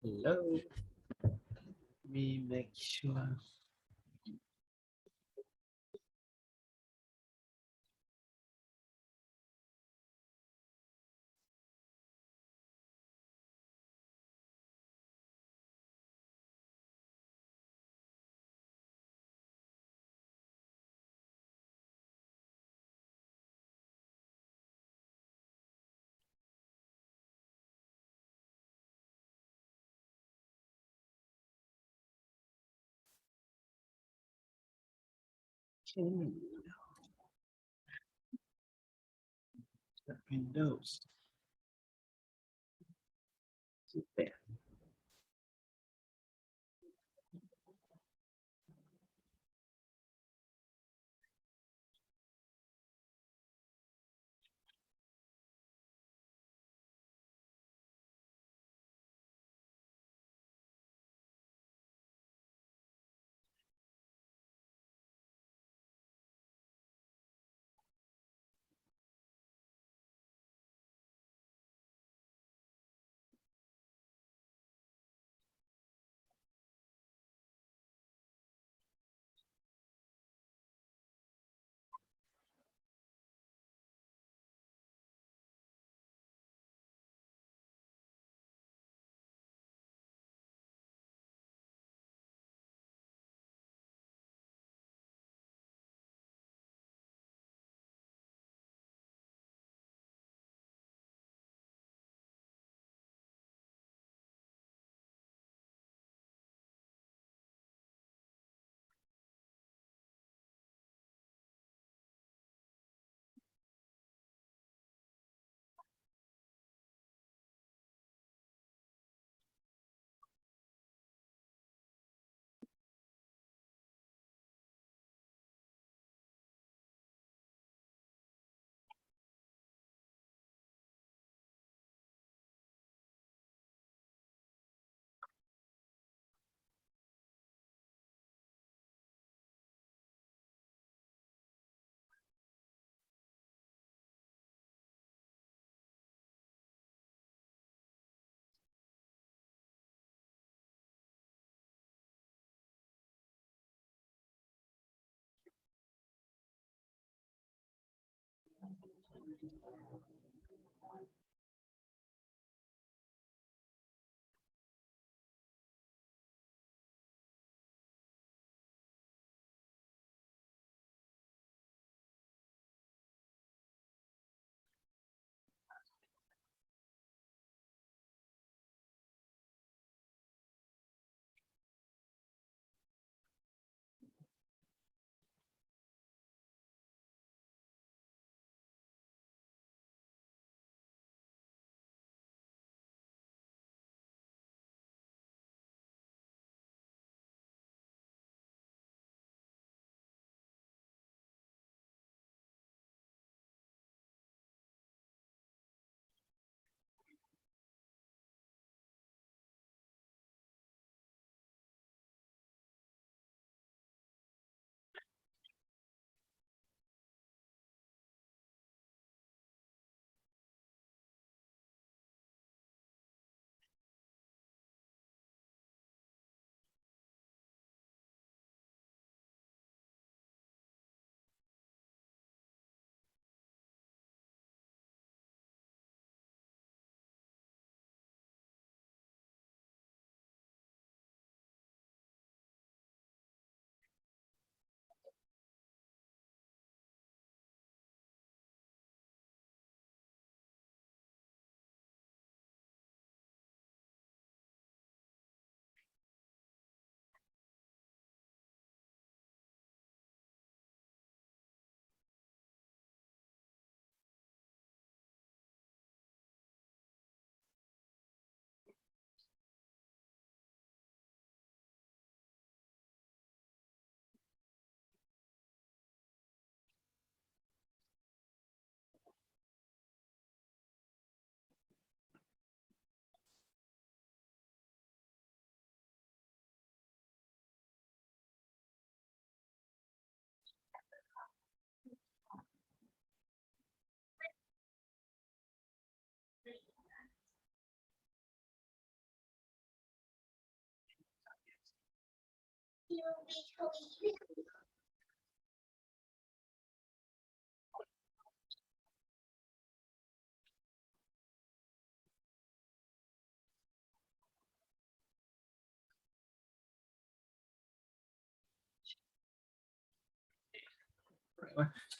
Hello. Let me make sure. Okay. Windows. Super.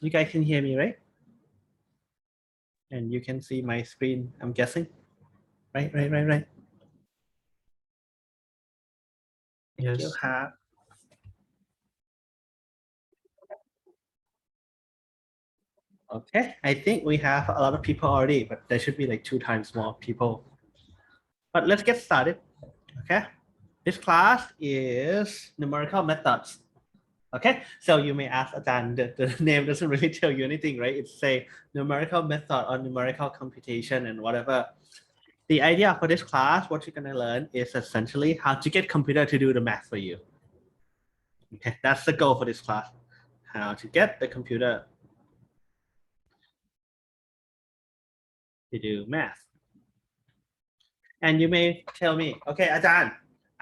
You guys can hear me, right? And you can see my screen, I'm guessing. Right. Yes. You have. Okay, I think we have a lot of people already, but there should be like 2 times more people. But let's get started. Okay, this class is numerical methods. Okay, so you may ask Ajahn, the name doesn't really tell you anything, right? It's say numerical method or numerical computation and whatever. The idea for this class, what you're gonna learn is essentially how to get computer to do the math for you. Okay, that's the goal for this class. How to get the computer to do math. And you may tell me, okay, Ajahn,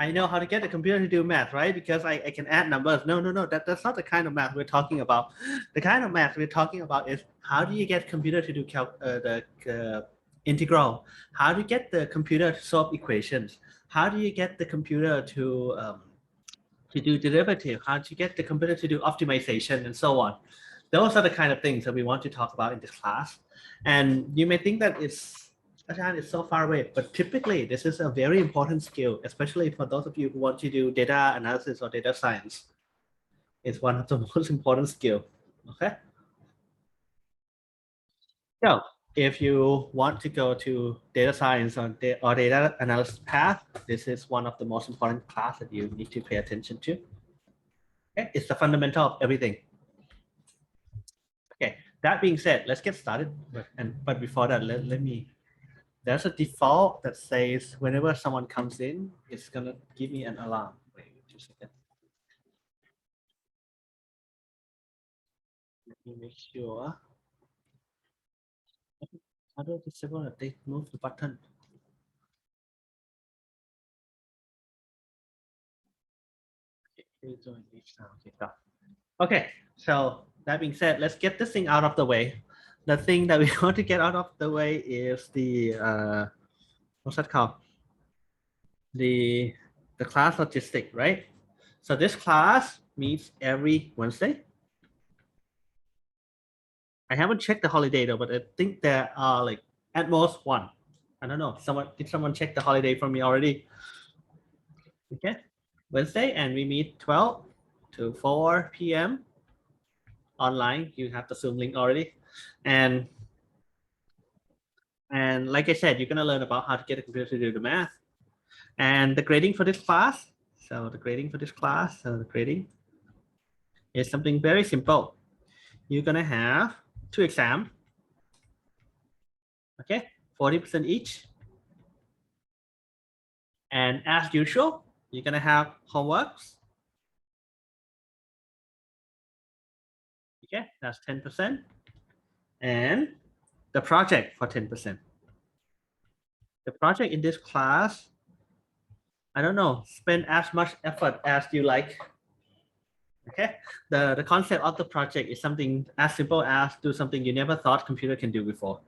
I know how to get the computer to do math, right? Because I can add numbers. No, that's not the kind of math we're talking about. The kind of math we're talking about is how do you get computer to do the integral? How do you get the computer to solve equations? How do you get the computer to do derivative? How do you get the computer to do optimization and so on? Those are the kind of things that we want to talk about in this class. And you may think that it's so far away, but typically this is a very important skill, especially for those of you who want to do data analysis or data science. It's one of the most important skills. Okay. So if you want to go to data science or data analysis path, this is one of the most important class that you need to pay attention to. Okay, it's the fundamental of everything. Okay, that being said, let's get started. But before that, let me. There's a default that says whenever someone comes in, it's gonna give me an alarm. Wait 2 seconds. Let me make sure. How do I disable it? They move the button. Okay, so that being said, let's get this thing out of the way. The thing that we want to get out of the way is the what's that called? The class logistic, right? So this class meets every Wednesday. I haven't checked the holiday though, but I think there are like at most 1. I don't know. Did someone check the holiday for me already? Okay, Wednesday, and we meet 12 to 4 p.m. online. You have the Zoom link already, and like I said, you're gonna learn about how to get a computer to do the math, and the grading for this class. So the grading is something very simple. You're gonna have 2 exams. Okay, 40% each. And as usual, you're gonna have homeworks. Okay, that's 10%. And the project for 10%. The project in this class, I don't know, spend as much effort as you like. Okay, the concept of the project is something as simple as do something you never thought computer can do before.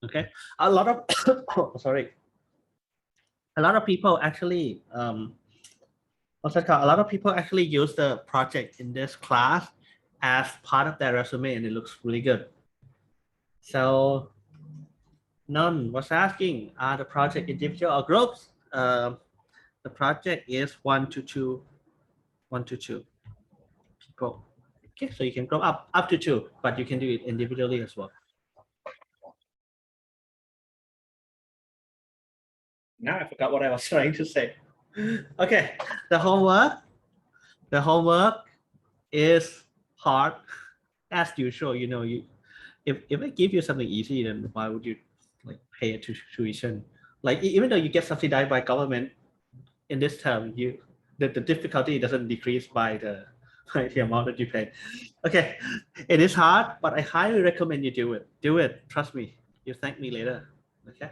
Okay, a lot of sorry, a lot of people actually what's that called? A lot of people actually use the project in this class as part of their resume, and it looks really good. So none was asking, are the project individual or groups? The project is 1 to 2 people. Okay, so you can go up to 2, but you can do it individually as well. Now I forgot what I was trying to say. Okay, the homework is hard as usual. You know, if I give you something easy, then why would you like pay a tuition? Like even though you get subsidized by government in this term, the difficulty doesn't decrease by by the amount that you pay. Okay, it is hard, but I highly recommend you do it. Do it. Trust me. You thank me later. Okay.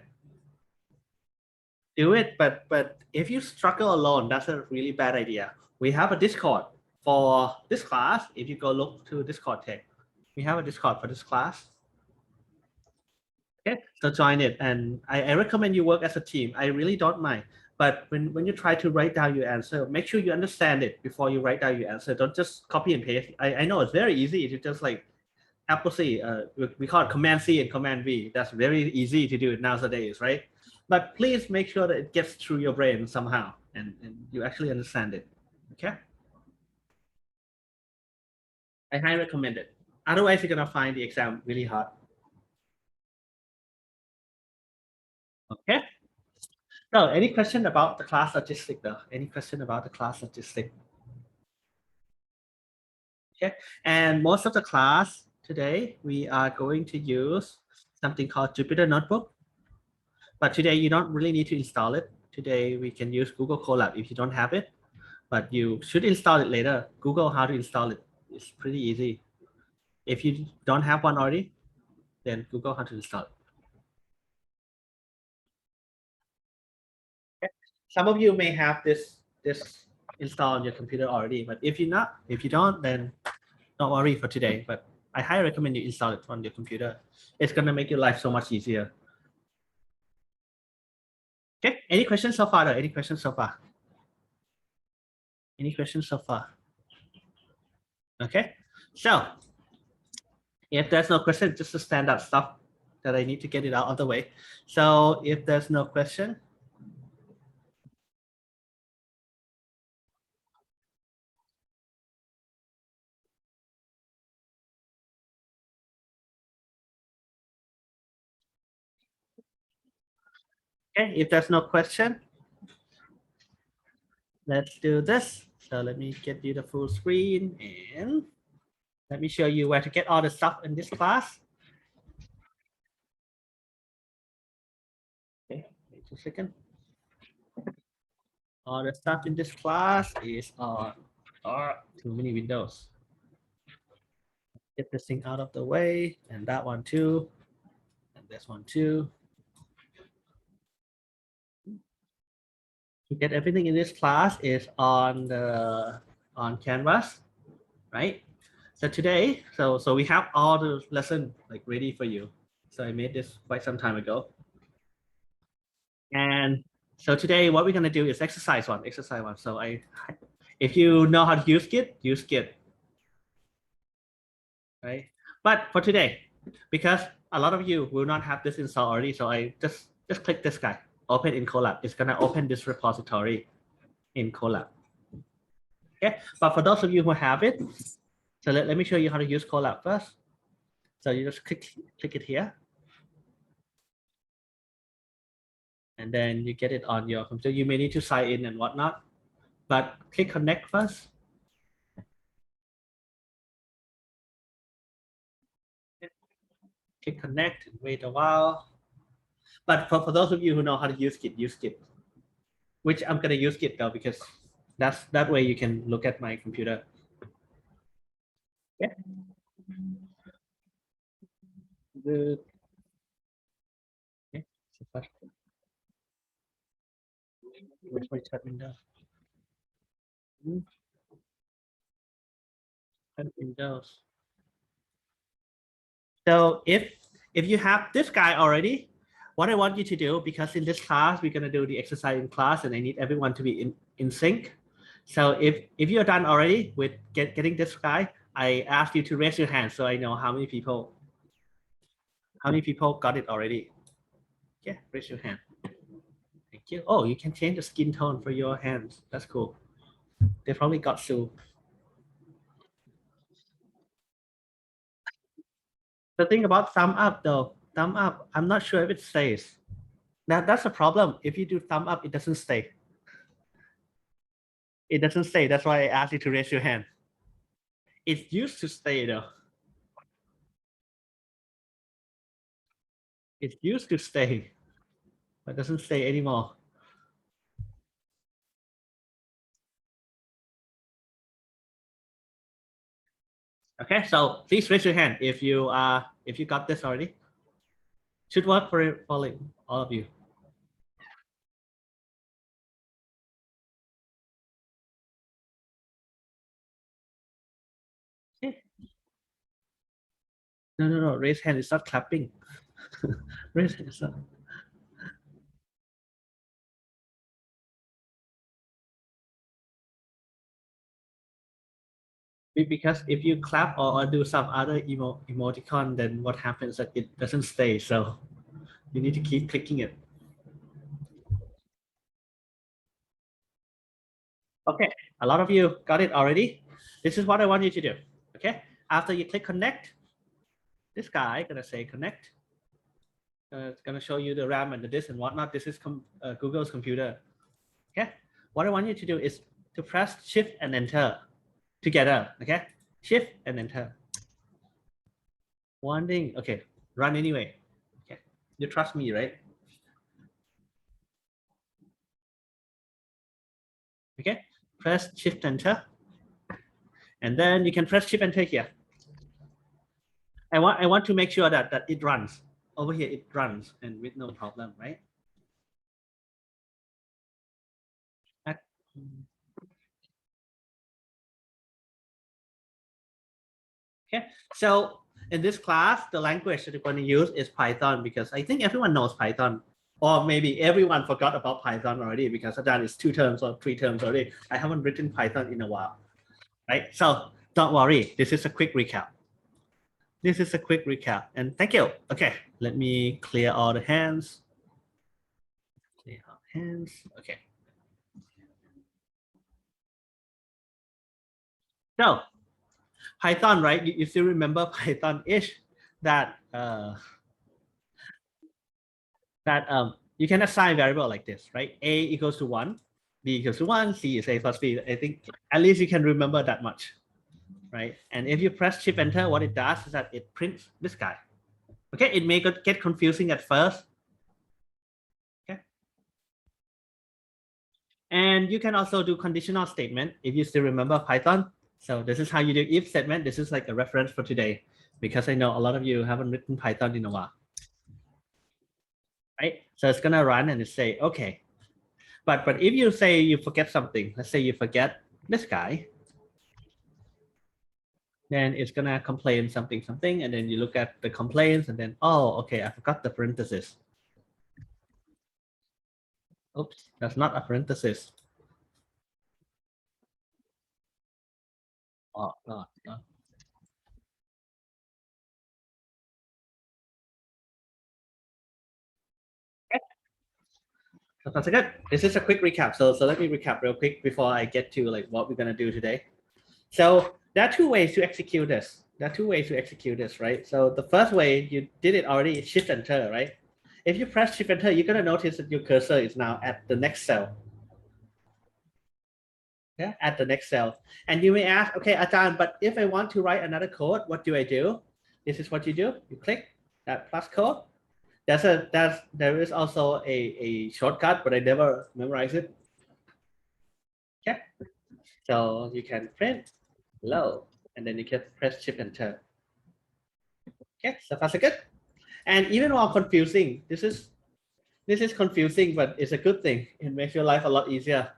Do it, but if you struggle alone, that's a really bad idea. We have a Discord for this class. If you go look to Discord tech, we have a Discord for this class. Okay, so join it, and I recommend you work as a team. I really don't mind. But when you try to write down your answer, make sure you understand it before you write down your answer. Don't just copy and paste. I know it's very easy to just like Apple C. We call it Command C and Command V. That's very easy to do it nowadays, right? But please make sure that it gets through your brain somehow, and you actually understand it. Okay, I highly recommend it. Otherwise, you're gonna find the exam really hard. Okay. So, any question about the class logistic though? Any question about the class logistic? Okay, and most of the class today, we are going to use something called Jupyter Notebook. But today you don't really need to install it. Today we can use Google Colab if you don't have it, but you should install it later. Google how to install it. It's pretty easy. If you don't have one already, then Google how to install it. Some of you may have this installed on your computer already, but if you don't, then don't worry for today. But I highly recommend you install it on your computer. It's gonna make your life so much easier. Okay. Any questions so far? Though? Any questions so far? Any questions so far? Okay. So if there's no question, just the standard stuff that I need to get it out of the way. So if there's no question, okay, if there's no question, let's do this. So let me get you the full screen and let me show you where to get all the stuff in this class. Okay, wait a second. All the stuff in this class is on too many windows. Get this thing out of the way, and that one too, and this one too. To get everything in this class is on Canvas, right? So today, so we have all the lesson like ready for you. So I made this quite some time ago. And so today what we're gonna do is exercise one. So if you know how to use Git, use Git, right? But for today, because a lot of you will not have this installed already, so I just click this guy, open in Colab. It's gonna open this repository in Colab. Okay, but for those of you who have it, so let me show you how to use Colab first. So you just click it here. And then you get it on your computer. You may need to sign in and whatnot, but click connect first. Click connect and wait a while. But for those of you who know how to use Git, which I'm gonna use Git though, because that way you can look at my computer. Yeah. Good. Okay. Where's my chat window? Chat windows. So if you have this guy already, what I want you to do, because in this class, we're going to do the exercise in class and I need everyone to be in sync. So if you're done already with getting this guy, I ask you to raise your hand so I know how many people got it already. Yeah, raise your hand. Thank you. Oh, you can change the skin tone for your hands. That's cool. They probably got Sue. The thing about thumb up though, thumb up, I'm not sure if it stays. That's a problem. If you do thumb up, it doesn't stay. It doesn't stay. That's why I asked you to raise your hand. It used to stay though. It used to stay, but doesn't stay anymore. Okay, so please raise your hand if you got this already. Should work for all of you. Okay. No. Raise hand is not clapping. Raise hand is not. Because if you clap or do some other emoticon, then what happens that it doesn't stay. So you need to keep clicking it. Okay, a lot of you got it already. This is what I want you to do. Okay, after you click connect, this guy gonna say connect. It's gonna show you the RAM and the disk and whatnot. This is Google's computer. Okay, what I want you to do is to press shift and enter together. Okay, shift and enter. One thing. Okay, run anyway. Okay, you trust me, right? Okay, press shift enter, and then you can press shift enter here. I want to make sure that it runs over here. It runs and with no problem, right? Okay, so in this class, the language that you're going to use is Python because I think everyone knows Python, or maybe everyone forgot about Python already because that is 2 terms or 3 terms already. I haven't written Python in a while, right? So don't worry, this is a quick recap. This is a quick recap, and thank you. Okay, let me clear all the hands. Clear all hands. Okay. So Python, right? You still remember Python ish that you can assign variable like this, right? A equals to 1, B equals to 1, C is A plus B. I think at least you can remember that much, right? And if you press shift enter, what it does is that it prints this guy. Okay, it may get confusing at first. Okay. And you can also do conditional statement if you still remember Python. So this is how you do if statement. This is like a reference for today because I know a lot of you haven't written Python in a while. Right? So it's gonna run and it say, okay. But if you say you forget something, let's say you forget this guy, then it's gonna complain something, and then you look at the complaints and then, oh, okay, I forgot the parenthesis. Oops, that's not a parenthesis. Oh, no. So that's good. This is a quick recap. So let me recap real quick before I get to like what we're gonna do today. So there are 2 ways to execute this. Right? So the first way you did it already is shift enter, right? If you press shift enter, you're gonna notice that your cursor is now at the next cell. Yeah, at the next cell. And you may ask, okay, Ajahn, but if I want to write another code, what do I do? This is what you do. You click that plus code. There is also a shortcut, but I never memorize it. Okay. So you can print low, and then you can press shift enter. Okay, so that's good. And even more confusing, this is confusing, but it's a good thing. It makes your life a lot easier.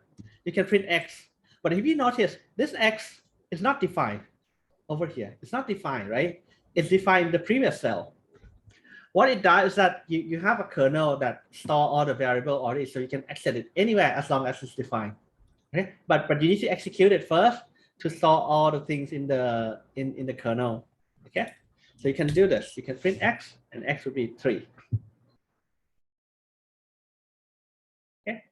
You can print X, but if you notice, this X is not defined over here. It's not defined, right? It's defined in the previous cell. What it does is that you have a kernel that store all the variable already, so you can access it anywhere as long as it's defined. Okay, but you need to execute it first to store all the things in the kernel. Okay, so you can do this. You can print X, and X would be 3. Okay,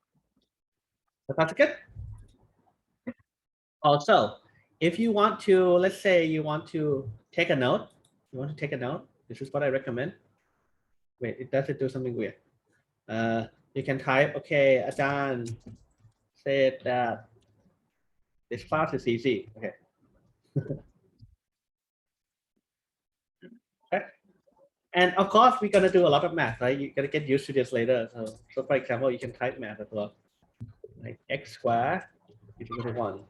so that's good. Also, if you want to, let's say you want to take a note, this is what I recommend. Wait, it doesn't do something weird. You can type, okay, Ajahn said that this class is easy. Okay. Okay. And of course, we're gonna do a lot of math, right? You're gonna get used to this later. So for example, you can type math as well, like x squared is equal to 1,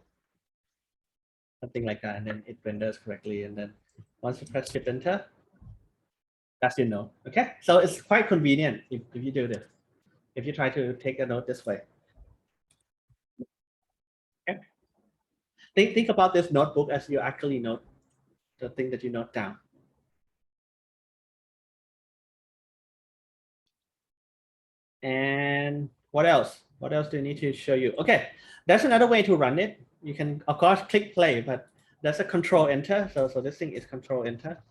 something like that, and then it renders correctly, and then Once you press Shift Enter, that's your note. Okay, so it's quite convenient if you do this. If you try to take a note this way. Okay. Think about this notebook as you actually note the thing that you note down. And what else? What else do I need to show you? Okay, that's another way to run it. You can, of course, click play, but that's a Control Enter. So this thing is Control Enter.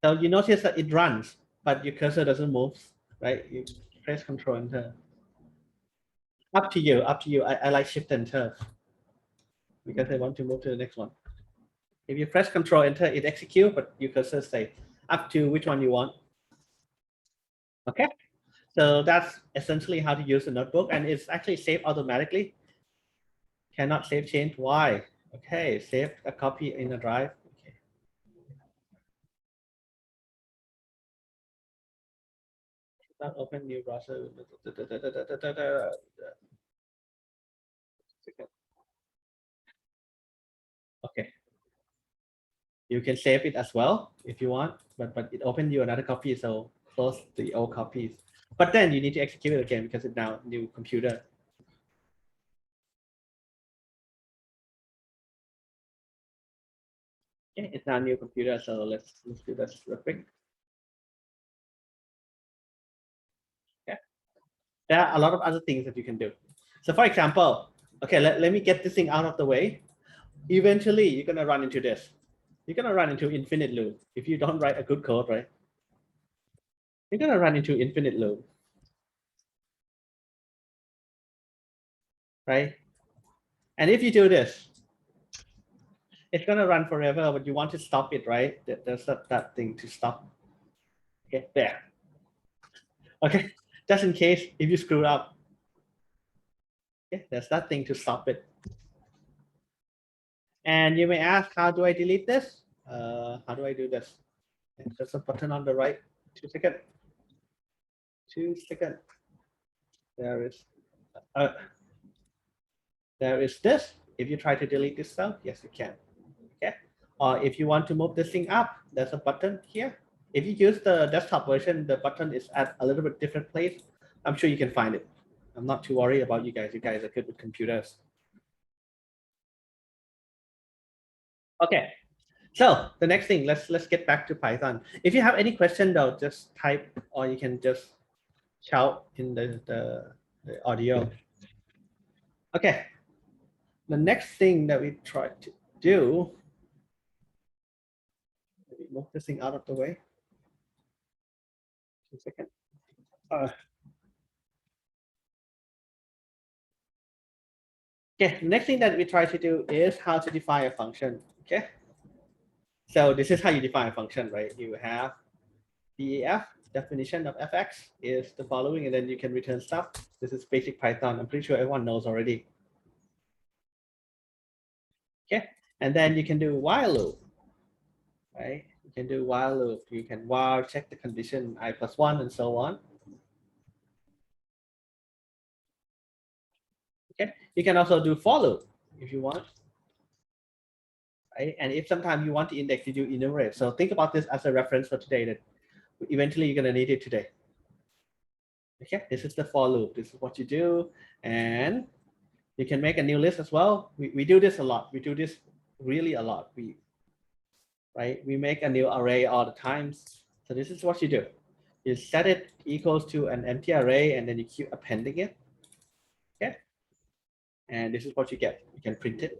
So you notice that it runs, but your cursor doesn't move, right? You press Control Enter. Up to you. Up to you. I like Shift Enter because I want to move to the next one. If you press Control Enter, it executes, but your cursor stays. Up to which one you want. Okay. So that's essentially how to use a notebook, and it's actually saved automatically. Cannot save change. Why? Okay, save a copy in a drive. Okay. Not open new browser. Okay. You can save it as well if you want, but it opened you another copy, so close the old copies. But then you need to execute it again because it's now new computer. Okay, it's now new computer, so let's do this real quick. Okay. There are a lot of other things that you can do. So for example, okay, let me get this thing out of the way. Eventually, you're gonna run into this. You're gonna run into infinite loop if you don't write a good code, right? You're gonna run into infinite loop, right? And if you do this, it's gonna run forever, but you want to stop it, right? There's that thing to stop. Okay, there. Okay, just in case if you screw up. Okay, there's that thing to stop it. And you may ask, how do I delete this? How do I do this? There's a button on the right. 2 seconds. 2 seconds. There is. There is this. If you try to delete this stuff, yes, you can. Okay. Or if you want to move this thing up, there's a button here. If you use the desktop version, the button is at a little bit different place. I'm sure you can find it. I'm not too worried about you guys. You guys are good with computers. Okay. So the next thing, let's get back to Python. If you have any question though, just type or you can just shout in the audio. Okay. The next thing that we try to do, let me move this thing out of the way. 2 seconds. Okay, next thing that we try to do is how to define a function. Okay. So this is how you define a function, right? You have DEF, definition of fx is the following, and then you can return stuff. This is basic Python. I'm pretty sure everyone knows already. Okay, and then you can do while loop, right? You can do while loop. You can while check the condition I+1 and so on. Okay, you can also do for loop if you want. Right? And if sometimes you want to index, you do enumerate. So think about this as a reference for today that eventually you're going to need it today. Okay, this is the for loop. This is what you do. And you can make a new list as well. We do this a lot. We do this really a lot. We make a new array all the times. So this is what you do. You set it equals to an empty array and then you keep appending it. Okay. And this is what you get. You can print it.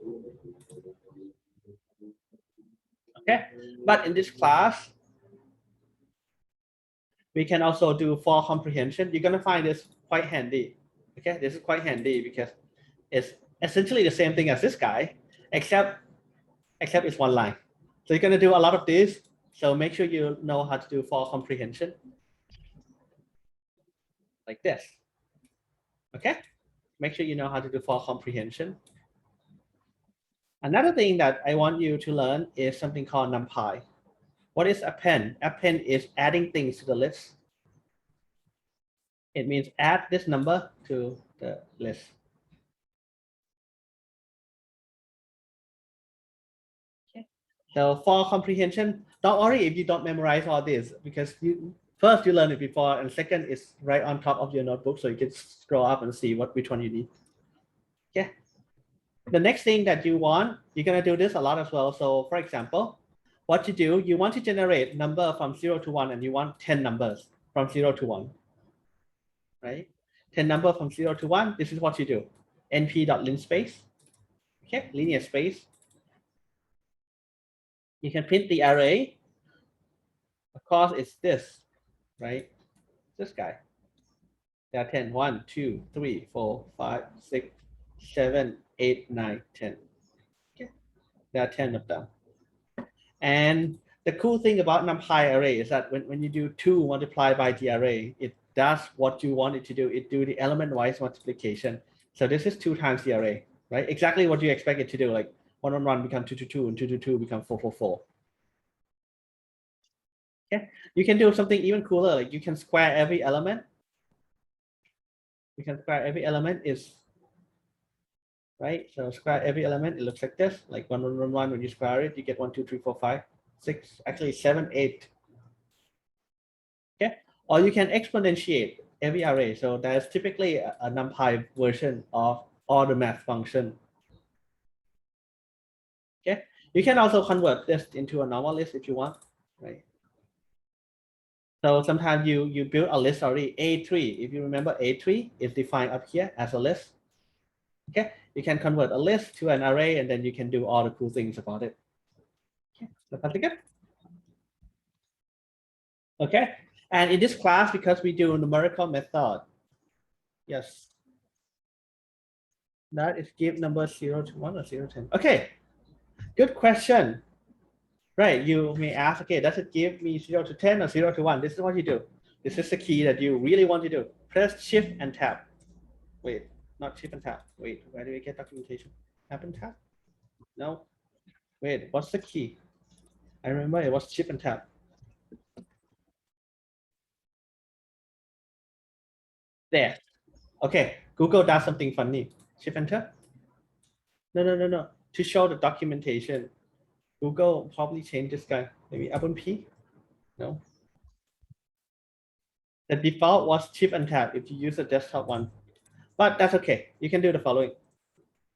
Okay. But in this class, we can also do for comprehension. You're going to find this quite handy. Okay. This is quite handy because it's essentially the same thing as this guy, except it's one line. So you're going to do a lot of this. So make sure you know how to do for comprehension. Like this. Okay. Make sure you know how to do for comprehension. Another thing that I want you to learn is something called NumPy. What is append? Append is adding things to the list. It means add this number to the list. So for comprehension, don't worry if you don't memorize all this, because first you learn it before, and second is right on top of your notebook, so you can scroll up and see which one you need. Okay. The next thing that you want, you're gonna do this a lot as well. So for example, what you do, you want to generate number from 0 to 1, and you want 10 numbers from 0 to 1, right? 10 number from 0 to 1, this is what you do. np.linspace, okay, linear space. You can print the array. Of course, it's this, right? This guy. There are 10. 1, 2, 3, 4, 5, 6, 7, 8, 9, 10. Okay. There are 10 of them. And the cool thing about NumPy array is that when you do 2 multiplied by the array, it does what you want it to do. It do the element-wise multiplication. So this is 2 times the array, right? Exactly what you expect it to do. Like 1 on 1 become 2 to 2, and 2 to 2 become 4 4 4. Okay. You can do something even cooler. Like you can square every element. You can square every element is right. So square every element. It looks like this. Like 1 1 1 1. When you square it, you get 1 2 3 4 5 6. Actually 7 8. Okay. Or you can exponentiate every array. So there's typically a NumPy version of all the math function. Okay. You can also convert this into a normal list if you want, right? So sometimes you build a list already. A3, if you remember, A3 is defined up here as a list. Okay, you can convert a list to an array, and then you can do all the cool things about it. Okay, so that's good. Okay, and in this class, because we do numerical method, yes, that is give number 0 to 1 or 0 to 10. Okay, good question. Right, you may ask, okay, does it give me 0 to 10 or 0 to 1? This is what you do. This is the key that you really want to do. Press Shift and Tab. Wait, not Shift and Tab. Wait, where do we get documentation? Tab and Tab? No. Wait, what's the key? I remember it was Shift and Tab. There. Okay, Google does something funny. Shift Enter? No. To show the documentation, Google probably changed this guy. Maybe Apple P? No. The default was Shift and Tab if you use the desktop one. But that's okay. You can do the following.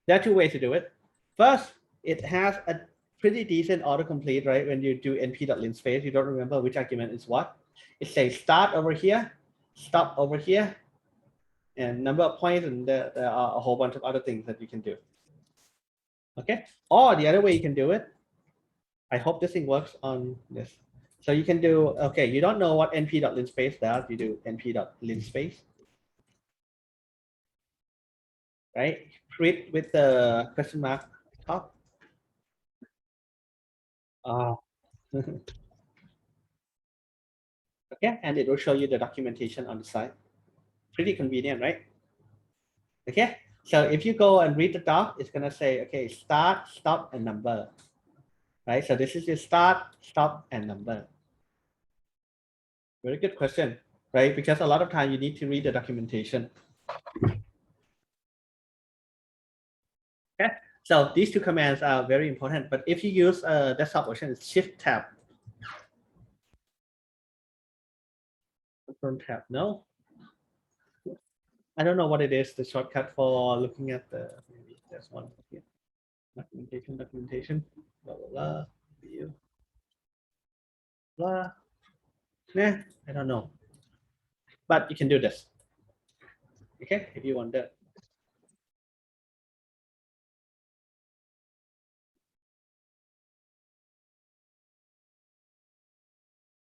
There are 2 ways to do it. First, it has a pretty decent autocomplete, right? When you do np.linspace, you don't remember which argument is what. It says start over here, stop over here, and number of points, and there are a whole bunch of other things that you can do. Okay, or the other way you can do it, I hope this thing works on this. So you can do, okay, you don't know what np.linspace does, you do np.linspace, right? Print with the question mark top. Okay, and it will show you the documentation on the side. Pretty convenient, right? Okay, so if you go and read the doc, it's gonna say, okay, start, stop, and number, right? So this is your start, stop, and number. Very good question, right? Because a lot of time you need to read the documentation. Okay, so these 2 commands are very important, but if you use a desktop version, it's Shift Tab. Control Tab, no. I don't know what it is, the shortcut for looking at the, maybe there's one here. Documentation, blah, blah, blah, view, blah. Nah, I don't know. But you can do this. Okay, if you want that.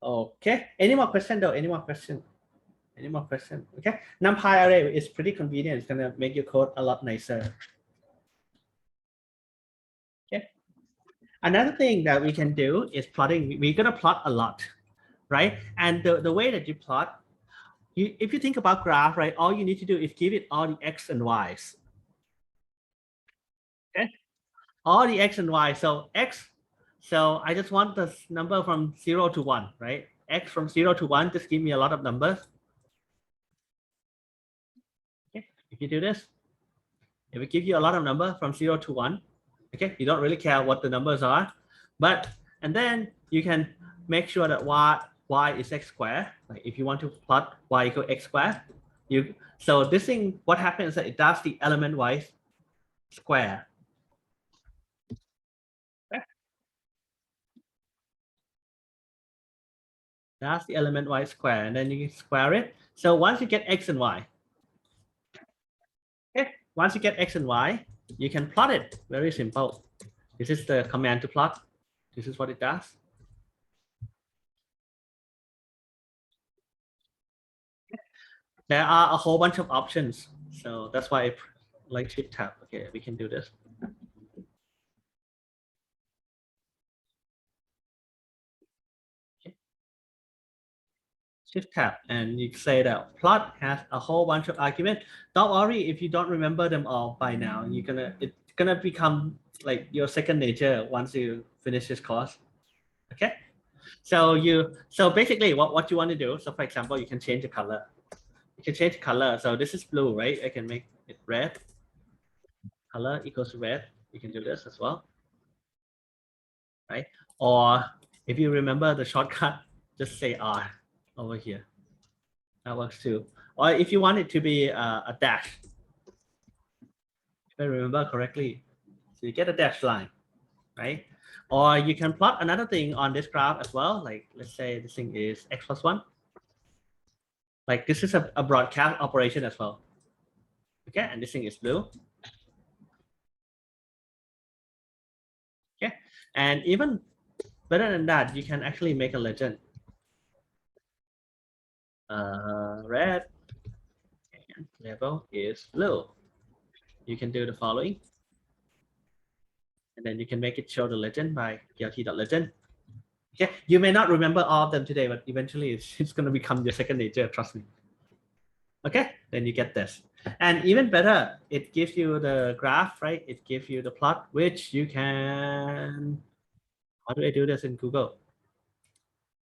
Okay, any more question though? Any more question? Any more question? Okay, NumPy array is pretty convenient. It's gonna make your code a lot nicer. Okay. Another thing that we can do is plotting. We're gonna plot a lot, right? And the way that you plot, if you think about graph, right, all you need to do is give it all the x and y's. Okay, all the x and y. So x, so I just want the number from 0 to 1, right? X from 0 to 1, just give me a lot of numbers. Okay, if you do this, it will give you a lot of number from 0 to 1. Okay, you don't really care what the numbers are, But, and then you can make sure that y is x squared. Like if you want to plot y equal x squared, so this thing, what happens is that it does the element wise square. That's the element wise square, and then you can square it. So once you get x and y, okay, once you get x and y, you can plot it. Very simple. This is the command to plot. This is what it does. There are a whole bunch of options, so that's why I like Shift Tab. Okay, we can do this. Shift Tab, and you say that plot has a whole bunch of arguments. Don't worry if you don't remember them all by now. It's gonna become like your second nature once you finish this course. Okay. So basically what you want to do, so for example, you can change the color. You can change the color. So this is blue, right? I can make it red. Color equals red. You can do this as well. Right? Or if you remember the shortcut, just say R over here. That works too. Or if you want it to be a dash, if I remember correctly, so you get a dash line, right? Or you can plot another thing on this graph as well. Like let's say this thing is x plus 1. Like this is a broadcast operation as well. Okay, and this thing is blue. Okay, and even better than that, you can actually make a legend. Red and label is blue. You can do the following. And then you can make it show the legend by plt.legend. Okay, you may not remember all of them today, but eventually it's going to become your second nature, trust me. Okay, then you get this. And even better, it gives you the graph, right? It gives you the plot, which you can, how do I do this in Google?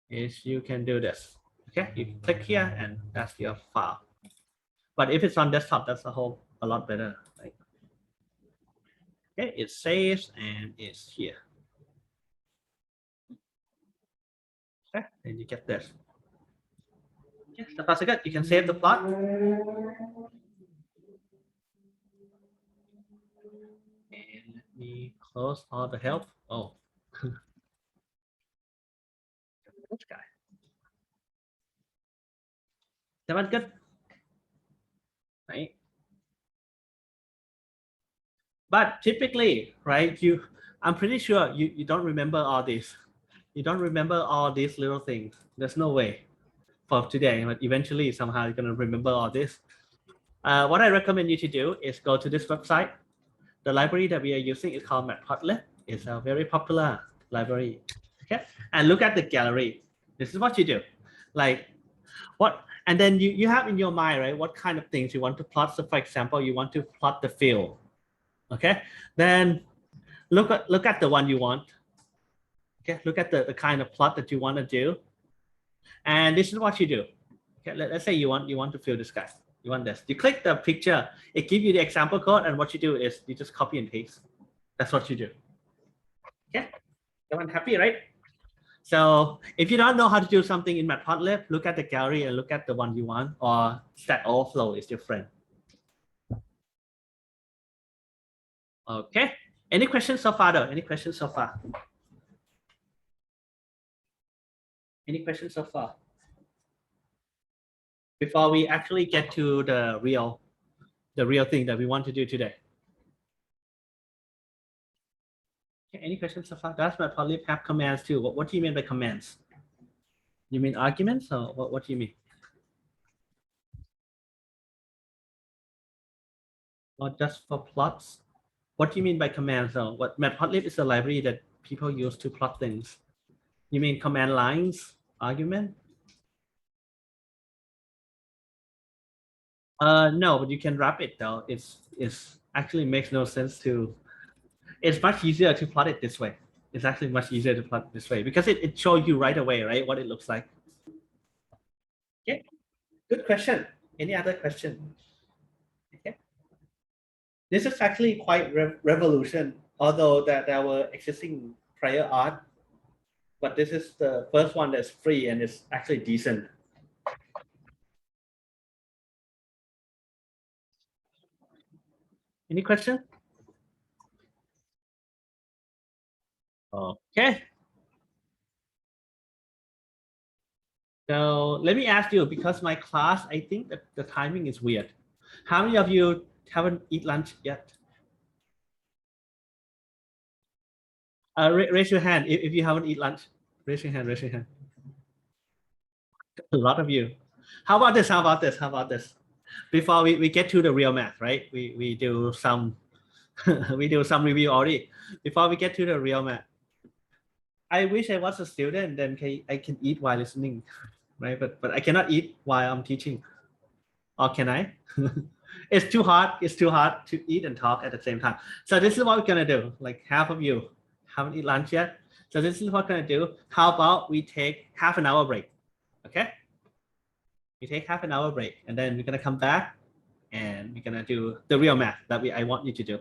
Is you can do this. Okay, you click here and that's your file. But if it's on desktop, that's a lot better. Right? Okay, it saves and it's here. Okay, and you get this. Okay, so far so good. You can save the plot. And let me close all the help. Oh, this guy. That one good. Right. But typically, right, I'm pretty sure you don't remember all this. You don't remember all these little things. There's no way for today, but eventually somehow you're gonna remember all this. What I recommend you to do is go to this website. The library that we are using is called Matplotlib. It's a very popular library. Okay, and look at the gallery. This is what you do. Like what, and then you have in your mind, right, what kind of things you want to plot. So for example, you want to plot the field. Okay, then look at the one you want. Okay, look at the kind of plot that you want to do. And this is what you do. Okay, let's say you want to fill this guy. You want this. You click the picture, it gives you the example code, and what you do is you just copy and paste. That's what you do. Okay, everyone happy, right? So if you don't know how to do something in Matplotlib, look at the gallery and look at the one you want, or Stack Overflow is your friend. Okay, any questions so far though? Any questions so far? Any questions so far? Before we actually get to the real thing that we want to do today. Okay, any questions so far? Does Matplotlib have commands too? What do you mean by commands? You mean arguments, or what do you mean? Or just for plots? What do you mean by commands though? What Matplotlib is a library that people use to plot things. You mean command lines, argument? No, but you can wrap it though. It's actually makes no sense to. It's much easier to plot it this way. It's actually much easier to plot this way because it shows you right away, right, what it looks like. Okay, good question. Any other question? Okay. This is actually quite revolution, although that there were existing prior art, but this is the first one that's free and it's actually decent. Any question? Okay. So let me ask you, because my class, I think that the timing is weird. How many of you haven't eat lunch yet? Raise your hand if you haven't eat lunch. Raise your hand, raise your hand. A lot of you. How about this? How about this? How about this? Before we get to the real math, right? We do some we do some review already. Before we get to the real math. I wish I was a student, then I can eat while listening, right? But I cannot eat while I'm teaching. Or can I? It's too hard. It's too hard to eat and talk at the same time. So this is what we're gonna do. Like half of you haven't eaten lunch yet. So this is what we're gonna do. How about we take half an hour break? Okay. We take half an hour break, and then we're gonna come back, and we're gonna do the real math that I want you to do.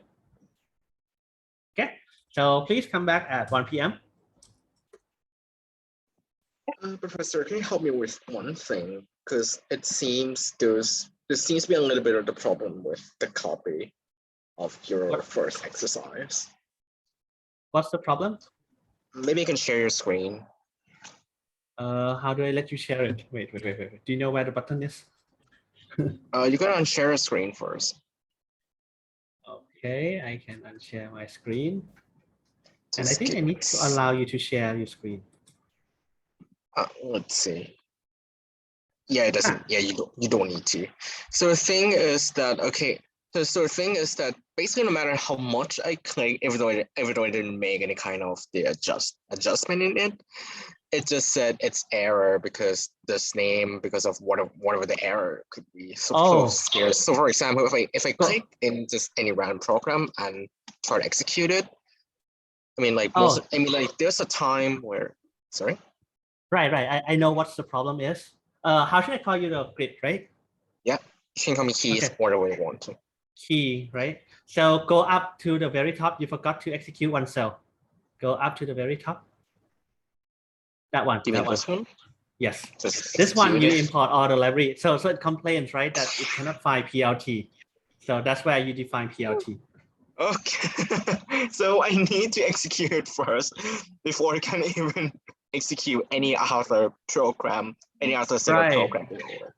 Okay. So please come back at 1 p.m. Professor, can you help me with one thing? Because it seems there seems to be a little bit of the problem with the copy of your first exercise. What's the problem? Maybe you can share your screen. How do I let you share it? Wait. Do you know where the button is? You gotta unshare a screen first. Okay, I can unshare my screen. And I Just think I need to allow you to share your screen. Let's see. Yeah, it doesn't. Yeah, you don't need to. So the thing is that So the thing is that basically no matter how much I click, even though I didn't make any kind of the adjustment in it, it just said it's error because this name because of whatever the error could be. So so for example, if I click in just any random program and try to execute it, I mean like there's a time where sorry. Right. I know what the problem is. How should I call you the grid, right? Yeah, you can call me keys whatever you want to. Key, right? So go up to the very top. You forgot to execute one cell. Go up to the very top. That one. Give me this one. Yes. This one you import all the library. So it complains, right, that it cannot find PLT. So that's where you define PLT. Okay. So I need to execute first before I can even execute any other program, any other single program.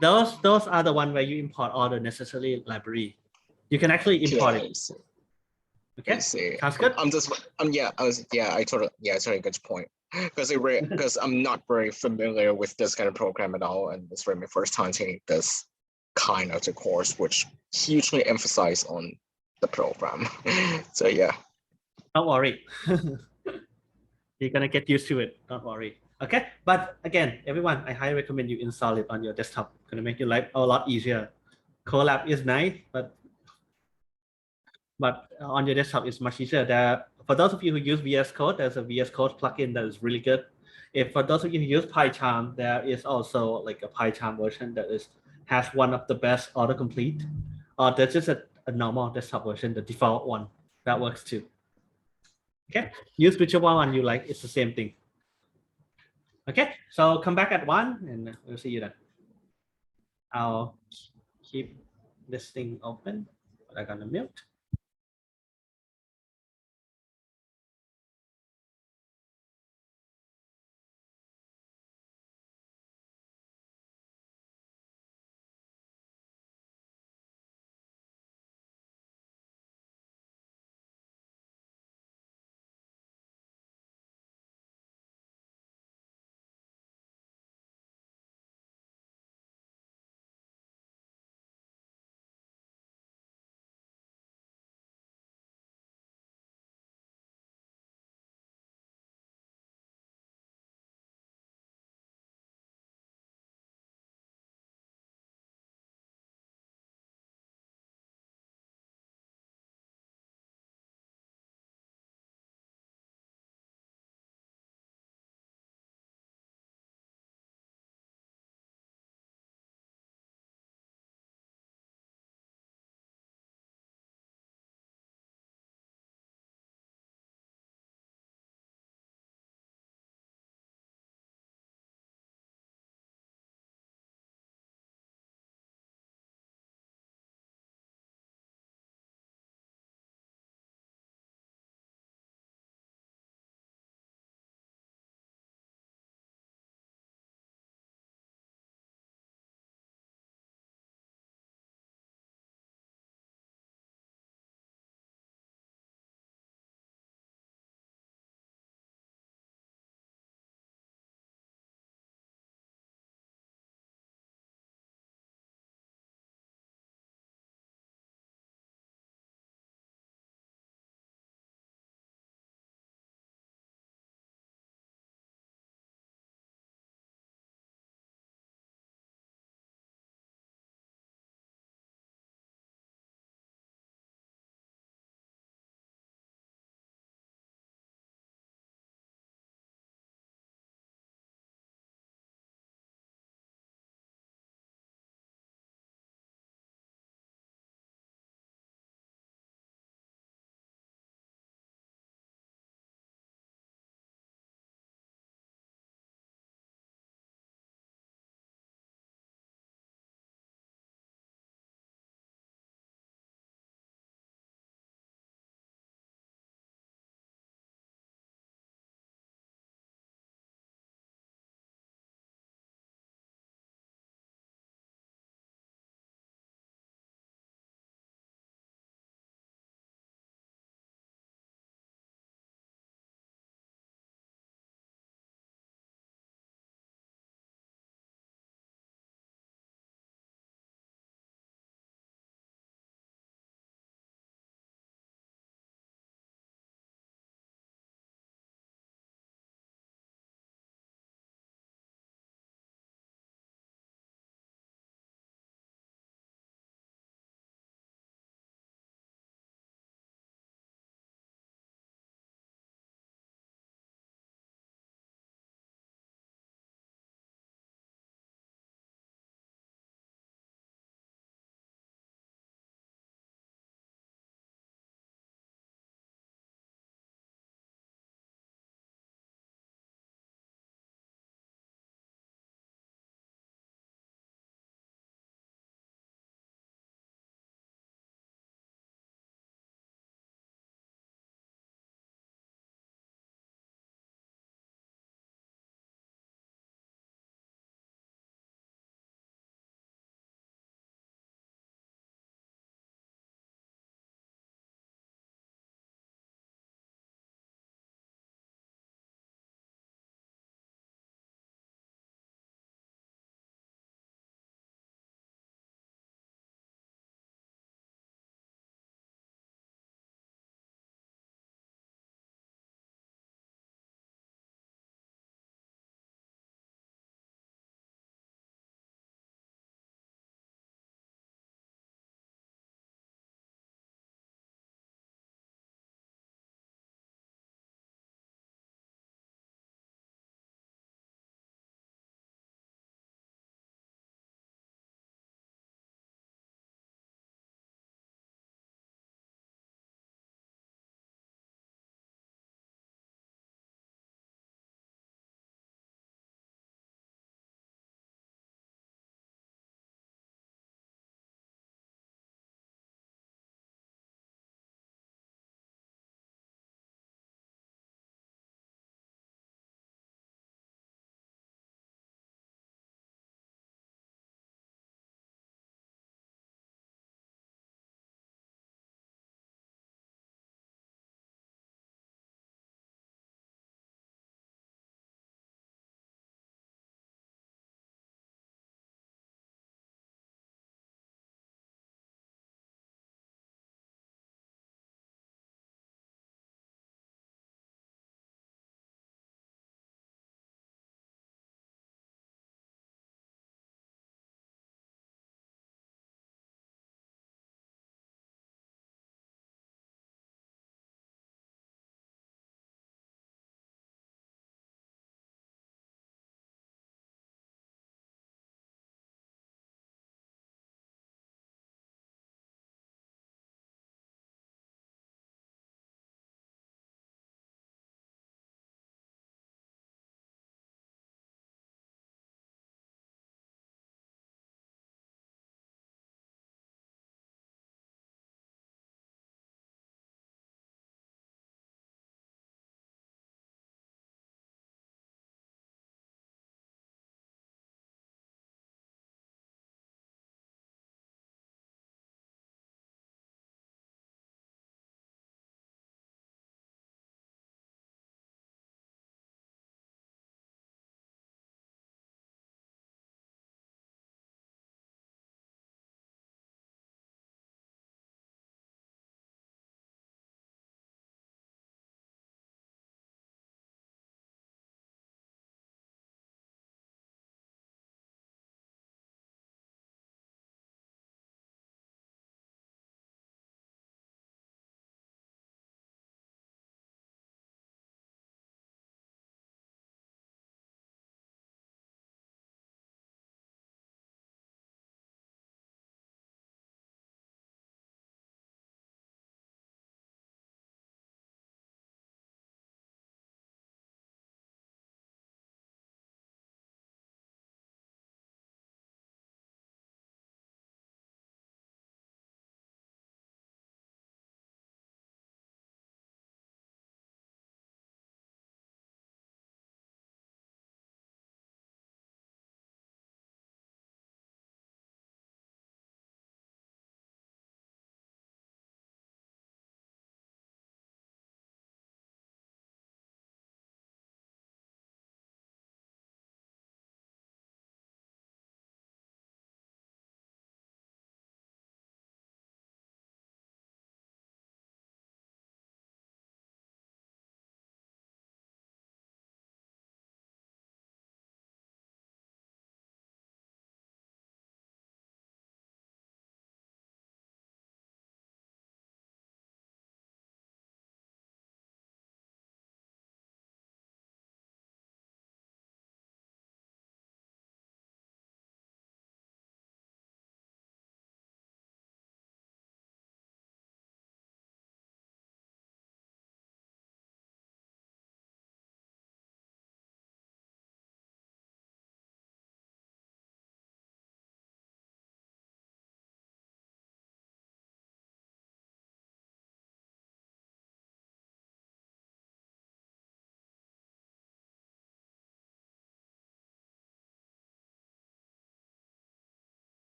Those are the one where you import all the necessary library. You can actually import it. Okay. Sounds good. I totally get your point. Because I'm not very familiar with this kind of program at all, and it's really my first time taking this kind of the course, which hugely emphasize on the program. So yeah. Don't worry. You're gonna get used to it. Don't worry. Okay. But again, everyone, I highly recommend you install it on your desktop. Gonna make your life a lot easier. Colab is nice, but on your desktop it's much easier. For those of you who use VS Code, there's a VS Code plugin that is really good. If for those of you who use PyCharm, there is also like a PyCharm version that has one of the best autocomplete. Or there's just a normal desktop version, the default one that works too. Okay, use whichever one you like. It's the same thing. Okay, so come back at 1 and we'll see you then. I'll keep this thing open, but I'm gonna mute.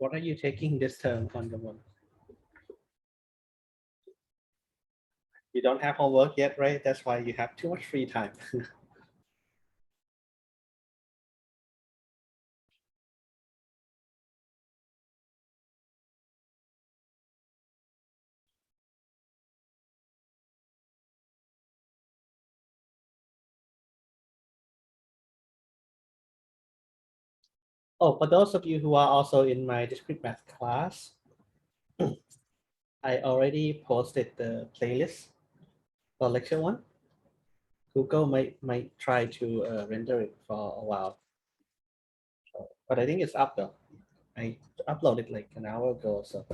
What are you taking this term on the one? You don't have homework yet, right? That's why you have too much free time. Oh, for those of you who are also in my discrete math class, I already posted the playlist for lecture one. Google might try to render it for a while, but I think it's up though. I uploaded like an hour ago, so.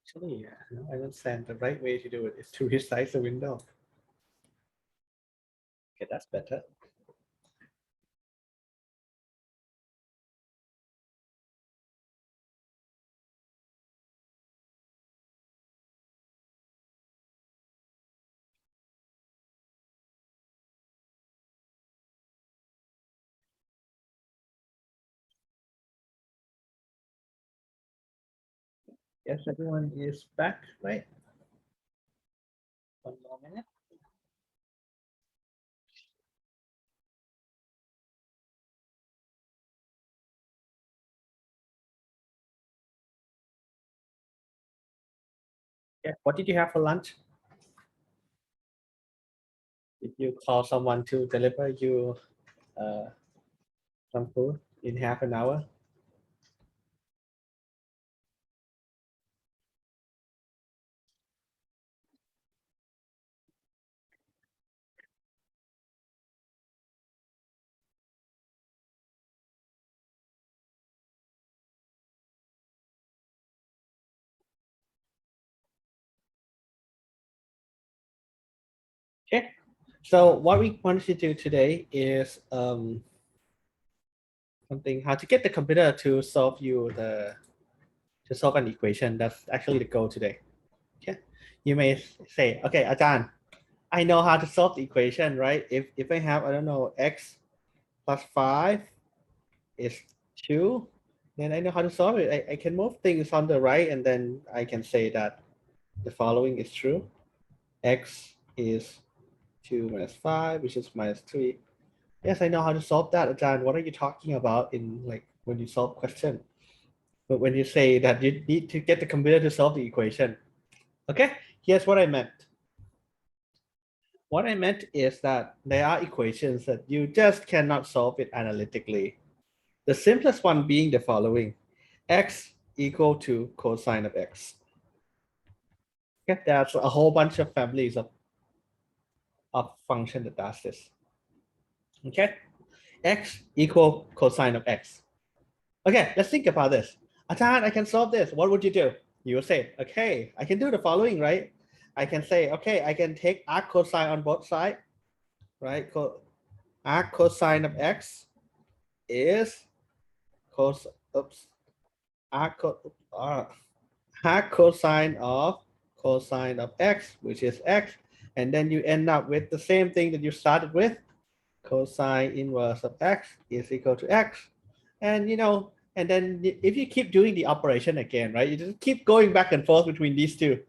Actually, yeah, I understand the right way to do it is to resize the window. Okay, that's better. Yes, everyone is back, right? One more minute. Yeah, what did you have for lunch? Did you call someone to deliver you some food in half an hour? Okay, so what we want to do today is something how to get the computer to solve an equation. That's actually the goal today. Okay, you may say, okay, Ajahn, I know how to solve the equation, right? If I have, I don't know, x plus 5 is 2, then I know how to solve it. I can move things on the right, and then I can say that the following is true. X is 2 minus 5, which is minus 3. Yes, I know how to solve that, Ajahn. What are you talking about in like when you solve question? But when you say that you need to get the computer to solve the equation. Okay, here's what I meant. What I meant is that there are equations that you just cannot solve it analytically. The simplest one being the following: x equal to cosine of x. Okay, there's a whole bunch of families of function that does this. Okay, x equal cosine of x. Okay, let's think about this. Ajahn, I can solve this. What would you do? You would say, okay, I can do the following, right? I can say, okay, I can take arc cosine on both sides, right? Arc cosine of x is cos, oops, arc, arc cosine of x, which is x, and then you end up with the same thing that you started with. Cosine inverse of x is equal to x, and and then if you keep doing the operation again, right, you just keep going back and forth between these two,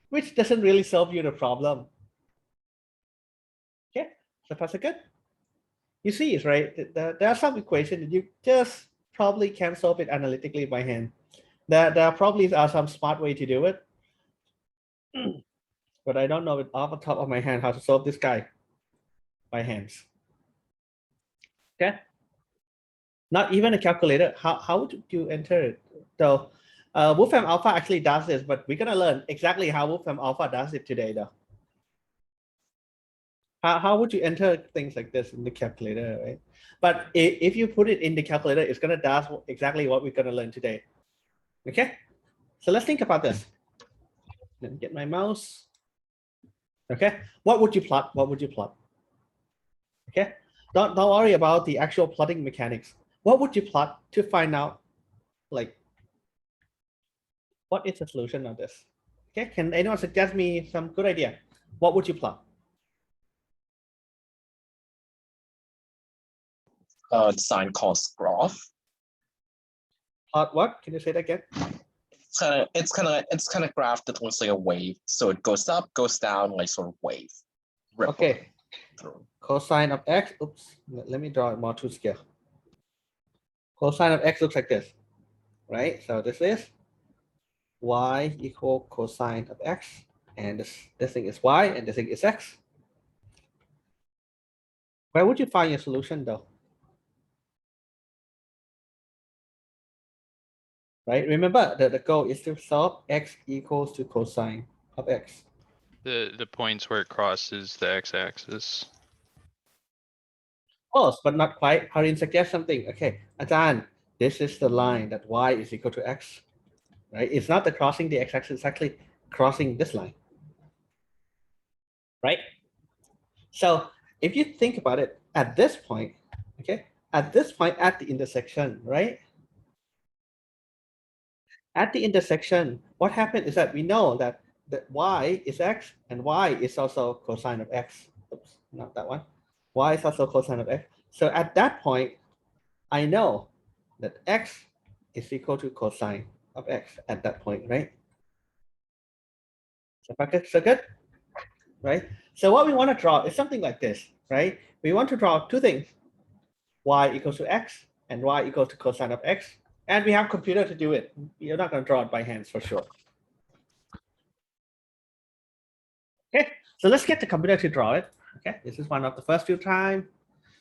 which doesn't really solve you the problem. Okay, so far so good. You see it, right? There are some equations that you just probably can't solve it analytically by hand. There probably are some smart way to do it, but I don't know it off the top of my hand how to solve this guy by hands. Okay, not even a calculator. How would you enter it? So Wolfram Alpha actually does this, but we're gonna learn exactly how Wolfram Alpha does it today, though. How would you enter things like this in the calculator, right? But if you put it in the calculator, it's gonna do exactly what we're gonna learn today. Okay, so let's think about this. Let me get my mouse. Okay, what would you plot? What would you plot? Okay, don't worry about the actual plotting mechanics. What would you plot to find out, like, what is the solution of this? Okay, can anyone suggest me some good idea? What would you plot? Sine cos graph. Plot what? Can you say that again? It's kind of graph that looks like a wave. So it goes up, goes down, like sort of wave. Okay. Through. Cosine of x. Oops. Let me draw it more to scale. Cosine of x looks like this, right? So this is y equal cosine of x, and this thing is y, and this thing is x. Where would you find your solution though? Right? Remember that the goal is to solve x equals to cosine of x. The points where it crosses the x-axis. Close, but not quite. Harin suggest something. Okay, Ajahn, this is the line that y is equal to x, right? It's not the crossing the x-axis, it's actually crossing this line, right? So if you think about it at this point, okay, at this point at the intersection, right? At the intersection, what happened is that we know that y is x and y is also cosine of x. Oops, not that one. Y is also cosine of x. So at that point, I know that x is equal to cosine of x at that point, right? So good, right? So what we want to draw is something like this, right? We want to draw two things, y equals to x and y equals to cosine of x. And we have computer to do it. You're not going to draw it by hands for sure. Okay, so let's get the computer to draw it. Okay, this is one of the first few times.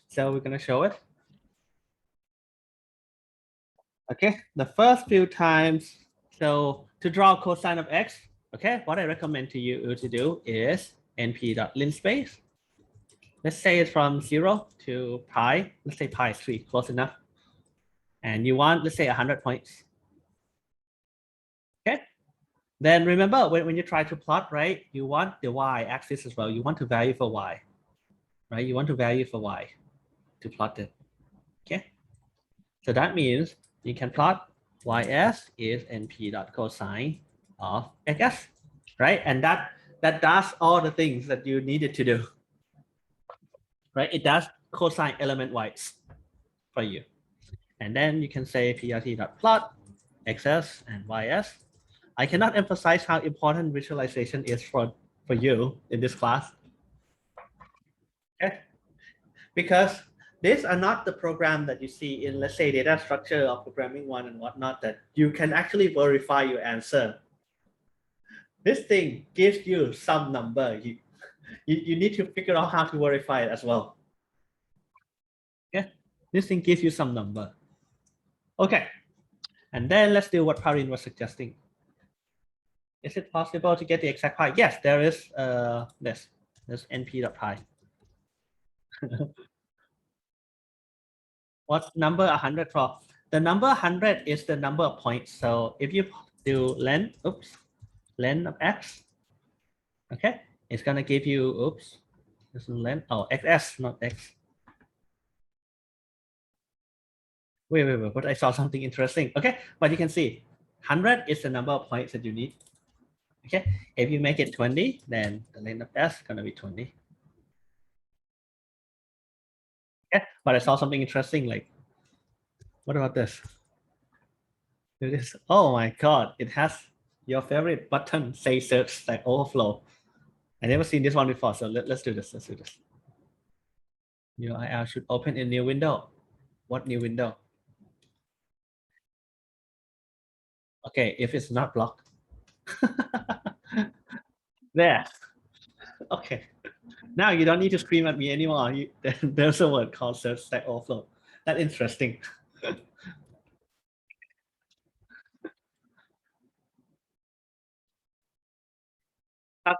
So we're going to show it. Okay, the first few times. So to draw cosine of x, okay, what I recommend to you to do is np.linspace. Let's say it's from 0 to pi. Let's say pi is 3, close enough. And you want, let's say 100 points. Okay, then remember when you try to plot, right, you want the y-axis as well. You want to value for y, right? You want to value for y to plot it. Okay, so that means you can plot ys is np.cosine of x, right? And that does all the things that you needed to do, right? It does cosine element wise for you. And then you can say prt.plot xs and ys. I cannot emphasize how important visualization is for you in this class. Okay, because these are not the program that you see in, let's say, data structure or programming one and whatnot, that you can actually verify your answer. This thing gives you some number. You need to figure out how to verify it as well. Yeah, this thing gives you some number. Okay, and then let's do what Parin was suggesting. Is it possible to get the exact pi? Yes, there is there's np.pi. What's number 100 for? The number 100 is the number of points. So if you do length of x, okay, it's gonna give you, this is length, xs, not x. Wait, but I saw something interesting. Okay, but you can see 100 is the number of points that you need. Okay, if you make it 20, then the length of s is gonna be 20. Okay, but I saw something interesting, like, what about this? It is, oh my God, it has your favorite button, say search Stack Overflow. I never seen this one before, so let's do this. Let's do this. Your IR should open a new window. What new window? Okay, if it's not blocked. There. Okay. Now you don't need to scream at me anymore. There's a word called search Stack Overflow. That's interesting.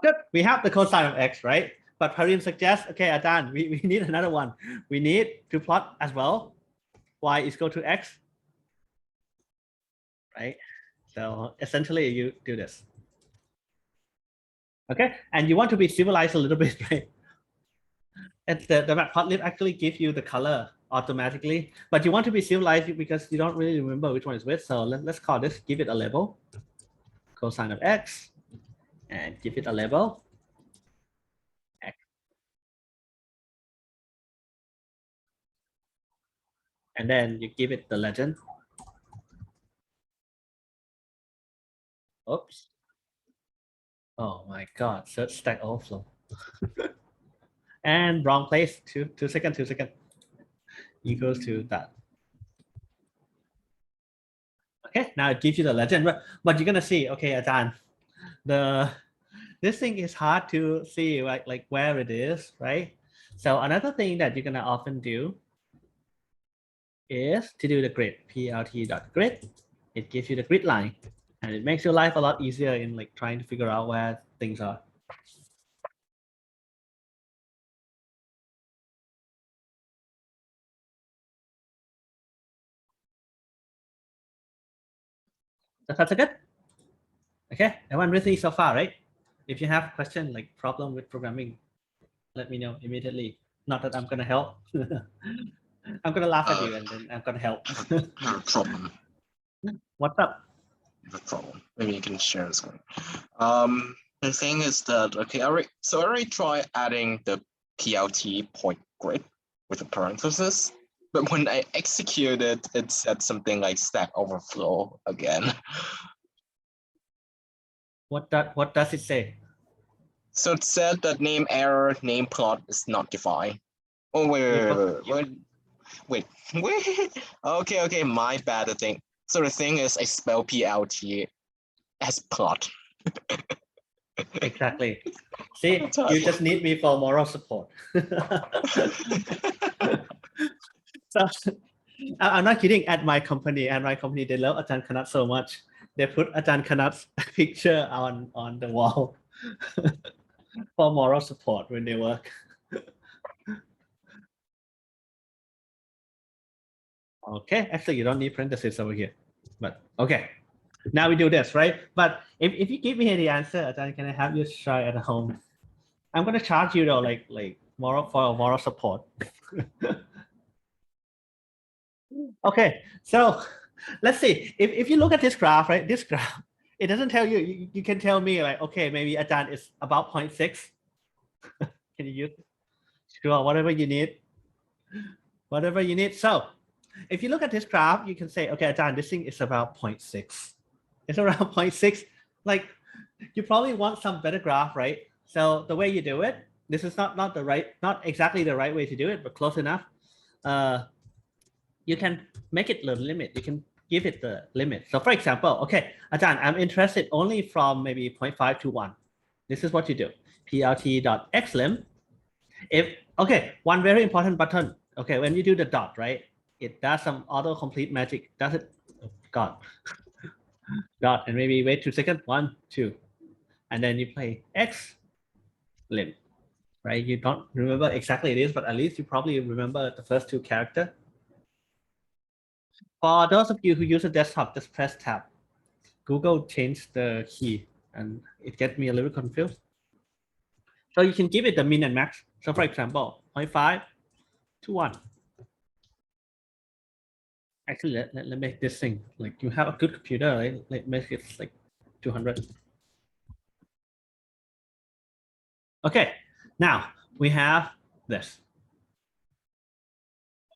Good. We have the cosine of x, right? But Parin suggests, okay, Ajahn, we need another one. We need to plot as well. Y is equal to x, right? So essentially you do this. Okay, and you want to be civilized a little bit, right? And the matplotlib actually gives you the color automatically, but you want to be civilized because you don't really remember which one is which. So let's call this, give it a label, cosine of x, and give it a label, x. And then you give it the legend. Oops. Oh my God, search Stack Overflow. And wrong place, two seconds, equals to that. Okay, now it gives you the legend, but you're gonna see, okay, Ajahn, this thing is hard to see like where it is, right? So another thing that you're gonna often do is to do the grid, plt.grid. It gives you the grid line, and it makes your life a lot easier in like trying to figure out where things are. That's good. Okay, everyone with me so far, right? If you have question like problem with programming, let me know immediately. Not that I'm gonna help. I'm gonna laugh at you and then I'm gonna help. Not a problem. What's up? Not a problem. Maybe you can share the screen. The thing is that okay, I already try adding the PLT point grid with a parenthesis, but when I execute it, it said something like Stack Overflow again. What does it say? So it said that name error, name plot is not defined. Oh wait. Okay, my bad. Thing. So the thing is, I spell PLT as plot. Exactly. See, you just need me for moral support. So I'm not kidding. At my company, they love Ajahn Kanat so much. They put Ajahn Kanat's picture on the wall for moral support when they work. Okay, actually, you don't need parentheses over here, but okay. Now we do this, right? But if you give me the answer, Ajahn, can I have you try at home? I'm gonna charge you though, like moral support. Okay, so let's see. If you look at this graph, right? This graph, it doesn't tell you. You can tell me like, okay, maybe Ajahn is about 0.6. Can you use? Sure, whatever you need. Whatever you need. So if you look at this graph, you can say, okay, Ajahn, this thing is about 0.6. It's around 0.6. Like you probably want some better graph, right? So the way you do it, this is not exactly the right way to do it, but close enough. You can make it the limit. You can give it the limit. So for example, okay, Ajahn, I'm interested only from maybe 0.5 to 1. This is what you do. plt.xlim. Okay, one very important button. Okay, when you do the dot, right? It does some autocomplete magic. Does it? Oh, God. Dot, and maybe wait 2 seconds. 1, 2. And then you play X lim, right? You don't remember exactly it is, but at least you probably remember the first 2 characters. For those of you who use a desktop, just press tab. Google changed the key and it gets me a little confused. So you can give it the min and max. So for example, 0.5 to 1. Actually, let make this thing like you have a good computer, right? Let make it like 200. Okay, now we have this.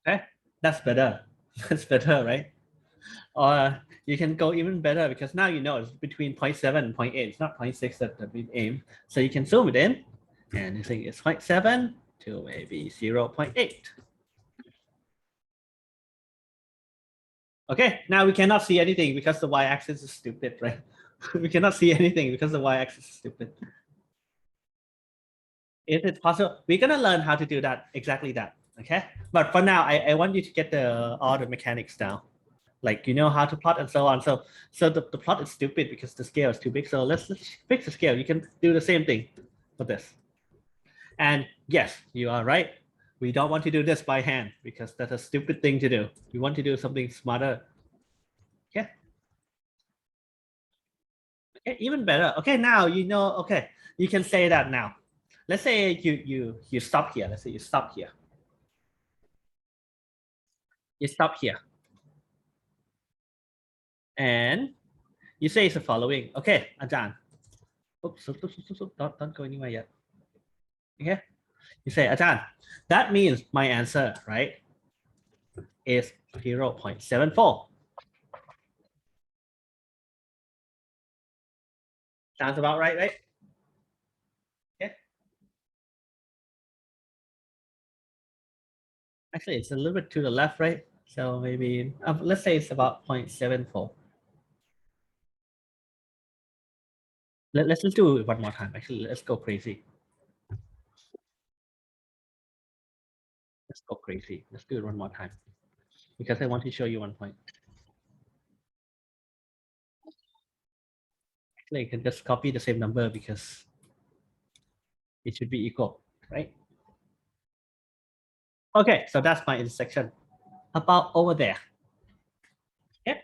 Okay, that's better. That's better, right? Or you can go even better because now you know it's between 0.7 and 0.8. It's not 0.6 that we aim. So you can zoom it in and you think it's 0.7 to maybe 0.8. Okay, now we cannot see anything because the y-axis is stupid, right? We cannot see anything because the y-axis is stupid. If it's possible, we're gonna learn how to do that, exactly that, okay? But for now, I want you to get all the mechanics down. Like you know how to plot and so on. So the plot is stupid because the scale is too big. So let's fix the scale. You can do the same thing for this. And yes, you are right. We don't want to do this by hand because that's a stupid thing to do. We want to do something smarter. Okay. Okay, even better. Okay, now you know. Okay, you can say that now. Let's say you stop here. Let's say you stop here. You stop here, and you say it's the following. Okay, Ajahn. Oops, don't go anywhere yet. Okay, you say Ajahn. That means my answer, right, is 0.74. Sounds about right, right? Okay. Actually, it's a little bit to the left, right? So maybe let's say it's about 0.74. Let's do it one more time. Actually, let's go crazy. Let's go crazy. Let's do it one more time because I want to show you one point. Actually, you can just copy the same number because it should be equal, right? Okay, so that's my intersection. About over there. Okay.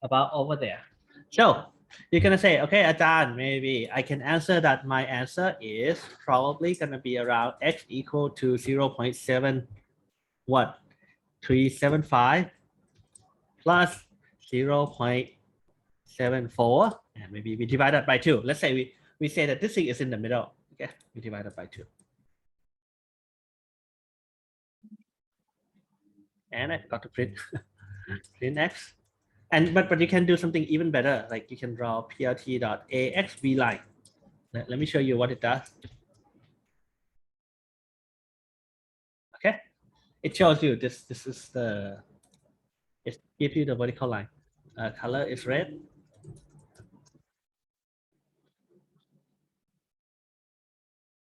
About over there. So you're gonna say, okay, Ajahn, maybe I can answer that my answer is probably gonna be around x equal to 0.7 what 375 plus 0.74, and maybe we divide that by 2. Let's say we say that this thing is in the middle. Okay, we divide it by 2. And I forgot to print print x. And but you can do something even better, like you can draw plt.axb line. Let me show you what it does. Okay, it shows you this is the, it gives you the vertical line. Color is red.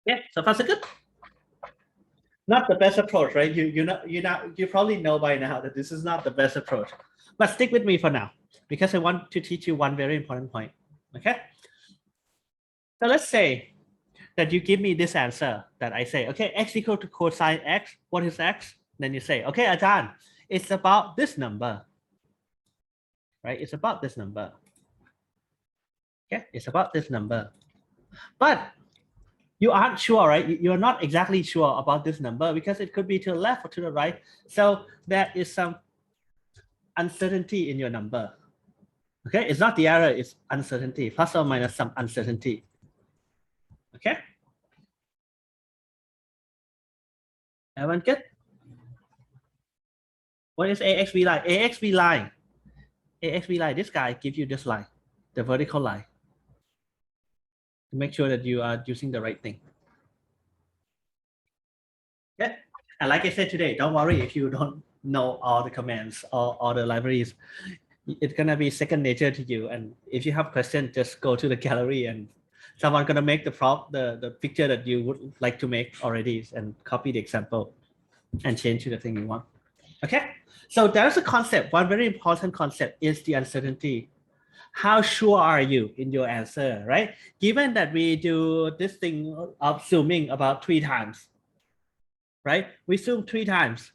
Yeah, so far so good. Not the best approach, right? You probably know by now that this is not the best approach, but stick with me for now because I want to teach you one very important point. Okay, so let's say that you give me this answer that I say, okay, x equal to cosine x. What is x? Then you say, okay, Ajahn, it's about this number, right? It's about this number. Okay, it's about this number, but you aren't sure, right? You're not exactly sure about this number because it could be to the left or to the right. So there is some uncertainty in your number. Okay, it's not the error, it's uncertainty, plus or minus some uncertainty. Okay. Everyone good? What is AXB line? AXB line. AXB line, this guy gives you this line, the vertical line. To make sure that you are using the right thing. Okay. And like I said today, don't worry if you don't know all the commands or all the libraries. It's gonna be second nature to you. And if you have questions, just go to the gallery and someone's gonna make the picture that you would like to make already and copy the example and change to the thing you want. Okay, so there's a concept. One very important concept is the uncertainty. How sure are you in your answer, right? Given that we do this thing of zooming about 3 times, right? We zoom 3 times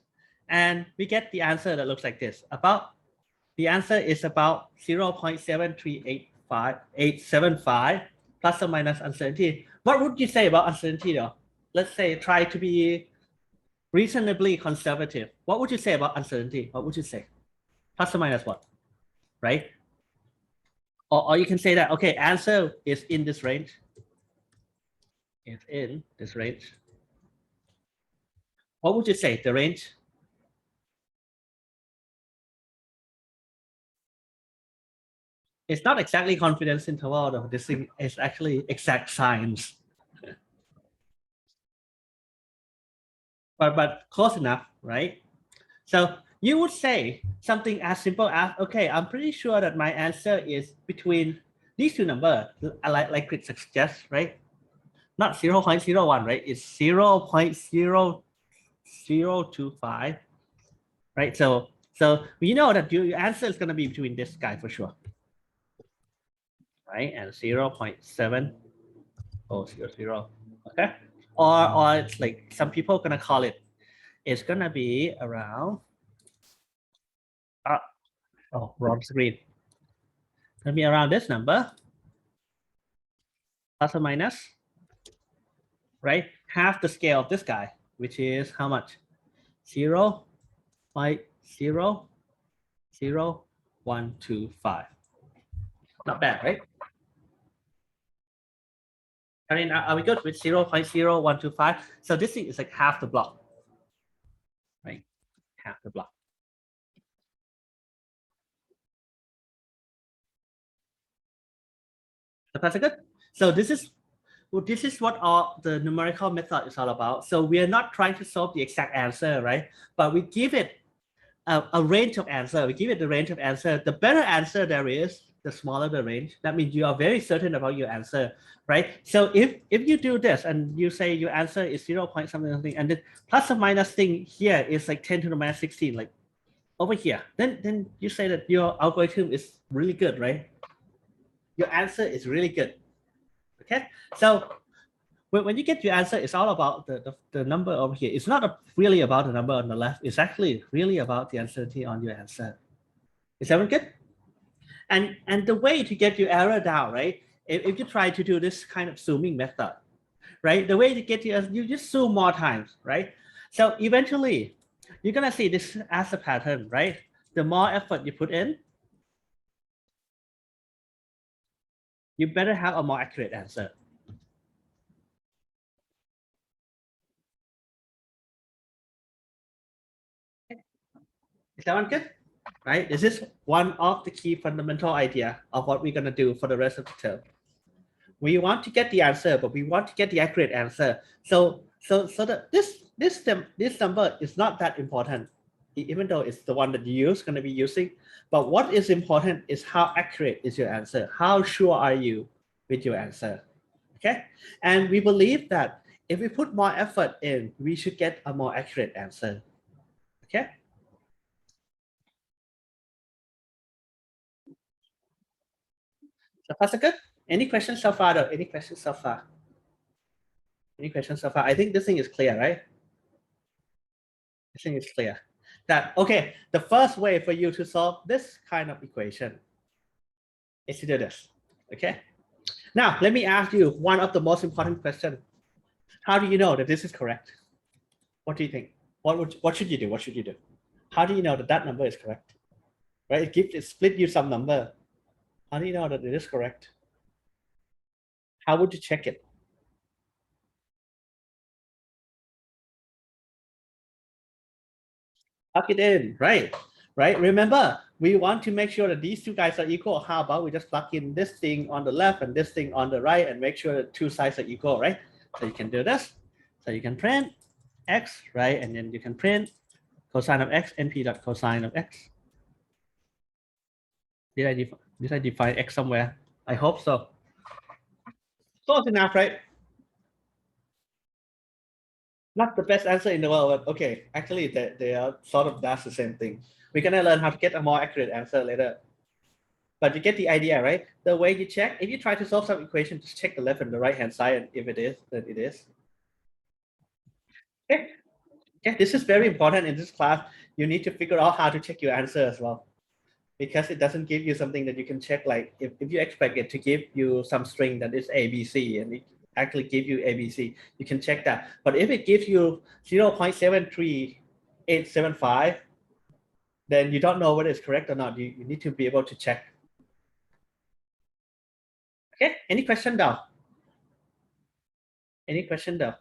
and we get the answer that looks like this. The answer is about 0.7385875 plus or minus uncertainty. What would you say about uncertainty though? Let's say try to be reasonably conservative. What would you say about uncertainty? What would you say? Plus or minus what? Right? Or you can say that, okay, answer is in this range. It's in this range. What would you say, the range? It's not exactly confidence interval though. This thing is actually exact science. But close enough, right? So you would say something as simple as, okay, I'm pretty sure that my answer is between these two numbers, like it suggests, right? Not 0.01, right? It's 0.0025, right? So we know that your answer is going to be between this guy for sure, right? And 0.7000, okay? Or it's like some people are going to call it, it's going to be around Oh, wrong screen. Gonna be around this number, plus or minus, right? Half the scale of this guy, which is how much? 0.00125. Not bad, right? I mean, are we good with 0.0125? So this thing is like half the block, right? Half the block. So that's good. So this is what all the numerical method is all about. So we are not trying to solve the exact answer, right? But we give it a range of answer. We give it the range of answer. The better answer there is, the smaller the range. That means you are very certain about your answer, right? So if you do this and you say your answer is 0 point something, and the plus or minus thing here is like 10 to the minus 16, like over here, then you say that your algorithm is really good, right? Your answer is really good. Okay, so when you get your answer, it's all about the number over here. It's not really about the number on the left. It's actually really about the uncertainty on your answer. Is everyone good? And the way to get your error down, right? If you try to do this kind of zooming method, right? The way to get you just zoom more times, right? So eventually, you're gonna see this as a pattern, right? The more effort you put in, you better have a more accurate answer. Is that one good? Right? This is one of the key fundamental idea of what we're going to do for the rest of the term. We want to get the answer, but we want to get the accurate answer. So that this number is not that important, even though it's the one that you're going to be using. But what is important is how accurate is your answer? How sure are you with your answer? Okay, and we believe that if we put more effort in, we should get a more accurate answer. Okay. So far, so good. Any questions so far, though? Any questions so far? Any questions so far? I think this thing is clear, right? This thing is clear. That, okay, the first way for you to solve this kind of equation is to do this, okay? Now, let me ask you one of the most important questions. How do you know that this is correct? What do you think? What should you do? What should you do? How do you know that that number is correct? Right? It split you some number. How do you know that it is correct? How would you check it? Plug it in, right? Remember, we want to make sure that these two guys are equal. How about we just plug in this thing on the left and this thing on the right and make sure that two sides are equal, right? So you can do this. So you can print x, right? And then you can print cosine of x, np dot cosine of x. Did I define x somewhere? I hope so. Close enough, right? Not the best answer in the world, but okay. Actually, they are sort of that's the same thing. We're gonna learn how to get a more accurate answer later. But you get the idea, right? The way you check, if you try to solve some equation, just check the left and the right hand side, and if it is, then it is. Okay. Okay, this is very important in this class. You need to figure out how to check your answer as well. Because it doesn't give you something that you can check, like if you expect it to give you some string that is ABC and it actually give you ABC, you can check that. But if it gives you 0.73875, then you don't know whether it's correct or not. You need to be able to check. Okay, any question though? Any question though?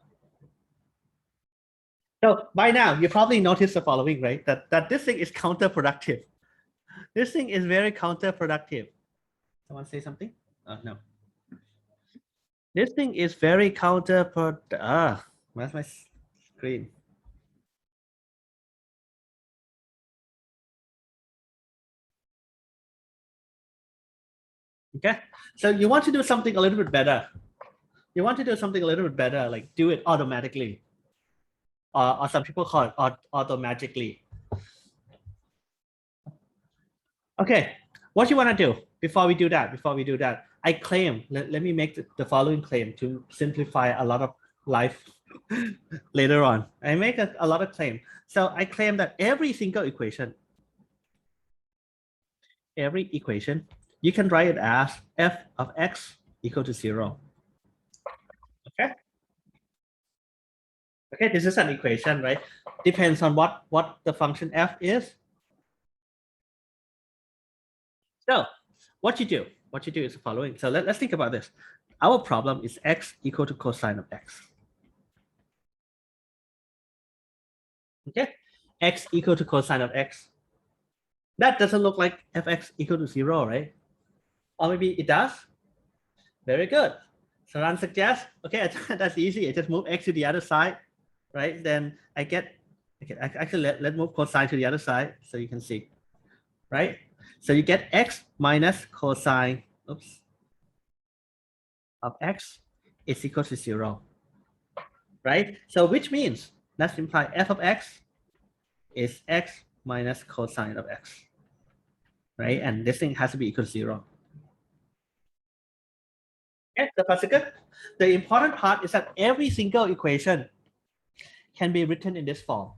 So by now, you probably noticed the following, right? That this thing is counterproductive. This thing is very counterproductive. Someone say something? No. This thing is very counterproductive. Where's my screen? Okay, so you want to do something a little bit better. You want to do something a little bit better, like do it automatically. Or some people call it automagically. Okay, what you want to do before we do that, I claim, let me make the following claim to simplify a lot of life later on. I make a lot of claim. So I claim that every single equation every equation, you can write it as f of x equal to 0. Okay. Okay, this is an equation, right? Depends on what the function f is. So what you do is the following. So let's think about this. Our problem is x equal to cosine of x. Okay, x equal to cosine of x. That doesn't look like fx equal to 0, right? Or maybe it does. Very good. So Ran suggests, okay, that's easy. I just move x to the other side, right? Then I get, okay, actually let's move cosine to the other side so you can see, right? So you get x minus cosine, oops, of x is equal to 0, right? So which means that implies f of x is x minus cosine of x, right? And this thing has to be equal to 0. Okay, so that's good. The important part is that every single equation can be written in this form.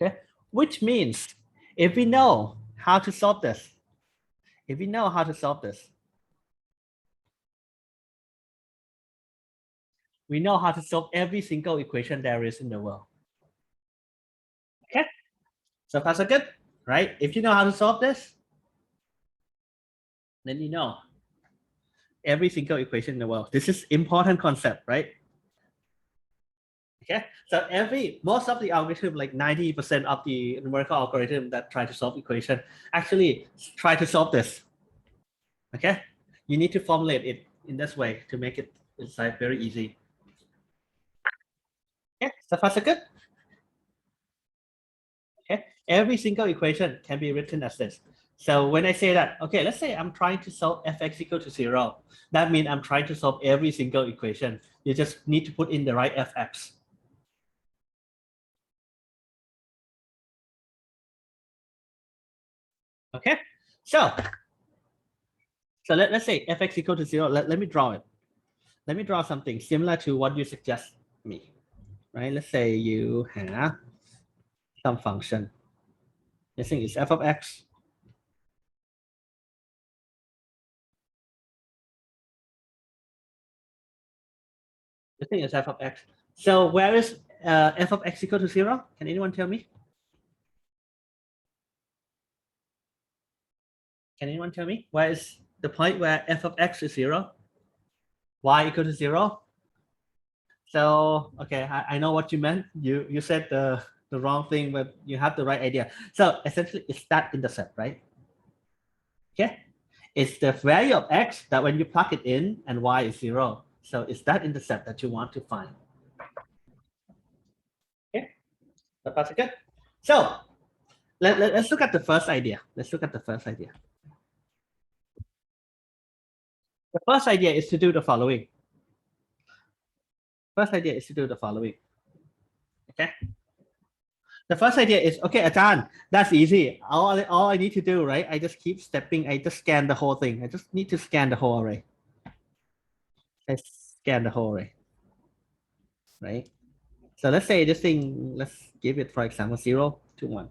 Okay, which means if we know how to solve this, we know how to solve every single equation there is in the world. Okay, so that's good, right? If you know how to solve this, then you know every single equation in the world. This is important concept, right? Okay, so most of the algorithm, like 90% of the numerical algorithm that try to solve equation, actually try to solve this. Okay, you need to formulate it in this way to make it like very easy. Okay, so far so good. Okay, every single equation can be written as this. So when I say that, okay, let's say I'm trying to solve fx equal to 0. That means I'm trying to solve every single equation. You just need to put in the right fx. Okay, so let's say fx equal to 0. Let me draw it. Let me draw something similar to what you suggest me, right? Let's say you have some function. This thing is f of x. This thing is f of x. So where is f of x equal to 0? Can anyone tell me? Can anyone tell me where is the point where f of x is 0? Y equal to 0? So, okay, I know what you meant. You said the wrong thing, but you have the right idea. So essentially, it's that intercept, right? Okay, it's the value of x that when you plug it in and y is 0. So it's that intercept that you want to find. Okay, that's good. So let's look at the first idea. The first idea is to do the following. Okay. The first idea is, okay, Ajahn, that's easy. All I need to do, right? I just keep stepping. I just scan the whole thing. I just need to scan the whole array. I scan the whole array, right? So let's say this thing, let's give it, for example, 0 to 1.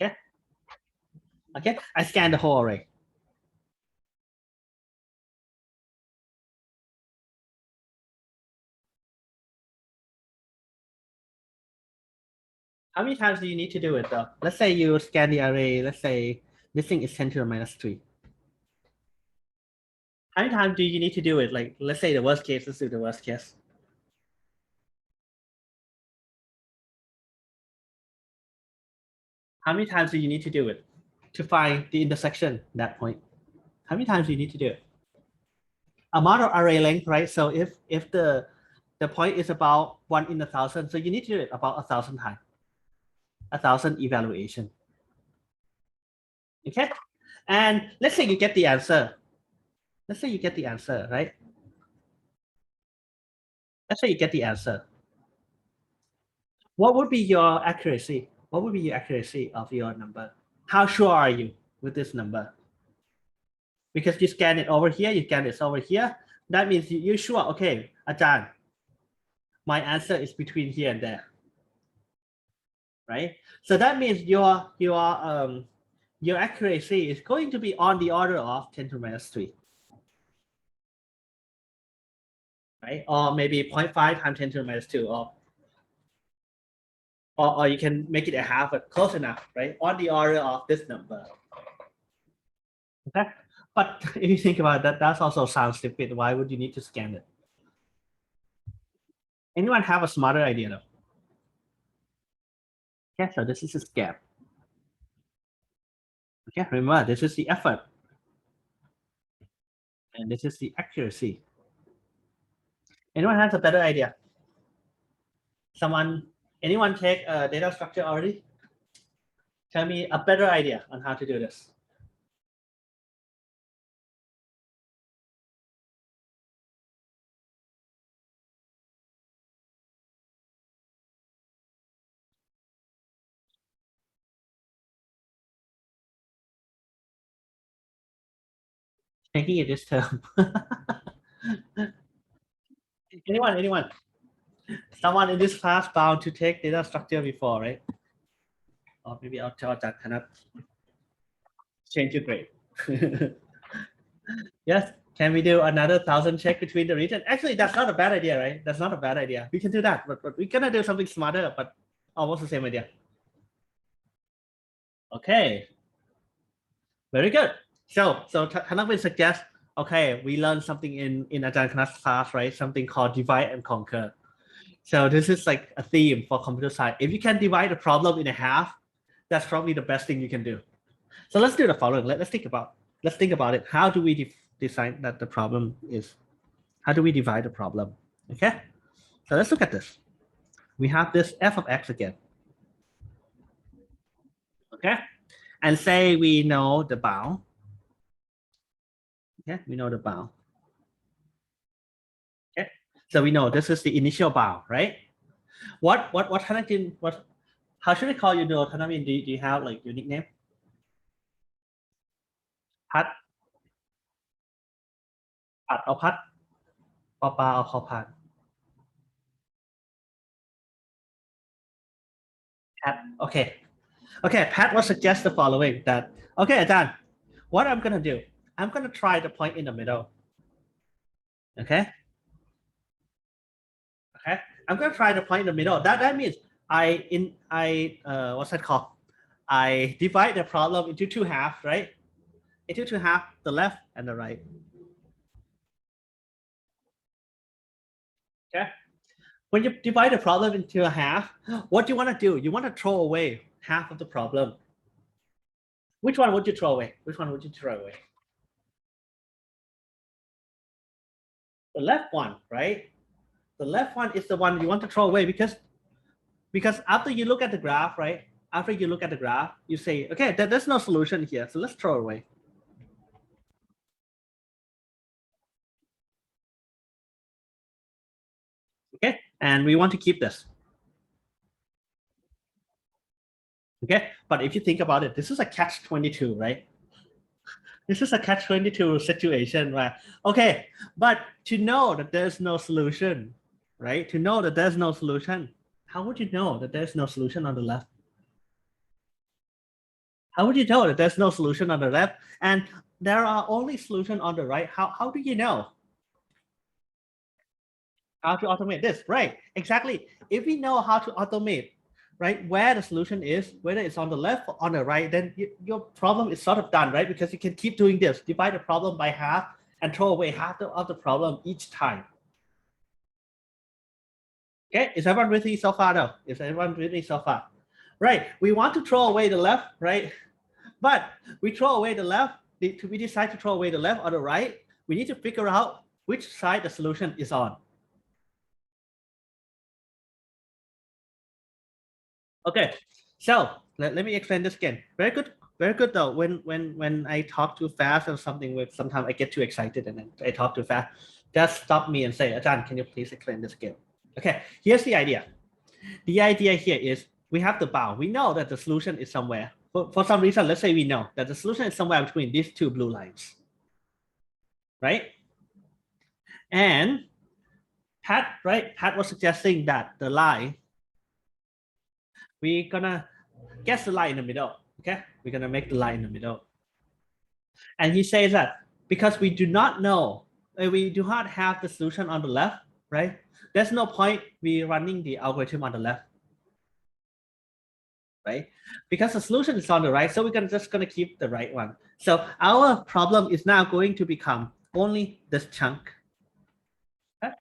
Okay. Okay, I scan the whole array. How many times do you need to do it though? Let's say you scan the array. Let's say this thing is 10 to the minus 3. How many times do you need to do it? Like, let's say the worst case, let's do the worst case. How many times do you need to do it to find the intersection, that point? How many times do you need to do it? Amount of array length, right? So if the point is about 1 in 1,000, so you need to do it about 1,000 times. 1,000 evaluation. Okay, and let's say you get the answer. Let's say you get the answer, right? Let's say you get the answer. What would be your accuracy? What would be your accuracy of your number? How sure are you with this number? Because you scan it over here, you scan it over here. That means you're sure, okay, Ajahn, my answer is between here and there, right? So that means your your accuracy is going to be on the order of 10 to the minus 3. Right? Or maybe 0.5 times 10 to the minus 2. Or you can make it a half, but close enough, right? On the order of this number. Okay? But if you think about that, that also sounds stupid. Why would you need to scan it? Anyone have a smarter idea though? Okay, so this is a scam. Okay, remember, this is the effort. And this is the accuracy. Anyone has a better idea? Anyone take a data structure already? Tell me a better idea on how to do this. Taking it this term. Anyone? Someone in this class bound to take data structure before, right? Or maybe I'll tell that cannot change your grade. Yes, can we do another 1,000 check between the region? Actually, that's not a bad idea, right? That's not a bad idea. We can do that, but we're gonna do something smarter, but almost the same idea. Okay. Very good. So Thanavin suggests, okay, we learned something in Ajahn Kanat's class, right? Something called divide and conquer. So this is like a theme for computer science. If you can divide a problem in a half, that's probably the best thing you can do. So let's do the following. Let's think about it. How do we decide that the problem is? How do we divide the problem? Okay. So let's look at this. We have this f of x again. Okay. And say we know the bound. Okay, we know the bound. Okay, so we know this is the initial bound, right? How should I call you, though? Thanavin, do you have like your nickname? Pat. Pat or Pat? Papa or call Pat? Pat. Okay. Okay, Pat will suggest the following that, okay, Ajahn, what I'm gonna do, I'm gonna try the point in the middle. Okay. Okay, I'm gonna try the point in the middle. That means what's that called? I divide the problem into two halves, right? Into two halves, the left and the right. Okay. When you divide the problem into a half, what do you want to do? You want to throw away half of the problem. Which one would you throw away? Which one would you throw away? The left one, right? The left one is the one you want to throw away because after you look at the graph, right? After you look at the graph, you say, okay, there's no solution here, so let's throw it away. Okay, and we want to keep this. Okay, but if you think about it, this is a catch-22, right? This is a catch-22 situation where, okay, but to know that there's no solution, right? To know that there's no solution, how would you know that there's no solution on the left? How would you know that there's no solution on the left and there are only solutions on the right? How do you know? How to automate this, right? Exactly. If we know how to automate, right, where the solution is, whether it's on the left or on the right, then your problem is sort of done, right? Because you can keep doing this, divide the problem by half and throw away half of the problem each time. Okay, is everyone with me so far though? Is everyone with me so far? Right, we want to throw away the left, right? But we throw away the left, we decide to throw away the left or the right, we need to figure out which side the solution is on. Okay, so let me explain this again. Very good though. When I talk too fast or something, with sometimes I get too excited and then I talk too fast. Just stop me and say, Ajahn, can you please explain this again? Okay, here's the idea. The idea here is we have the bound. We know that the solution is somewhere. For some reason, let's say we know that the solution is somewhere between these two blue lines, right? And Pat was suggesting that the line, we're gonna guess the line in the middle. Okay, we're gonna make the line in the middle. And he says that because we do not know, we do not have the solution on the left, right? There's no point we running the algorithm on the left, right? Because the solution is on the right, so we're just gonna keep the right one. So our problem is now going to become only this chunk. Okay?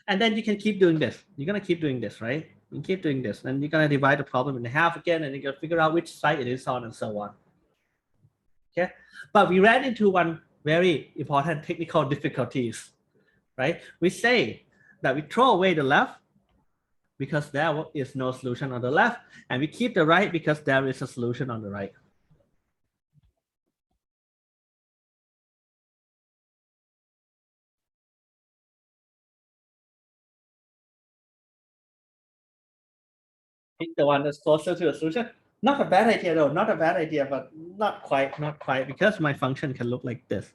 And then you can keep doing this. You're gonna keep doing this, right? You keep doing this, and you're gonna divide the problem in half again, and you're gonna figure out which side it is on, and so on. Okay, but we ran into one very important technical difficulties, right? We say that we throw away the left because there is no solution on the left, and we keep the right because there is a solution on the right. Pick the one that's closer to the solution. Not a bad idea though, not a bad idea, but not quite, because my function can look like this.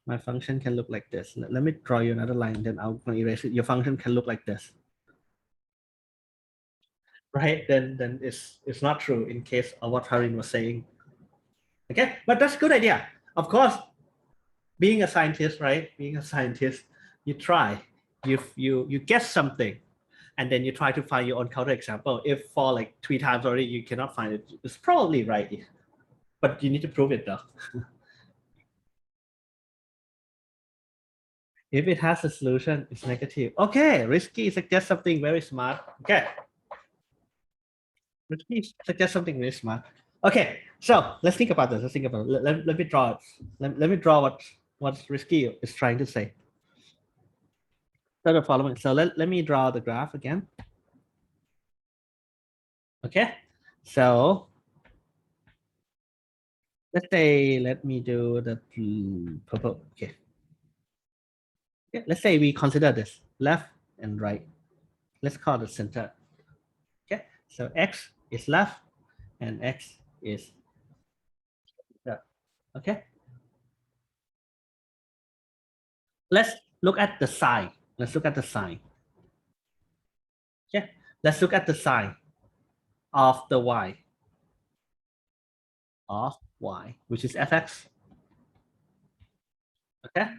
My function can look like this. Let me draw you another line, then I'll erase it. Your function can look like this. Right, then it's not true in case of what Harin was saying. Okay, but that's a good idea. Of course, being a scientist, right? Being a scientist, you try, you get something, and then you try to find your own counterexample. If for like 3 times already you cannot find it, it's probably right, but you need to prove it though. If it has a solution, it's negative. Okay, Risky suggests something very smart. Okay. Risky suggests something very smart. Okay, so let's think about this. Let's think about it. Let me draw it. Let me draw what Risky is trying to say. So the following. So let me draw the graph again. Okay, so let's say, let me do the purple. Okay. Yeah, let's say we consider this left and right. Let's call the center. Okay, so X is left and X is center. Okay. Let's look at the sign. Let's look at the sign. Okay, let's look at the sign of the Y. Of Y, which is fx. Okay.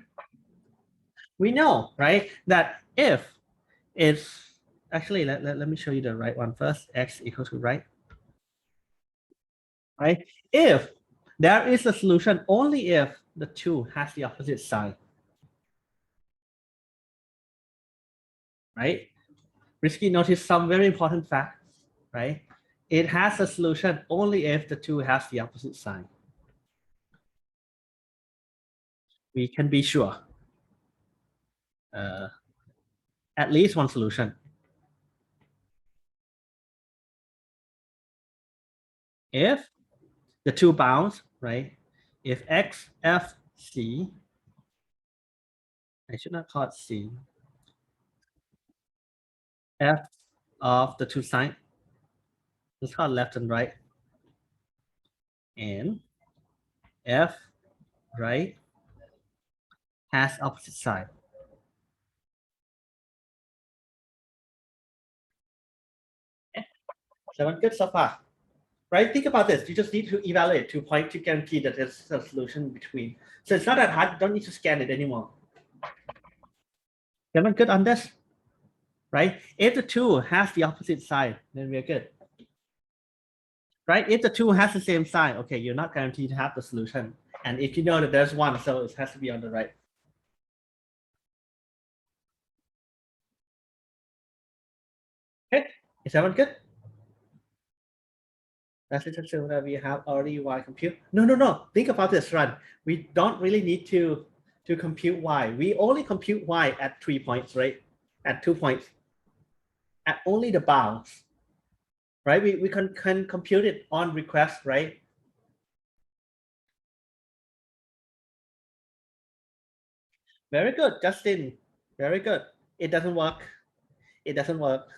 We know, right, that if it's actually, let me show you the right one first. X equal to right. Right? If there is a solution only if the two has the opposite sign. Right? Risky notice some very important fact, right? It has a solution only if the two has the opposite sign. We can be sure. At least one solution. If the two bounds, right? If X, F, C, I should not call it C, F of the two sides, let's call it left and right, and F, right, has opposite side. Okay. So good so far. Right? Think about this. You just need to evaluate 2 points to guarantee that there's a solution between. So it's not that hard. You don't need to scan it anymore. Everyone good on this? Right? If the two has the opposite side, then we're good. Right? If the two has the same sign, okay, you're not guaranteed to have the solution. And if you know that there's one, so it has to be on the right. Okay, is everyone good? Let's assume that we have already Y compute. No. Think about this, Run. We don't really need to compute Y. We only compute Y at 3 points, right? At 2 points. At only the bounds. Right? We can compute it on request, right? Very good, Justin. Very good. It doesn't work. It doesn't work.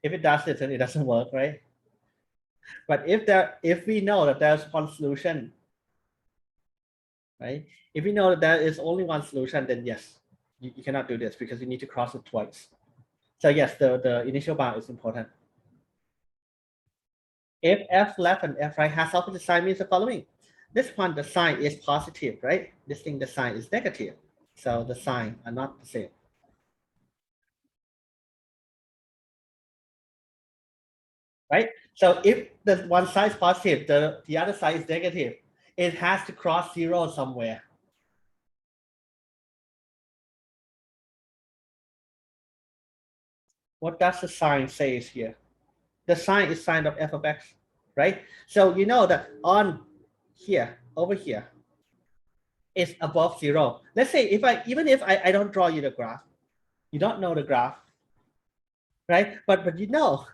If it does it, then it doesn't work, right? But if we know that there's one solution, right? If we know that there is only one solution, then yes, you cannot do this because you need to cross it twice. So yes, the initial bound is important. If f left and f right has opposite sign means the following. This one, the sign is positive, right? This thing, the sign is negative. So the sign are not the same. Right? So if the one side is positive, the other side is negative, it has to cross zero somewhere. What does the sign say here? The sign is sign of f of x, right? So you know that on here, over here, is above zero. Let's say even if I don't draw you the graph, you don't know the graph, right? But you know,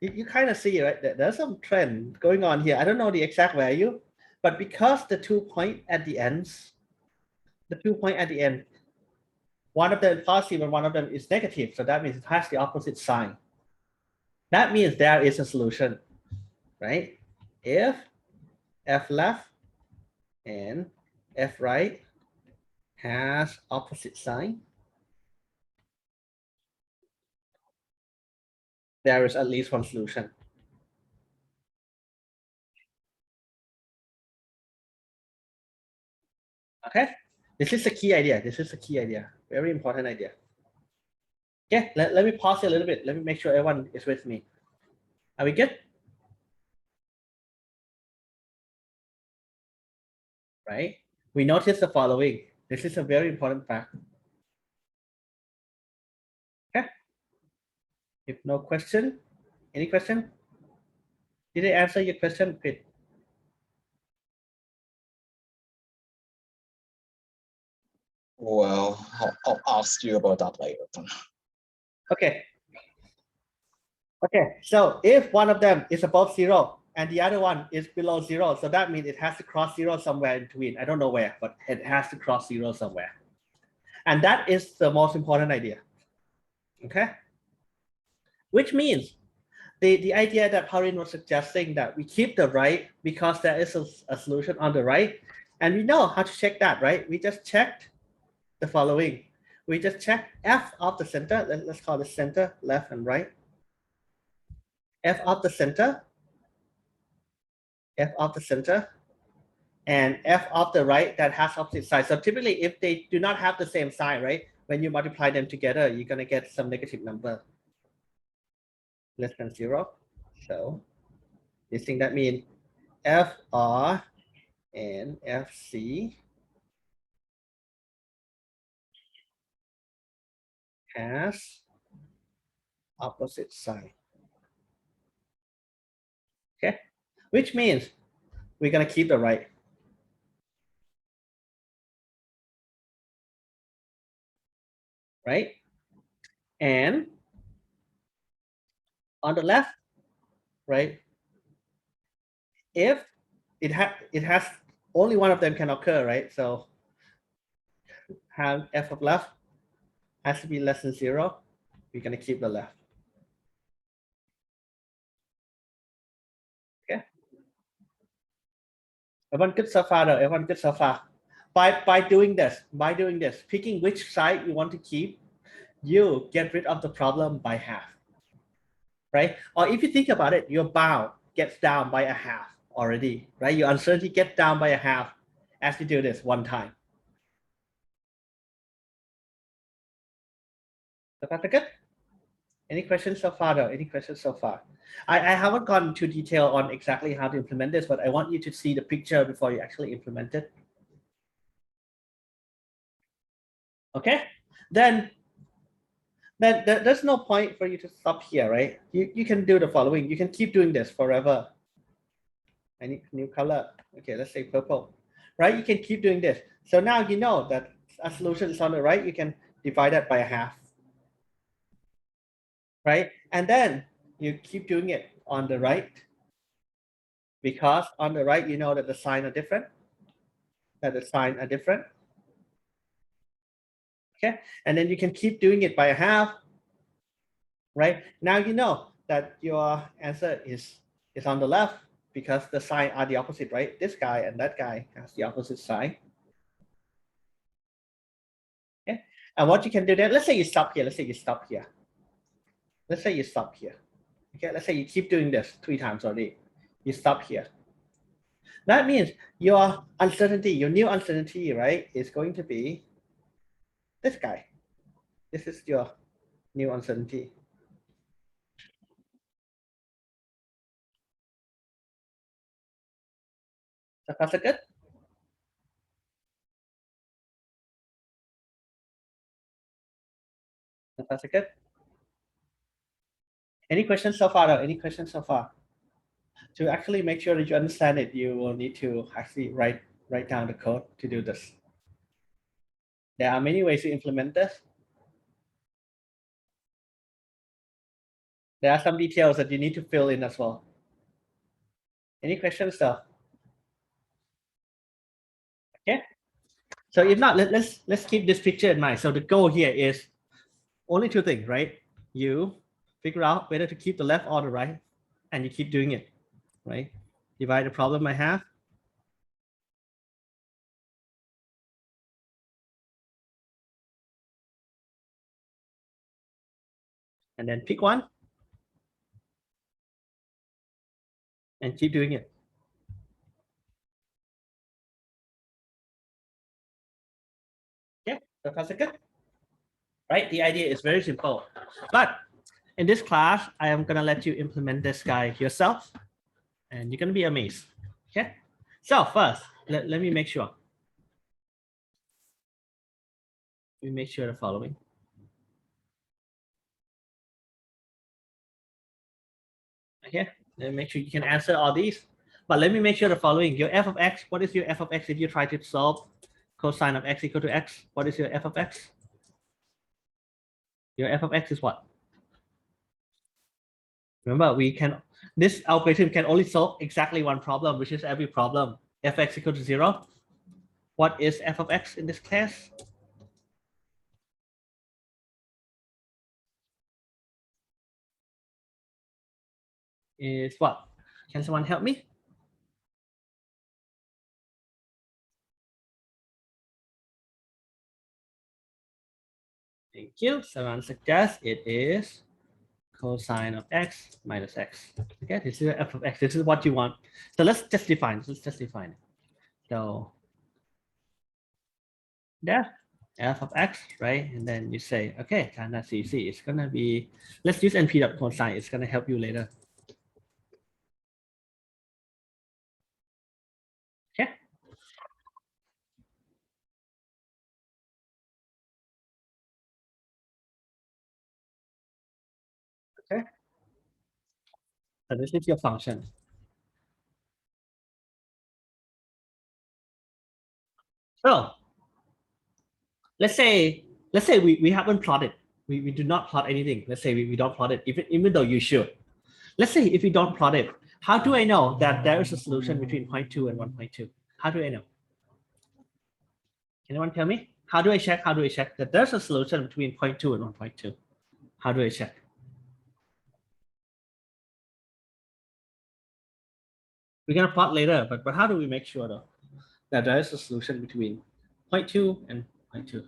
you kind of see, right? There's some trend going on here. I don't know the exact value, but because the 2 point at the ends, one of them is positive and one of them is negative. So that means it has the opposite sign. That means there is a solution, right? If f left and f right has opposite sign, there is at least one solution. Okay, this is a key idea. This is a key idea. Very important idea. Okay, let me pause a little bit. Let me make sure everyone is with me. Are we good? Right? We notice the following. This is a very important fact. Okay. If no question, any question? Did I answer your question, Pete? Well, I'll ask you about that later. Okay. Okay, so if one of them is above zero and the other one is below zero, so that means it has to cross zero somewhere in between. I don't know where, but it has to cross zero somewhere. And that is the most important idea. Okay. Which means the idea that Parin was suggesting that we keep the right because there is a solution on the right. And we know how to check that, right? We just checked the following. We just check f of the center. Let's call it center, left and right. F of the center, f of the center, and f of the right that has opposite side. So typically, if they do not have the same sign, right? When you multiply them together, you're gonna get some negative number less than zero. So this thing that means FR and FC has opposite sign. Okay, which means we're gonna keep the right. Right? And on the left, right? If it has only one of them can occur, right? So have f of left has to be less than zero. We're gonna keep the left. Okay. Everyone good so far though. Everyone good so far. By doing this, picking which side you want to keep, you get rid of the problem by half. Right? Or if you think about it, your bound gets down by a half already, right? Your uncertainty gets down by a half as you do this one time. So that's good. Any questions so far though? Any questions so far? I haven't gone into detail on exactly how to implement this, but I want you to see the picture before you actually implement it. Okay, then there's no point for you to stop here, right? You can do the following. You can keep doing this forever. I need new color. Okay, let's say purple, right? You can keep doing this. So now you know that a solution is on the right. You can divide that by a half, right? And then you keep doing it on the right because on the right, you know that the sign are different, Okay, and then you can keep doing it by a half, right? Now you know that your answer is on the left because the sign are the opposite, right? This guy and that guy has the opposite sign. Okay, and what you can do then, let's say you stop here. Let's say you stop here. Okay, let's say you keep doing this 3 times already. You stop here. That means your uncertainty, your new uncertainty, right, is going to be this guy. This is your new uncertainty. So far, so good? So far, so good? Any questions so far? Though? Any questions so far? To actually make sure that you understand it, you will need to actually write down the code to do this. There are many ways to implement this. There are some details that you need to fill in as well. Any questions though? Okay. So if not, let's keep this picture in mind. So the goal here is only 2 things, right? You figure out whether to keep the left or the right, and you keep doing it, right? Divide the problem by half. And then pick one. And keep doing it. Okay, so that's good. Right? The idea is very simple. But in this class, I am gonna let you implement this guy yourself, and you're gonna be amazed. Okay. So first, let me make sure. We make sure the following. Okay, then make sure you can answer all these. But let me make sure the following. Your f of x, what is your f of x if you try to solve cosine of x equal to x? What is your f of x? Your f of x is what? Remember, this algorithm can only solve exactly one problem, which is every problem. Fx equal to 0. What is f of x in this case? Is what? Can someone help me? Thank you. Someone suggests it is cosine of x minus x. Okay, this is f of x. This is what you want. So let's just define. Let's just define it. So there, f of x, right? And then you say, okay, and that's easy. It's gonna be. Let's use np dot cosine. It's gonna help you later. Okay. Okay. So this is your function. So let's say we haven't plotted. We do not plot anything. Let's say we don't plot it, even though you should. Let's say if we don't plot it, how do I know that there is a solution between 0.2 and 1.2? How do I know? Can anyone tell me? How do I check? How do I check that there's a solution between 0.2 and 1.2? How do I check? We're gonna plot later, but how do we make sure though that there is a solution between 0.2 and 0.2?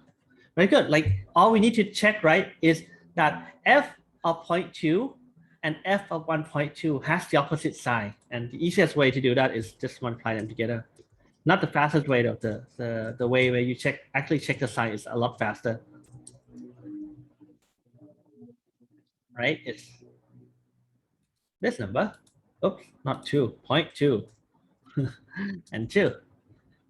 Very good. Like all we need to check, right, is that f of 0.2 and f of 1.2 has the opposite sign. And the easiest way to do that is just multiply them together. Not the fastest way though. The way where you actually check the sign is a lot faster. Right? It's this number. Oops, not 2, 0.2 and 2.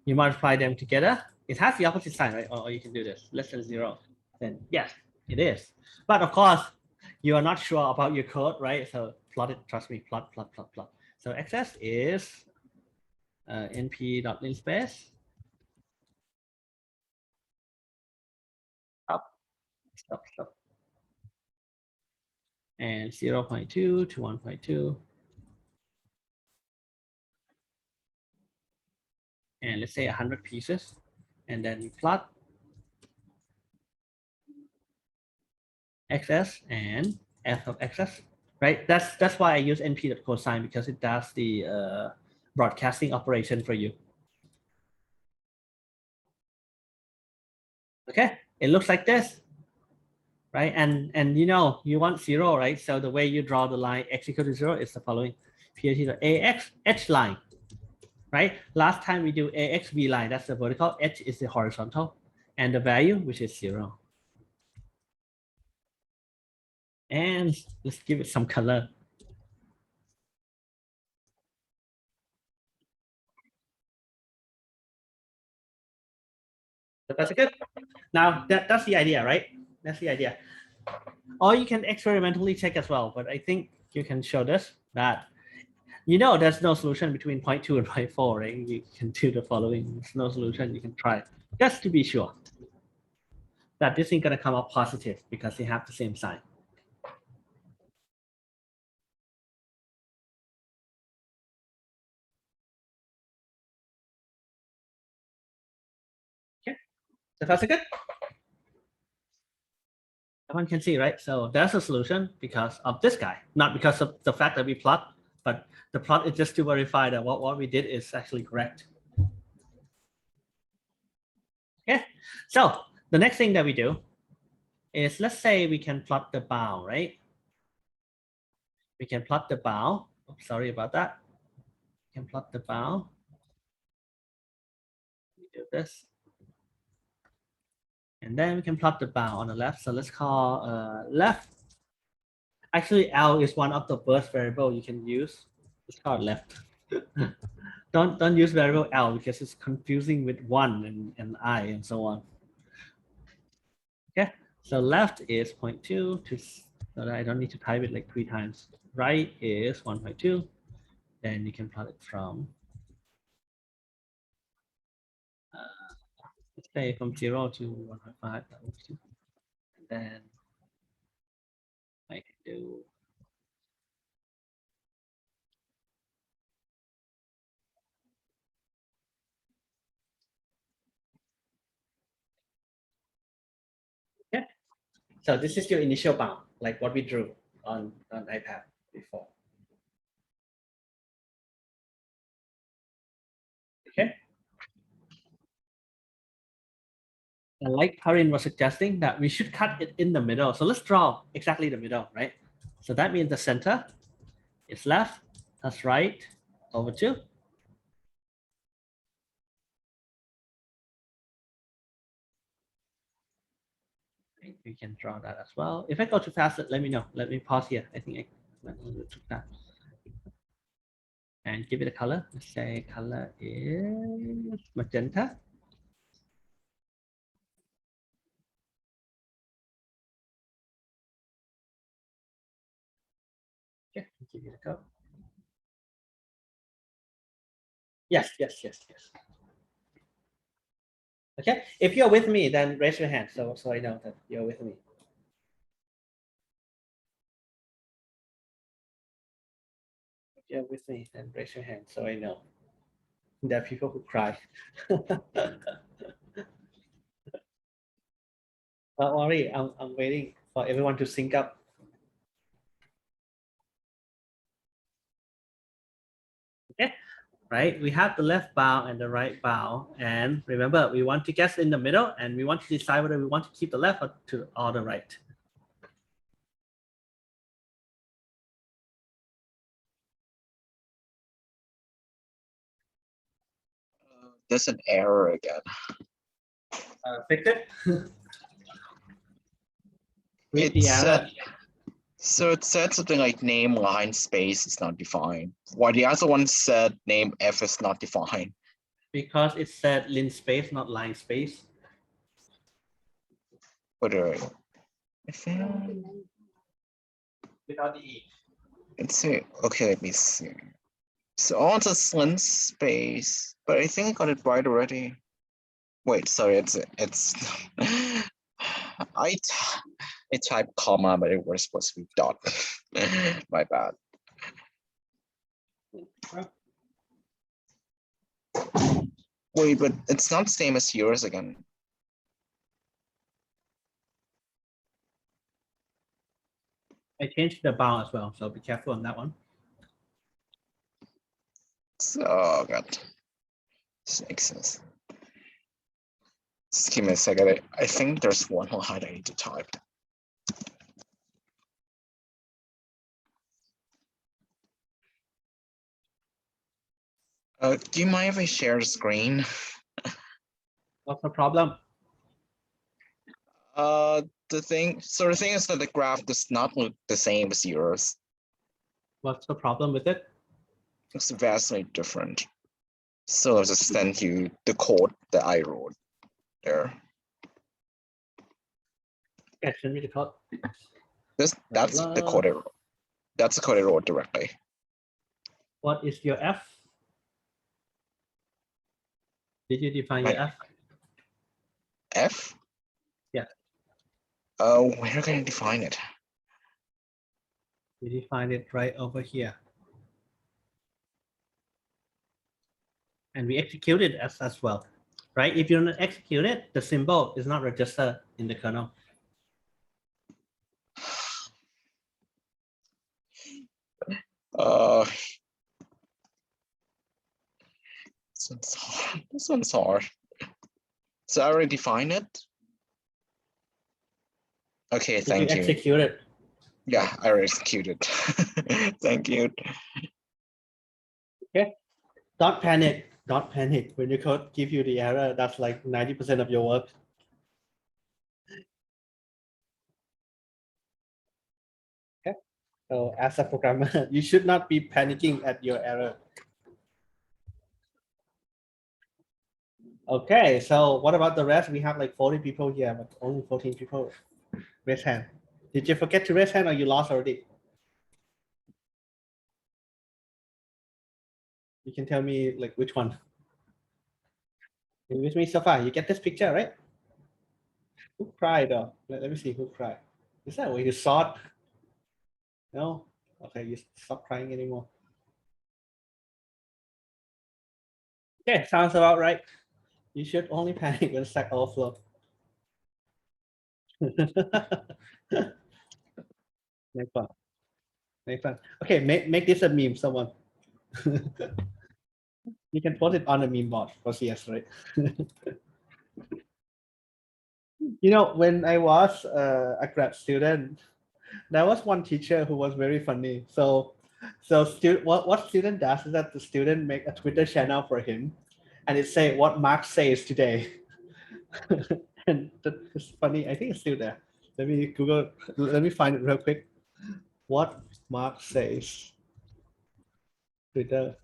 You multiply them together. It has the opposite sign, right? Or you can do this, less than 0. Then yes, it is. But of course, you are not sure about your code, right? So plot it, trust me, plot. So xs is np.linspace stop. And 0.2 to 1.2. And let's say 100 pieces. And then you plot xs and f of xs, right? That's why I use np.cosine, because it does the broadcasting operation for you. Okay, it looks like this. right? And you know you want 0, right? So the way you draw the line x equal to 0 is the following: here is the ax h line, right? Last time we do ax v line, that's the vertical, h is the horizontal, and the value which is 0. And let's give it some color. So that's good. Now that's the idea, right? That's the idea. Or you can experimentally check as well, but I think you can show this that you know there's no solution between 0.2 and 0.4, right? You can do the following. There's no solution, you can try just to be sure that this is going to come up positive because they have the same sign. Okay, so that's good. Everyone can see, right? So there's a solution because of this guy, not because of the fact that we plot, but the plot is just to verify that what we did is actually correct. Okay, so the next thing that we do is, let's say we can plot the bound, right? We can plot the bound. Oops, sorry about that. We can plot the bound. We do this. And then we can plot the bound on the left. So let's call left. Actually, L is one of the first variable you can use. It's called left. don't use variable L because it's confusing with 1 and I and so on. Okay, so left is 0.2 to, so that I don't need to type it like 3 times. Right is 1.2. Then you can plot it from let's say from 0 to 1.5. And then I can do okay. So this is your initial bound, like what we drew on iPad before. Okay. And like Karin was suggesting that we should cut it in the middle. So let's draw exactly the middle, right? So that means the center is left, that's right, over 2. We can draw that as well. If I go too fast, let me know. Let me pause here. I think I went a little too fast. And give it a color. Let's say color is magenta. Okay, give it a go. Yes. Okay, if you're with me, then raise your hand so I know that you're with me. If you're with me, then raise your hand so I know. There are people who cry. Don't worry, I'm waiting for everyone to sync up. Okay, right? We have the left bound and the right bound. And remember, we want to guess in the middle and we want to decide whether we want to keep the left or the right. There's an error again. Fix it. Read the error. So it said something like name line space is not defined, while the other one said name f is not defined. Because it said lin space, not line space. Wait. Without the E. Let's see. Okay, let me see. So all this lin space, but I think I got it right already. Wait, sorry, it's I typed comma, but it was supposed to be dot. My bad. Wait, but it's not the same as yours again. I changed the bound as well, so be careful on that one. So God, this makes sense. Just give me a second. I think there's one line I need to type. Do you mind if I share the screen? What's the problem? The thing is that the graph does not look the same as yours. What's the problem with it? It's vastly different. So I'll just send you the code that I wrote there. Yeah, send me the code. That's the code I wrote. That's the code I wrote directly. What is your F? Did you define your F? F? Yeah. Where can I define it? You define it right over here. And we execute it as well, right? If you don't execute it, the symbol is not registered in the kernel. This one's hard. So I already defined it. Okay, Did thank you you. execute it? Yeah, I already executed. Thank you. Don't panic. Don't panic. When your code give you the error, that's like 90% of your work. Okay. So as a programmer, you should not be panicking at your error. Okay, so what about the rest? We have like 40 people here, but only 14 people. Raise hand. Did you forget to raise hand or you lost already? You can tell me like which one. You with me so far? You get this picture, right? Who cried though? Let me see who cried. Is that where you saw it? No? Okay, you stop crying anymore. Okay, sounds about right. You should only panic when Stack Overflow. Make fun. Make fun. Okay, make this a meme, someone. You can post it on a meme board for CS, right? You know, when I was a grad student, there was one teacher who was very funny. So what student does is that the student make a Twitter channel for him, and it say what Mark says today. And it's funny. I think it's still there. Let me Google. Let me find it real quick. What Mark says. Twitter.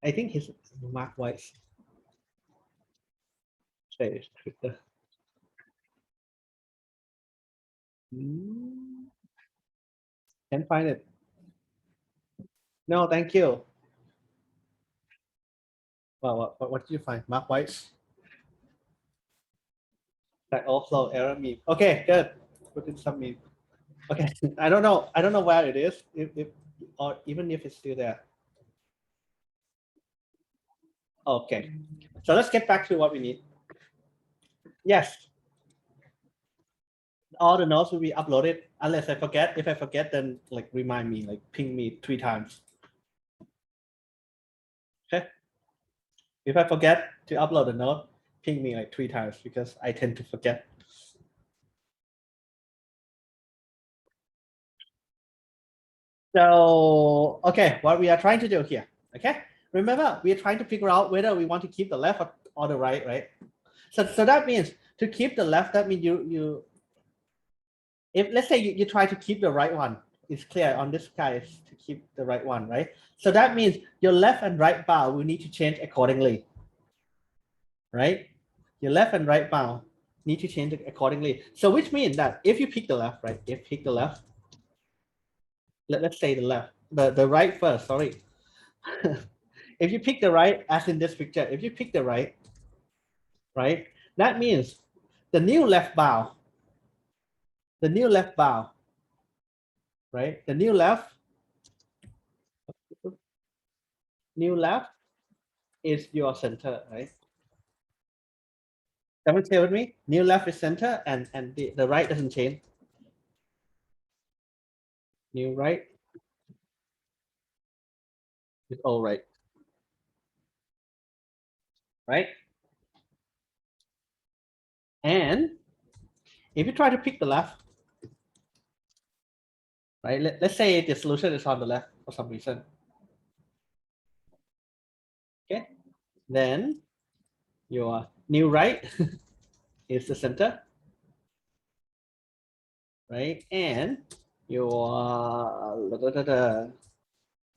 I think he's Mark Weiss. Says Twitter. Can't find it. No, thank you. Well, what did you find? Mark Weiss. Stack Overflow error meme. Okay, good. Put in some meme. Okay, I don't know where it is, if or even if it's still there. Okay, so let's get back to what we need. Yes. All the nodes will be uploaded unless I forget. If I forget, then like remind me, like ping me 3 times. Okay. If I forget to upload the node, ping me like 3 times because I tend to forget. So, okay, what we are trying to do here, okay? Remember, we are trying to figure out whether we want to keep the left or the right, right? So that means to keep the left, that means if let's say you try to keep the right one, it's clear on this guy is to keep the right one, right? So that means your left and right bar will need to change accordingly, right? Your left and right bar need to change accordingly. So which means that if you pick the left, right? If pick the left, let's say the left, the right first, sorry. If you pick the right, as in this picture, if you pick the right, that means the new left bar, right? The new left is your center, right? Someone say with me, new left is center and the right doesn't change. New right is all right. Right? And if you try to pick the left, right? Let's say the solution is on the left for some reason. Okay, then your new right is the center, right? And your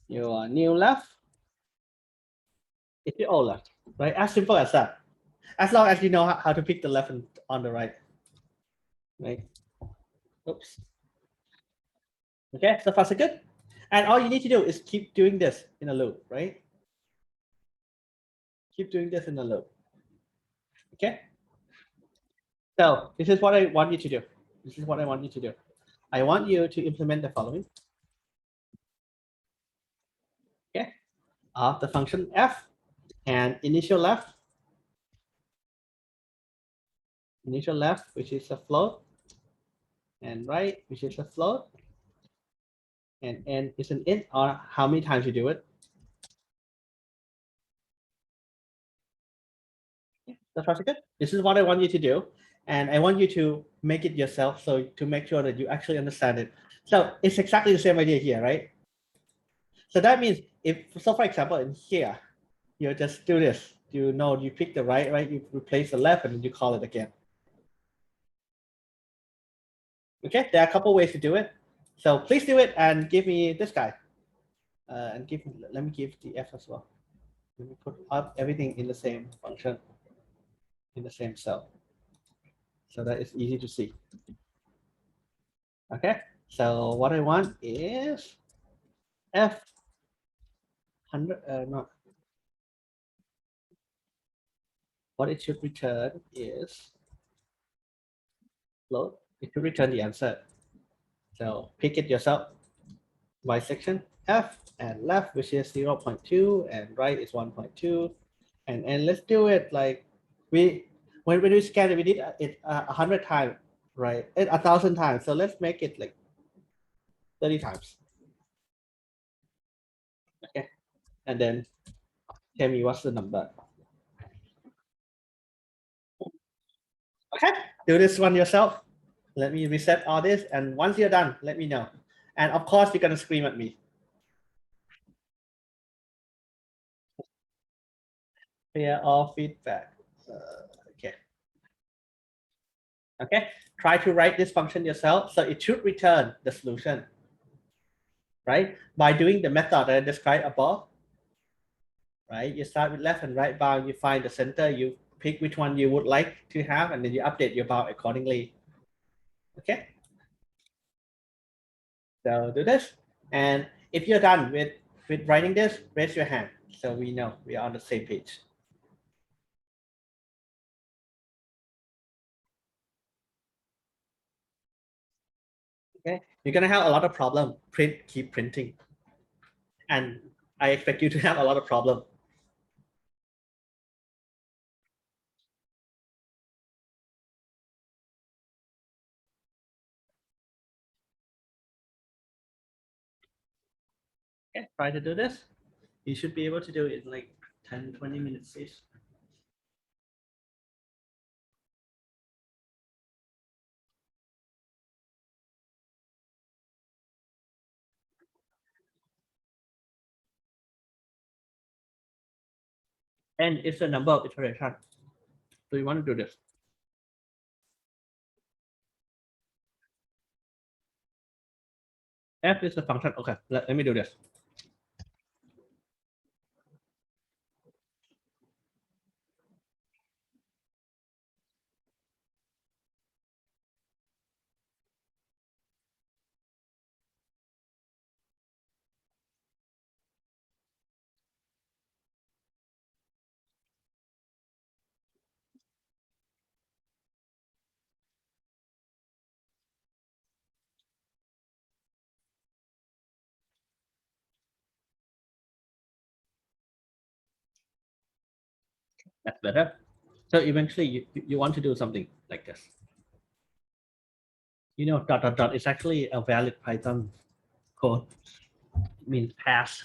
your new left is your old left, right? As simple as that. As long as you know how to pick the left and on the right, right? Oops. Okay, so far so good. And all you need to do is keep doing this in a loop, right? Keep doing this in a loop. Okay. So this is what I want you to do. This is what I want you to do. I want you to implement the following. Okay. Of the function f and initial left, which is a float, and right, which is a float, and n is an int, or how many times you do it. That's pretty good. This is what I want you to do. And I want you to make it yourself. So to make sure that you actually understand it. So it's exactly the same idea here, right? So that means if, so for example, in here, you just do this. You know, you pick the right, you replace the left and then you call it again. Okay, there are a couple ways to do it. So please do it and give me this guy. And let me give the F as well. Let me put up everything in the same function, in the same cell. So that is easy to see. Okay, so what I want is F 100, not what it should return is float. It should return the answer. So pick it yourself. Bisection F and left, which is 0.2, and right is 1.2. And let's do it like when we scan it, we did it 100 times, right? 1,000 times. So let's make it like 30 times. Okay, and then tell me what's the number. Okay, do this one yourself. Let me reset all this, and once you're done, let me know. And of course, you're gonna scream at me. Fear of feedback. Okay. Okay. Try to write this function yourself, so it should return the solution, right? By doing the method that I described above, right? You start with left and right bound. You find the center. You pick which one you would like to have, and then you update your bound accordingly. Okay. So do this, and if you're done with writing this, raise your hand so we know we are on the same page. Okay, you're gonna have a lot of problem. Keep printing, and I expect you to have a lot of problem. Okay, try to do this. You should be able to do it in like 10-20 minutes ish. And it's a number of iterations. So you want to do this. F is the function. Okay, let me do this. That's better. So eventually you want to do something like this. You know, dot dot dot is actually a valid Python code. It means pass.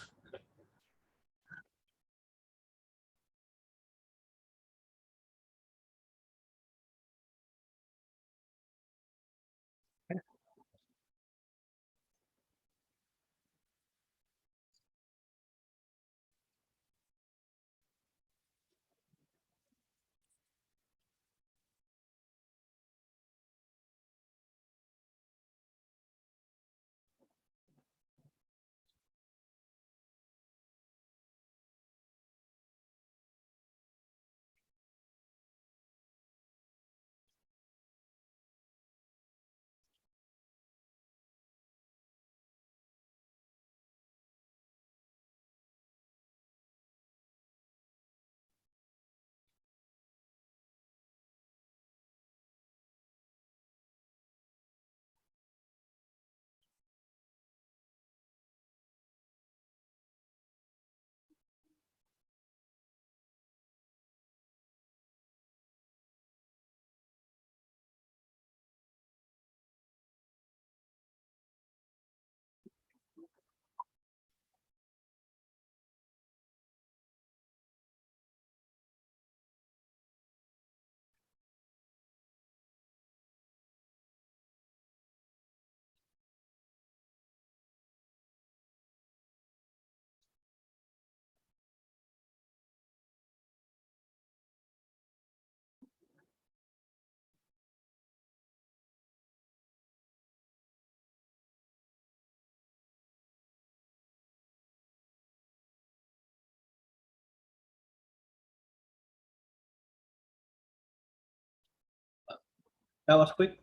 That was quick.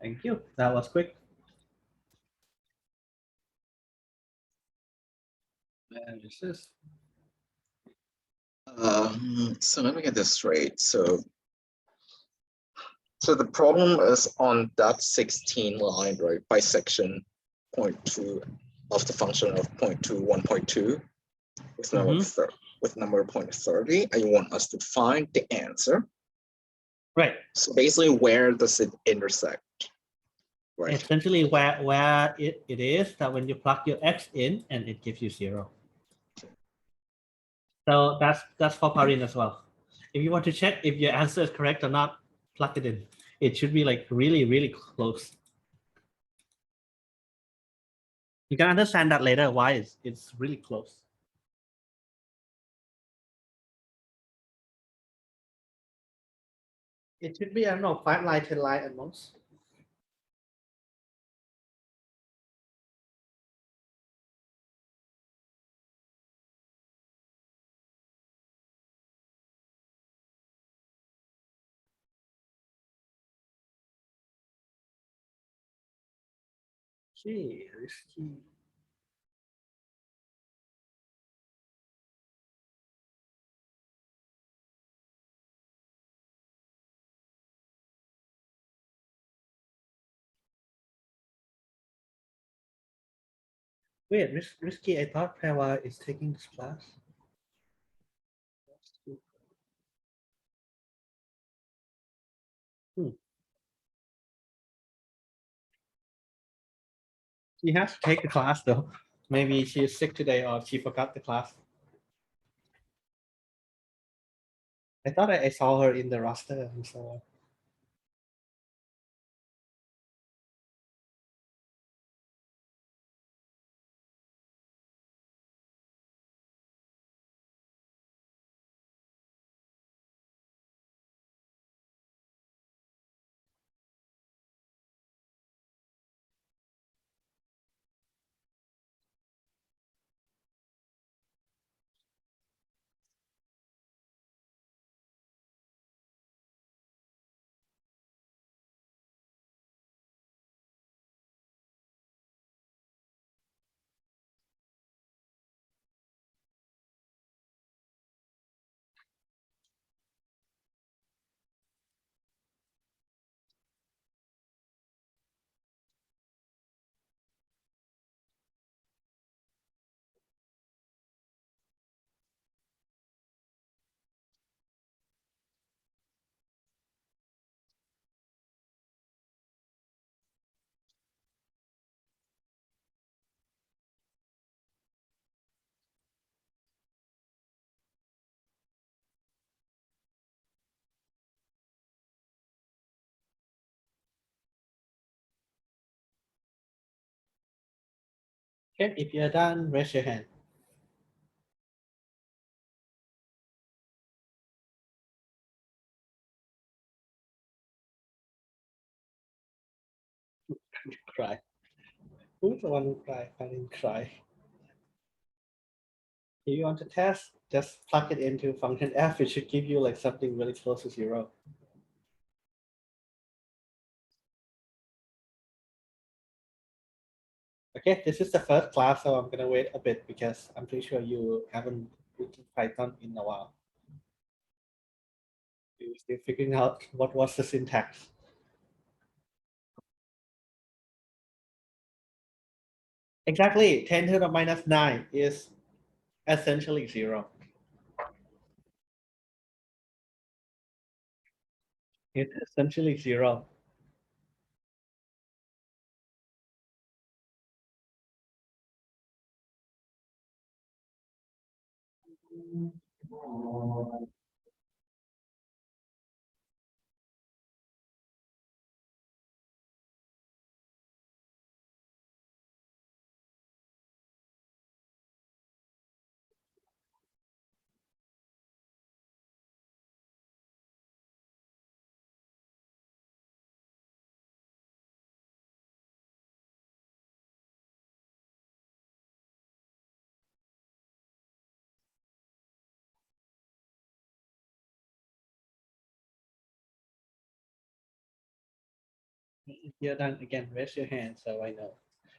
Thank you. That was quick. And this is So let me get this straight. So the problem is on that 16 line, right? Bisection 0.2 of the function of 0.2, 1.2 with number with number 0.30, and you want us to find the answer. right. So basically, where does it intersect? Right. Essentially where it is that when you plug your x in and it gives you 0. So that's for Parin as well. If you want to check if your answer is correct or not, plug it in. It should be like really, really close. You can understand that later why it's really close. It should be, I don't know, 5 line, 10 line at most. Gee, risky. Wait, risky. I thought Prava is taking this class. She has to take the class though. Maybe she's sick today or she forgot the class. I thought I saw her in the roster and so. Okay, if you're done, raise your hand. Cry. Who's the one who cry? I didn't cry. If you want to test, just plug it into function f. It should give you like something really close to 0. Okay, this is the first class, so I'm gonna wait a bit because I'm pretty sure you haven't written Python in a while. You're still figuring out what was the syntax. Exactly, 10 to the minus 9 is essentially 0. It's essentially 0. If you're done again, raise your hand so I know.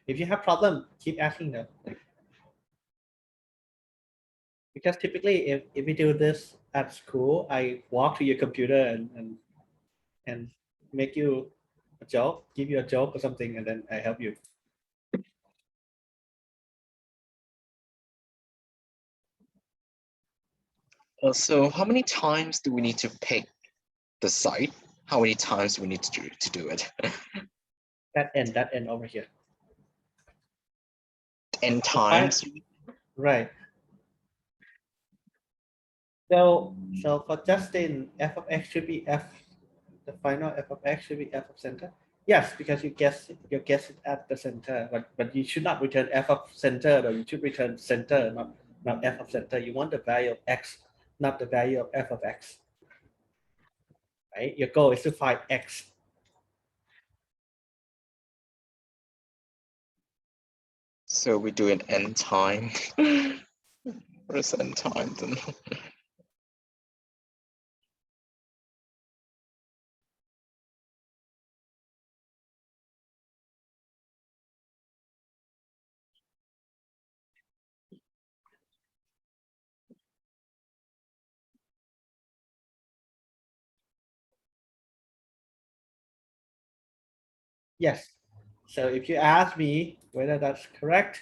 If you have problem, keep asking though. Because typically if we do this at school, I walk to your computer and make you a joke, give you a joke or something, and then I help you. So how many times do we need to pick the site? How many times do we need to do it? That end over here. N times. Right. So for Justin, f of x should be f. The final f of x should be f of center. Yes, because you guess it at the center, but you should not return f of center, though you should return center, not f of center. You want the value of x, not the value of f of x. Right? Your goal is to find x. So we do an n time. What is n time then? Yes. So if you ask me whether that's correct,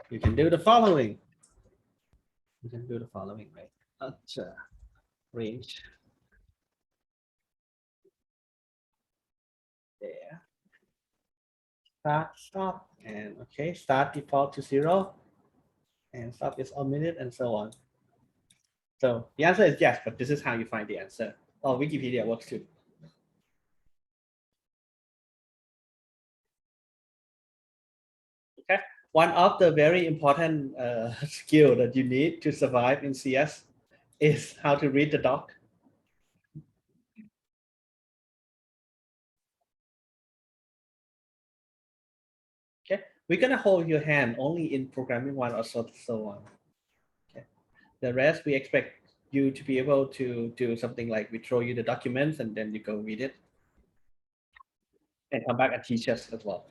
you can do the following. You can do the following, right? Range. There. Start, stop, and okay, start default to 0, and stop is omitted, and so on. So the answer is yes, but this is how you find the answer. Oh, Wikipedia works too. Okay, one of the very important skill that you need to survive in CS is how to read the doc. Okay, we're gonna hold your hand only in programming 1 or so on. Okay, the rest we expect you to be able to do something like we throw you the documents and then you go read it and come back and teach us as well.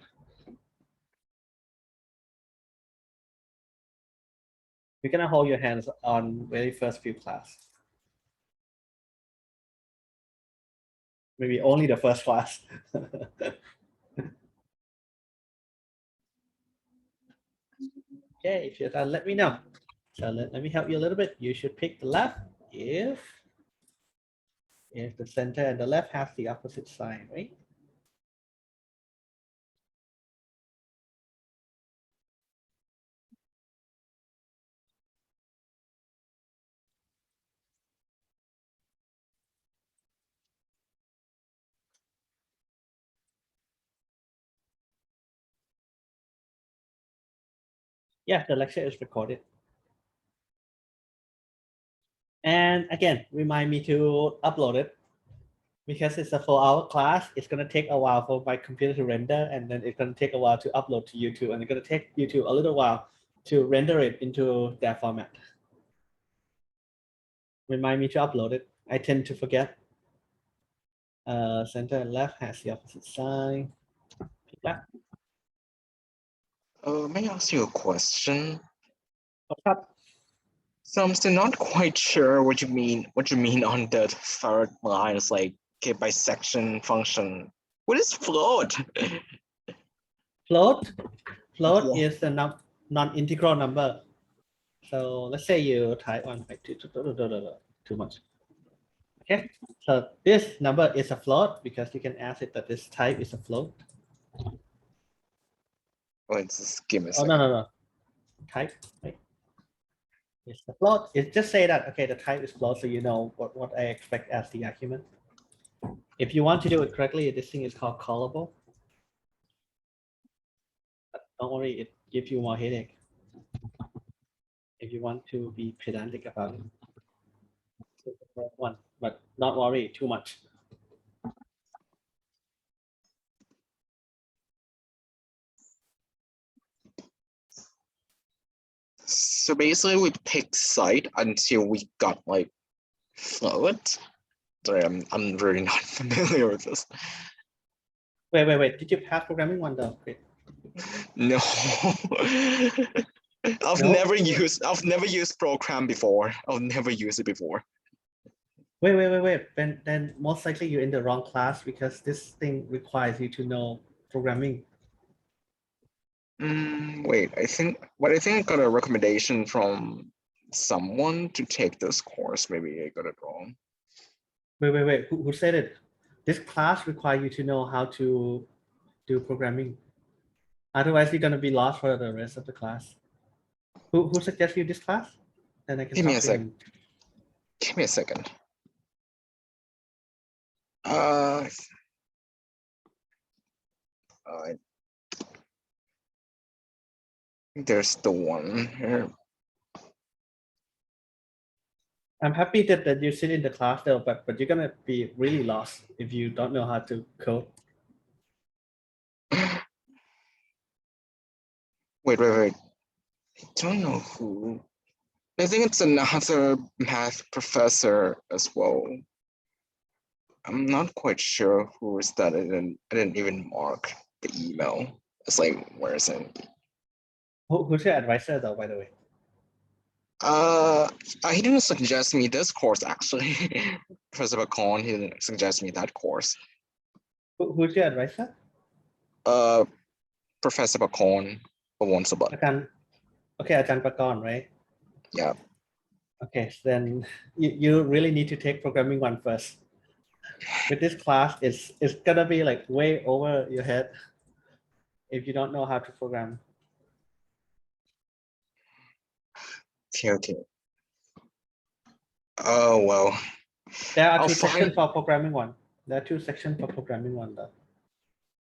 We're gonna hold your hands on very first few class. Maybe only the first class. Okay, if you're done, let me know. So let me help you a little bit. You should pick the left if the center and the left has the opposite sign, right? Yeah, the lecture is recorded. And again, remind me to upload it because it's a 4-hour class. It's gonna take a while for my computer to render, and then it's gonna take a while to upload to YouTube, and it's gonna take YouTube a little while to render it into their format. Remind me to upload it. I tend to forget. Center and left has the opposite sign. Pick that. May I ask you a question? What's up? So I'm still not quite sure what you mean on the third line. It's like okay, bisection function. What is float? Float Yeah. is the non-integral number. So let's say you type 1.2 too much. Okay, so this number is a float because you can ask it that this type is a float. Just give me a Oh, second. no. Type, right? It's the float. It just say that, okay, the type is float, so you know what I expect as the argument. If you want to do it correctly, this thing is called callable. But don't worry, it gives you more headache if you want to be pedantic about it. So the first one, but not worry too much. So basically, we picked site until we got like float. Sorry, I'm really not familiar with this. Wait. Did you pass programming one though? Great. No. No? I've never used program before. I've never used it before. Wait. Then most likely you're in the wrong class because this thing requires you to know programming. Wait, I think I got a recommendation from someone to take this course. Maybe I got it wrong. Wait. Who said it? This class requires you to know how to do programming. Otherwise, you're gonna be lost for the rest of the class. Who suggests you this class? Then I can Give me talk a to sec. him. Give me a second. I think there's the one here. I'm happy that you sit in the class though, but you're gonna be really lost if you don't know how to code. Wait. I don't know who. I think it's another math professor as well. I'm not quite sure who is that. I didn't even mark the email. It's like, where is it? Who's your advisor though, by the way? He didn't suggest me this course actually. Professor Bacon, he didn't suggest me that course. Who's your advisor? Professor Bacon, once about. Ajahn Pakon, right? Yeah. Okay, so then you really need to take programming one first. With this class, it's gonna be like way over your head if you don't know how to program. Okay. Oh well. There are I'll two sections find. for programming one. There are two sections for programming one though.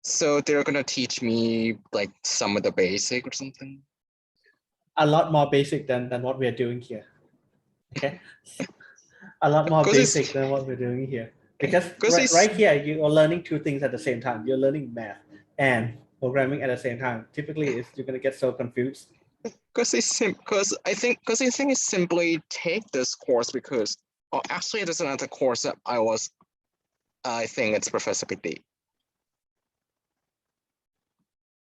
So they're gonna teach me like some of the basic or something. A lot more basic than what we are doing here. Okay, a lot more 'Cause it's- basic than what we're doing here. Because 'cause it's- right here you are learning two things at the same time. You're learning math and programming at the same time. Typically, you're gonna get so confused. Because I think it's simply take this course because actually there's another course that I think it's Professor PD.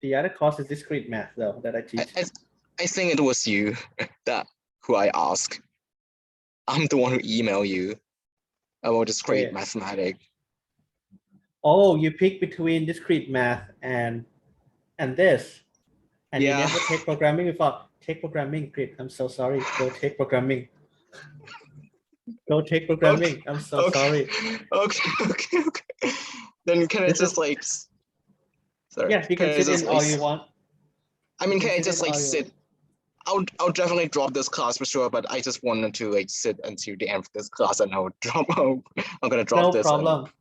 The other course is discrete math though that I teach. I think it was you that who I asked. I'm the one who emailed you about discrete mathematics. Oh, you pick between discrete math and this, and you Yeah. never take programming before. Take programming, great. I'm so sorry. Go take programming. Go take programming. I'm so sorry. Okay. Then can I This just is- like? Sorry. Yeah, you can sit in all you want. I mean, You can I sit just in like all you sit? I'll definitely drop this class for sure, but I just wanted to like sit until the end of this class and I'll drop out. I'm gonna drop No this. problem.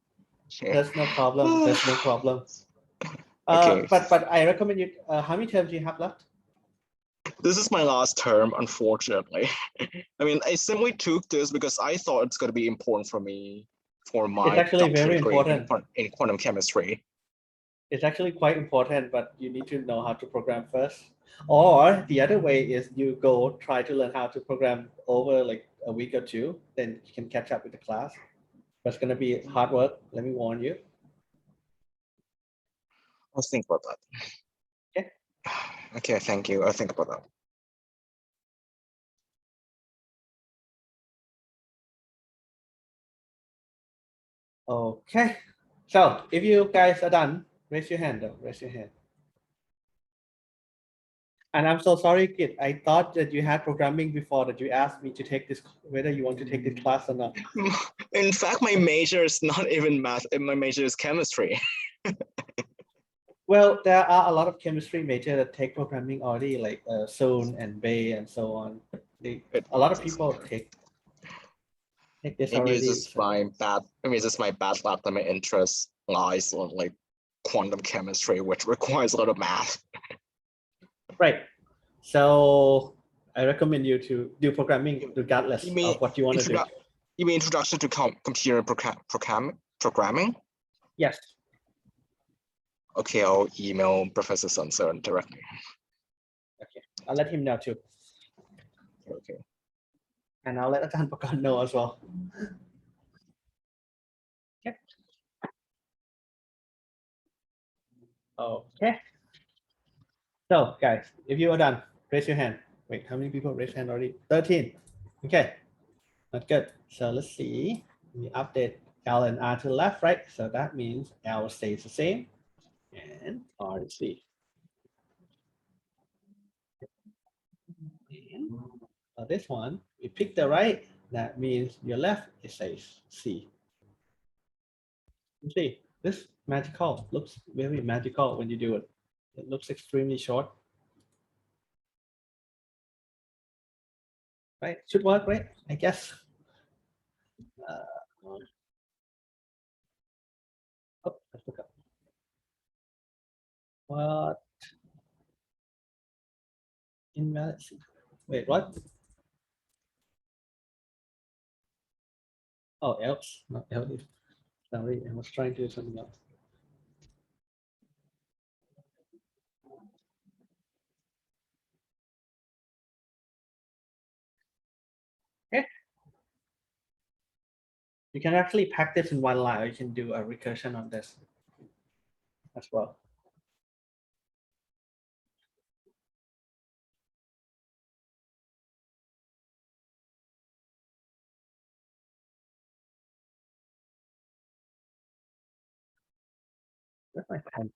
Yeah. There's no problem. There's no problem. Okay. But I recommend you. How many terms do you have left? This is my last term, unfortunately. I mean, I simply took this because I thought it's gonna be important for me for my It's actually very doctorate degree important. in quantum chemistry. It's actually quite important, but you need to know how to program first. Or the other way is you go try to learn how to program over like a week or two, then you can catch up with the class. But it's gonna be hard work. Let me warn you. I'll think about that. Okay. Okay, thank you. I'll think about that. Okay. So if you guys are done, raise your hand though. Raise your hand. And I'm so sorry, kid. I thought that you had programming before that you asked me to take this, whether you want to take this class or not. In fact, my major is not even math. My major is chemistry. Well, there are a lot of chemistry major that take programming already, like Soon and Bay and so on. A lot of people take this Maybe already. it's just my bad. Maybe it's just my bad luck that my interest lies on like quantum chemistry, which requires a lot of math. Right. So I recommend you to do programming regardless You mean of what you want to do. You mean introduction to computer programming? Yes. Okay, I'll email Professor Sunson directly. Okay. I'll let him know too. Okay. And I'll let Ajahn Pakon know as well. Okay. Okay. So guys, if you are done, raise your hand. Wait, how many people raise hand already? 13. Okay, not good. So let's see. We update L and R to the left, right? So that means L stays the same and R is C. And for this one, we pick the right. That means your left it says C. You see, this magical looks very magical when you do it. It looks extremely short. Right? Should work, right? I guess. Oh, I forgot. What? Invalid. Wait, what? Oh, else, not else. Sorry, I was trying to do something else. Okay. You can actually pack this in one line, or you can do a recursion on this as well. That's my pen.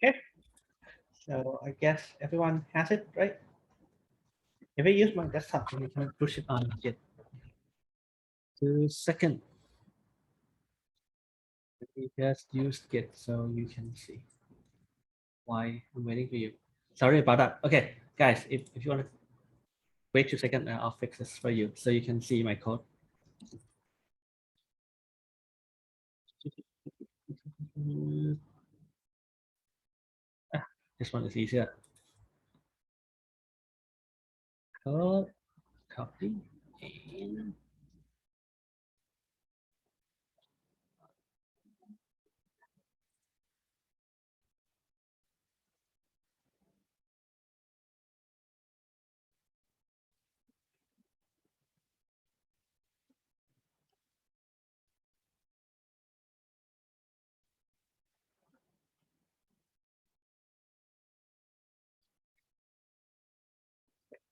Okay. So I guess everyone has it, right? If I use my desktop, then you can push it on Git. 2 seconds. Let me just use Git so you can see why I'm waiting for you. Sorry about that. Okay, guys, if you want to wait 2 seconds, I'll fix this for you so you can see my code. This one is easier. Code, copy, and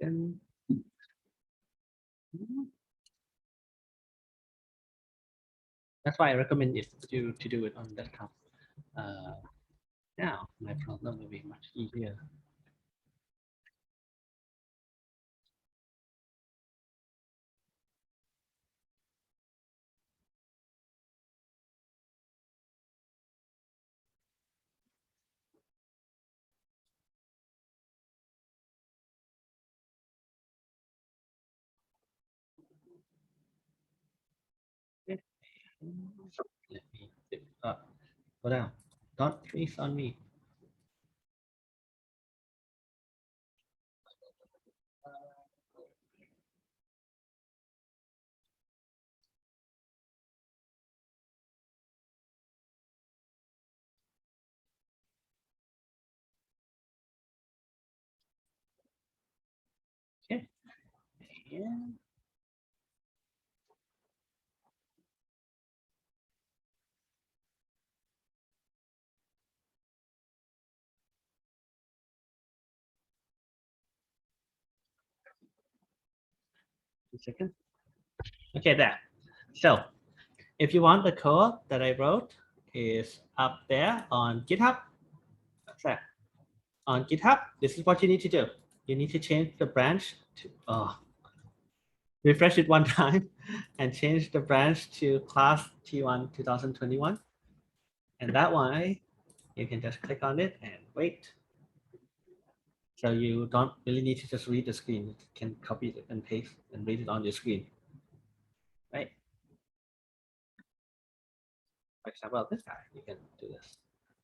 then that's why I recommend it to do it on desktop. Now my problem will be much easier. Okay. Let me go down. Don't freeze on me. Okay. And 2 seconds. Okay, there. So if you want the code that I wrote is up there on GitHub. That's that. On GitHub, this is what you need to do. You need to change the branch to refresh it one time and change the branch to class T1 2021. And that way you can just click on it and wait. So you don't really need to just read the screen. You can copy it and paste and read it on your screen. Right? For example, this guy, you can do this.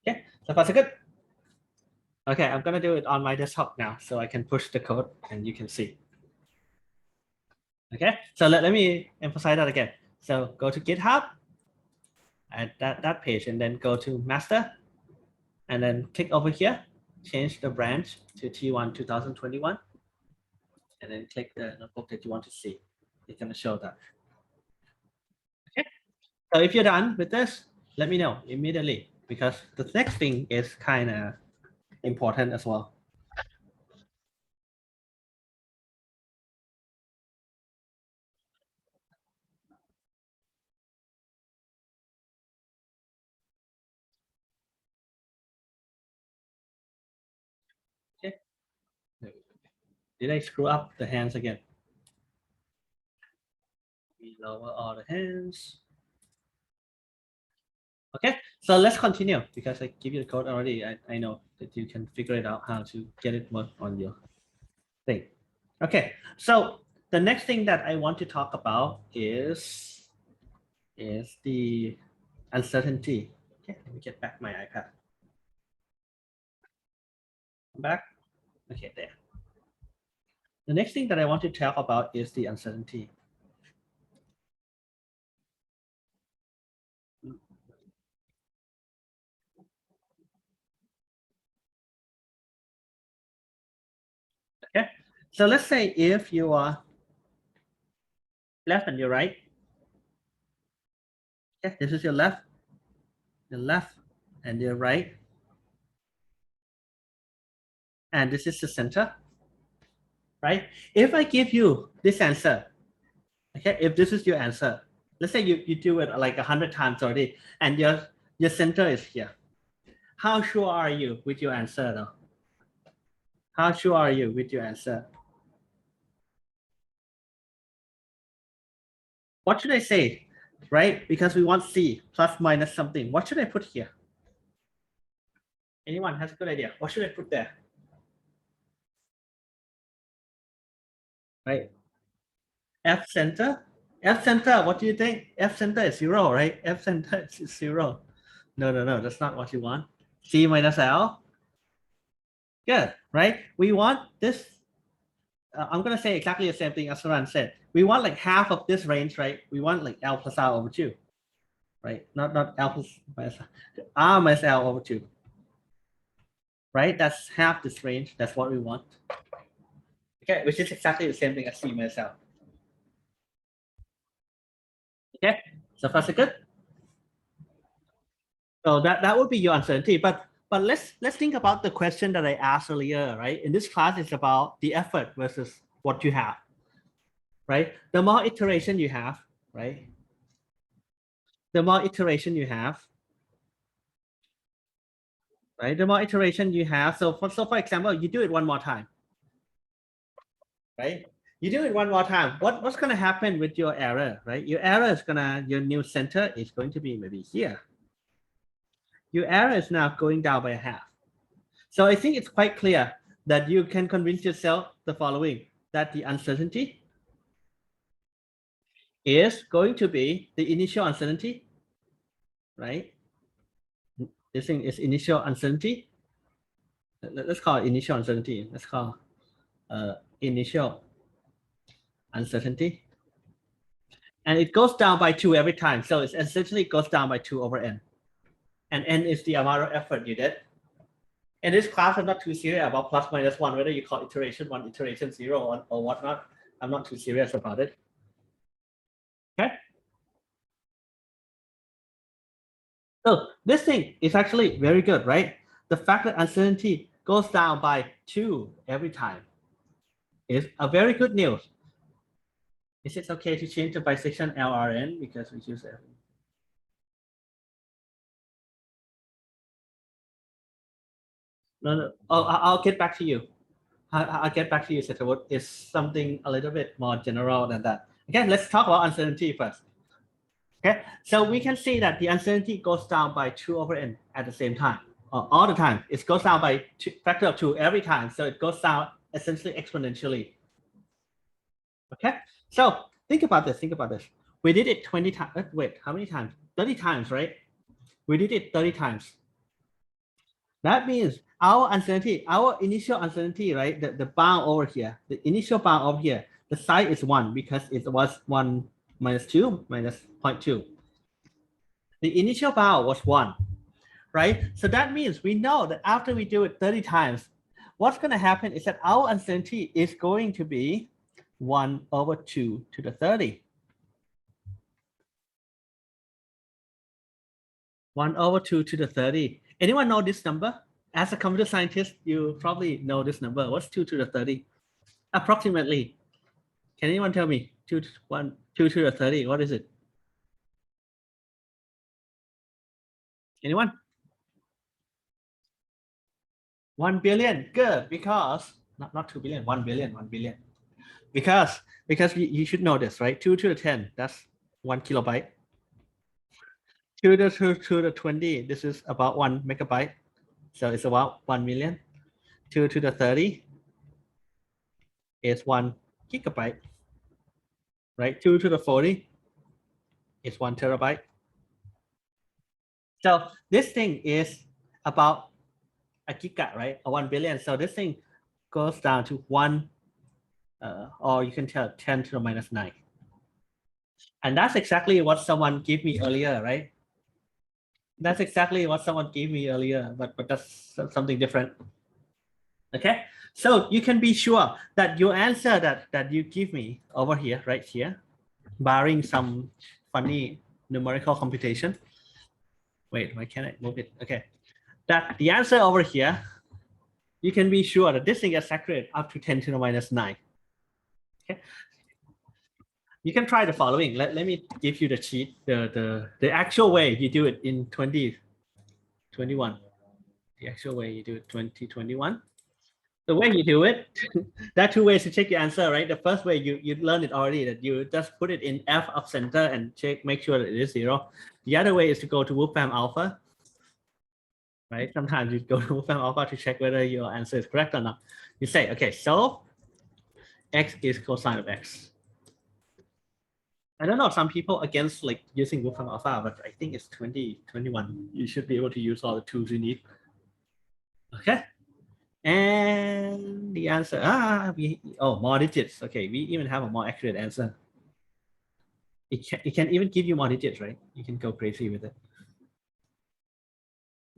Okay, so far so good. Okay, I'm gonna do it on my desktop now so I can push the code and you can see. Okay, so let me emphasize that again. So go to GitHub, at that page and then go to master and then click over here, change the branch to T1 2021 and then click the notebook that you want to see. It's going to show that. Okay. So if you're done with this, let me know immediately because the next thing is kind of important as well. Okay. Did I screw up the hands again? We lower all the hands. Okay, so let's continue because I give you the code already. I know that you can figure it out how to get it work on your thing. Okay, so the next thing that I want to talk about is the uncertainty. Okay, let me get back my iPad. I'm back. Okay, there. The next thing that I want to talk about is the uncertainty. Okay, so let's say if you are left and your right. Okay, this is your left, and your right. And this is the center, right? If I give you this answer, okay, if this is your answer, let's say you do it like 100 times already, and your center is here. How sure are you with your answer though? How sure are you with your answer? What should I say, right? Because we want C plus minus something. What should I put here? Anyone has a good idea? What should I put there? Right? F center. F center, what do you think? F center is 0, right? F center is 0. No, that's not what you want. C minus L. Good, right? We want this. I'm going to say exactly the same thing as Suran said. We want like half of this range, right? We want like L plus R over 2, right? Not L plus minus R minus L over 2, right? That's half this range. That's what we want. Okay, which is exactly the same thing as C minus L. Okay, so far so good. So that would be your uncertainty, but let's think about the question that I asked earlier, right? In this class, it's about the effort versus what you have, right? The more iteration you have, right? The more iteration you have, right? The more iteration you have. So for example, you do it one more time, right? You do it one more time. What's going to happen with your error, right? Your error is your new center is going to be maybe here. Your error is now going down by a half. So I think it's quite clear that you can convince yourself the following, that the uncertainty is going to be the initial uncertainty, right? This thing is initial uncertainty. Let's call it initial uncertainty. Let's call initial uncertainty. And it goes down by 2 every time. So it essentially goes down by 2 over n. And n is the amount of effort you did. In this class, I'm not too serious about plus minus 1, whether you call iteration 1, iteration 0 or whatnot. I'm not too serious about it. Okay. So this thing is actually very good, right? The fact that uncertainty goes down by 2 every time is a very good news. Is it okay to change the bisection LRN because we choose it? No. Oh, I'll get back to you. I'll get back to you, Setawut. It's something a little bit more general than that. Okay, let's talk about uncertainty first. Okay, so we can see that the uncertainty goes down by 2 over n at the same time, all the time. It goes down by factor of 2 every time. So it goes down essentially exponentially. Okay, so think about this. We did it 20 times. Wait, how many times? 30 times, right? We did it 30 times. That means our uncertainty, our initial uncertainty, right? The bound over here, the initial bound over here, the size is 1 because it was 1 minus 2 minus 0.2. The initial bound was 1, right? So that means we know that after we do it 30 times, what's going to happen is that our uncertainty is going to be 1/2 to the 30. 1/2 to the 30. Anyone know this number? As a computer scientist, you probably know this number. What's 2 to the 30? Approximately. Can anyone tell me? 2 to the 30. What is it? Anyone? 1 billion. Good. Because not 2 billion, 1 billion, 1 billion. Because you should know this, right? 2 to the 10, that's 1 kilobyte. 2 to the 20, this is about 1 megabyte. So it's about 1 million. 2 to the 30 is 1 gigabyte, right? 2 to the 40 is 1 terabyte. So this thing is about a giga, right? Or 1 billion. So this thing goes down to 1, or you can tell 10 to the minus 9. And that's exactly what someone gave me earlier, right? That's exactly what someone gave me earlier, but that's something different. Okay, so you can be sure that your answer that you give me over here, right here, barring some funny numerical computation. Wait, why can't I move it? Okay, that the answer over here, you can be sure that this thing is accurate up to 10 to the minus 9. Okay, you can try the following. Let me give you the cheat, the actual way you do it in 2021. The actual way you do it 2021. The way you do it, there are 2 ways to check your answer, right? The first way you learned it already, that you just put it in F of center and check, make sure that it is 0. The other way is to go to Wolfram Alpha, right? Sometimes you go to Wolfram Alpha to check whether your answer is correct or not. You say, okay, so X is cosine of X. I don't know, some people against like using Wolfram Alpha, but I think it's 2021. You should be able to use all the tools you need. Okay. And the answer, more digits. Okay, we even have a more accurate answer. It can even give you more digits, right? You can go crazy with it.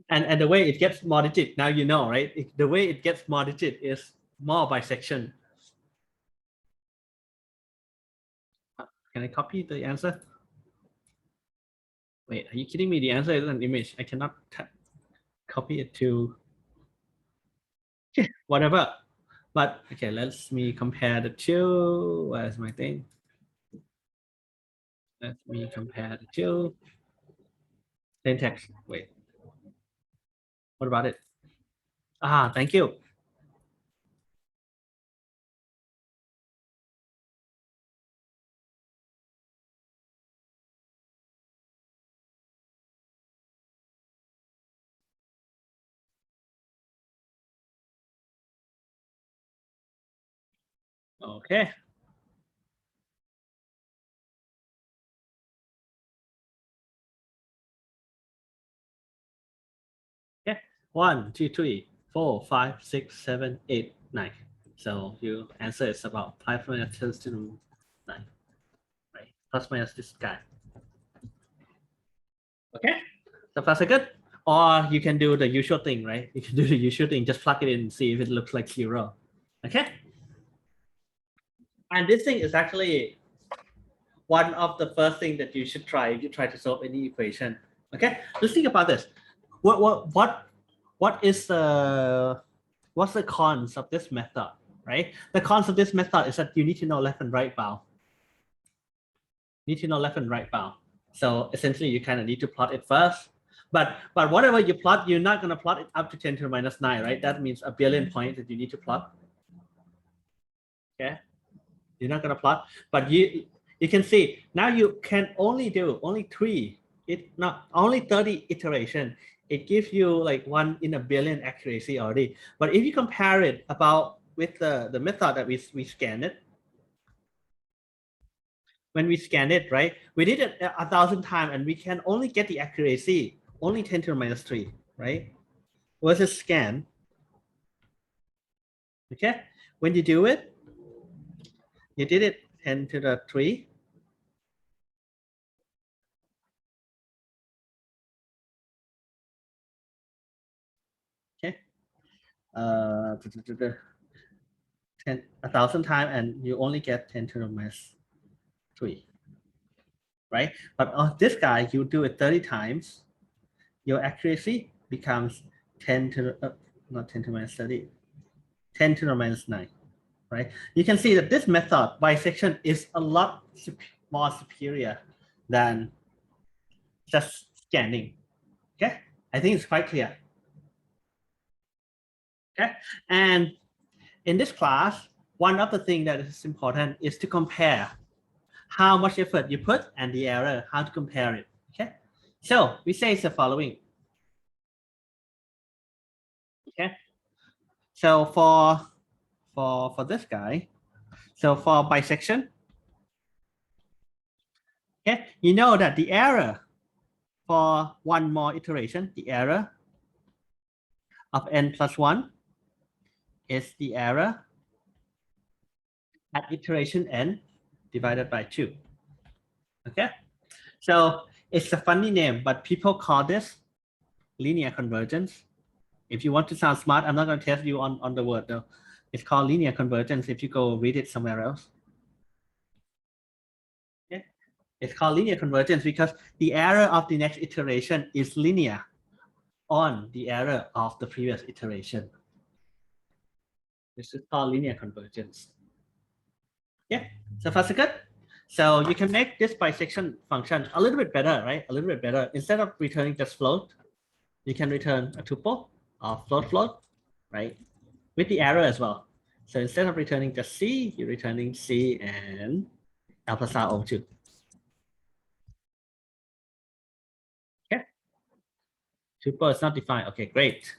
And the way it gets more digit, now you know, right? The way it gets more digit is more bisection. Can I copy the answer? Wait, are you kidding me? The answer is an image. I cannot copy it to whatever. But okay, let's me compare the two. Where's my thing? Let me compare the two. Plain text. Wait. What about it? Thank you. Okay. Okay. 1, 2, 3, 4, 5, 6, 7, 8, 9. So your answer is about 5 minus 10 to 9, right? Plus minus this guy. Okay. So far so good. Or you can do the usual thing, right? You can do the usual thing, just plug it in and see if it looks like 0. Okay. And this thing is actually one of the first things that you should try if you try to solve any equation. Okay. Let's think about this. What is what's the cons of this method, right? The cons of this method is that you need to know left and right bound. So essentially, you kind of need to plot it first. But whatever you plot, you're not going to plot it up to 10 to the minus 9, right? That means a billion points that you need to plot. Okay, you're not going to plot, but you can see now you can only do only 3. It not only 30 iteration. It gives you like 1 in a billion accuracy already. But if you compare it about with the method that we scanned it, when we scan it, right, we did it 1,000 times and we can only get the accuracy only 10 to the minus 3, right? Versus scan. Okay, when you do it, you did it 10 to the 3. Okay. 1,000 times and you only get 10 to the minus 3, right? But on this guy, you do it 30 times, your accuracy becomes 10 to the, not 10 to the minus 30, 10 to the minus 9, right? You can see that this method, bisection, is a lot more superior than just scanning, okay? I think it's quite clear, okay? And in this class, one of the things that is important is to compare how much effort you put and the error, how to compare it, okay? So we say it's the following, okay? So for this guy, so for bisection, okay, you know that the error for one more iteration, the error of n plus 1 is the error at iteration n divided by 2, okay? So it's a funny name, but people call this linear convergence. If you want to sound smart, I'm not going to test you on the word though. It's called linear convergence if you go read it somewhere else. Okay. It's called linear convergence because the error of the next iteration is linear on the error of the previous iteration. This is called linear convergence. Yeah, so far so good. So you can make this bisection function a little bit better, right? A little bit better. Instead of returning just float, you can return a tuple or float, right? With the error as well. So instead of returning just C, you're returning C and alpha star over 2. Okay. Tuple is not defined. Okay, great.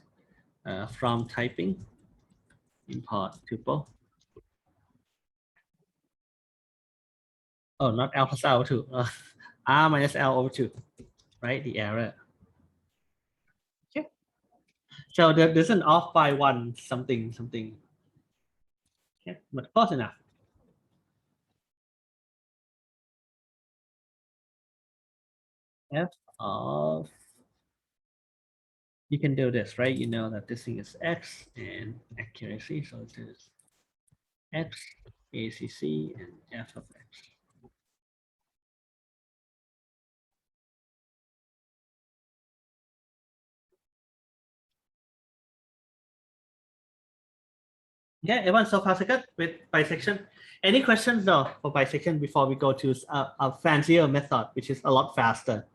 From typing, import tuple. Oh, not alpha star over 2. R minus L over 2, right? The error. Okay. So there's an off by 1 something. Okay, but close enough. F of, you can do this, right? You know that this thing is X and accuracy. So it is X, ACC, and F of X. Okay, everyone so far so good with bisection. Any questions though for bisection before we go to a fancier method, which is a lot faster?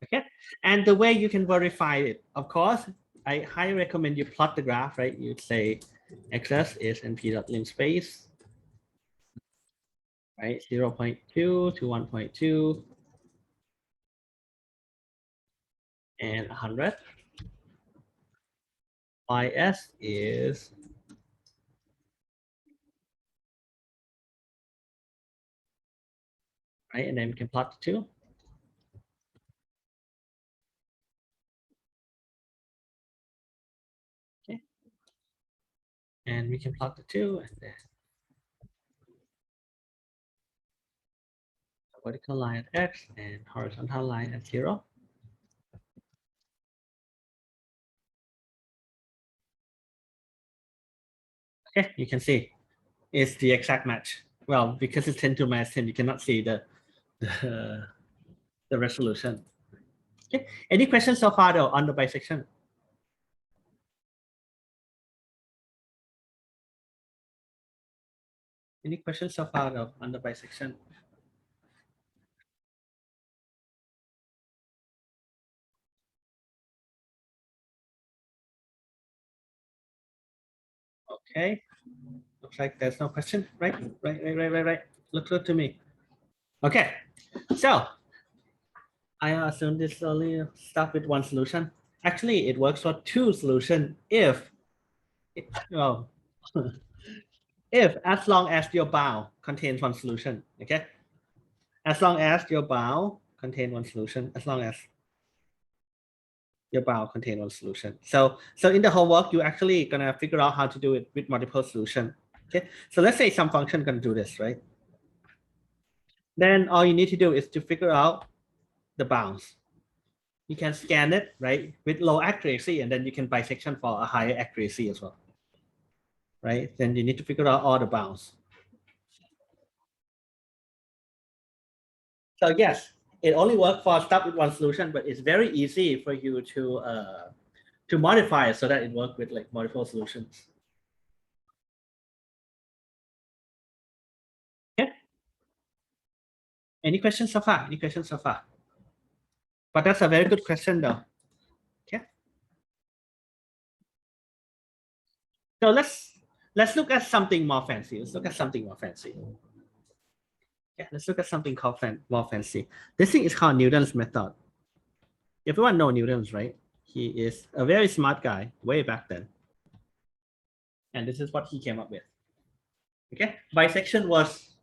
Okay, and the way you can verify it, of course, I highly recommend you plot the graph, right? You'd say xs is np.lim space, right? 0.2 to 1.2 and 100. Ys is right, and then we can plot the two. Okay, and we can plot the two, and then a vertical line at x and horizontal line at 0. Okay, you can see it's the exact match. Well, because it's 10 to the minus 10, you cannot see the resolution. Okay, any questions so far though on the bisection? Any questions so far though on the bisection? Okay, looks like there's no question, right? Right. Look to me. Okay, so I assume this only start with one solution. Actually, it works for two solutions if, well, if as long as your bound contains one solution, okay? As long as your bound contains one solution, as long as your bound contains one solution. So in the homework, you're actually gonna figure out how to do it with multiple solution. Okay, so let's say some function gonna do this, right? then all you need to do is to figure out the bounds. You can scan it, right, with low accuracy, and then you can bisection for a higher accuracy as well, right? Then you need to figure out all the bounds. So yes, it only works for stuff with one solution, but it's very easy for you to modify it so that it works with like multiple solutions. Okay. Any questions so far? Any questions so far? But that's a very good question though. Okay. So let's look at something more fancy. Let's look at something more fancy. Yeah, let's look at something called more fancy. This thing is called Newton's method. Everyone knows Newton's, right? He is a very smart guy way back then. And this is what he came up with. Okay, bisection was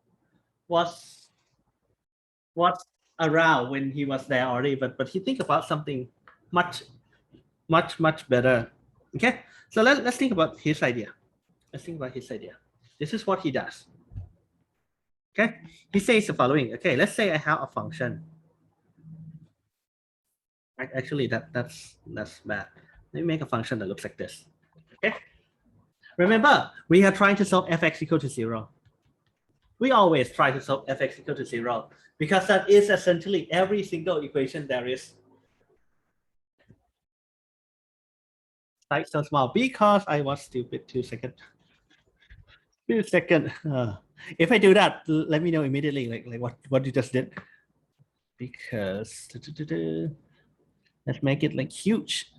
around when he was there already, but he think about something much better. Okay, so let's think about his idea. Let's think about his idea. This is what he does. Okay, he says the following. Okay, let's say I have a function. Actually, that's bad. Let me make a function that looks like this. Okay, remember we are trying to solve fx equal to 0. We always try to solve fx equal to 0 because that is essentially every single equation there is. Like so small because I was stupid. 2 seconds. 2 seconds. If I do that, let me know immediately, like what you just did. Because let's make it like huge.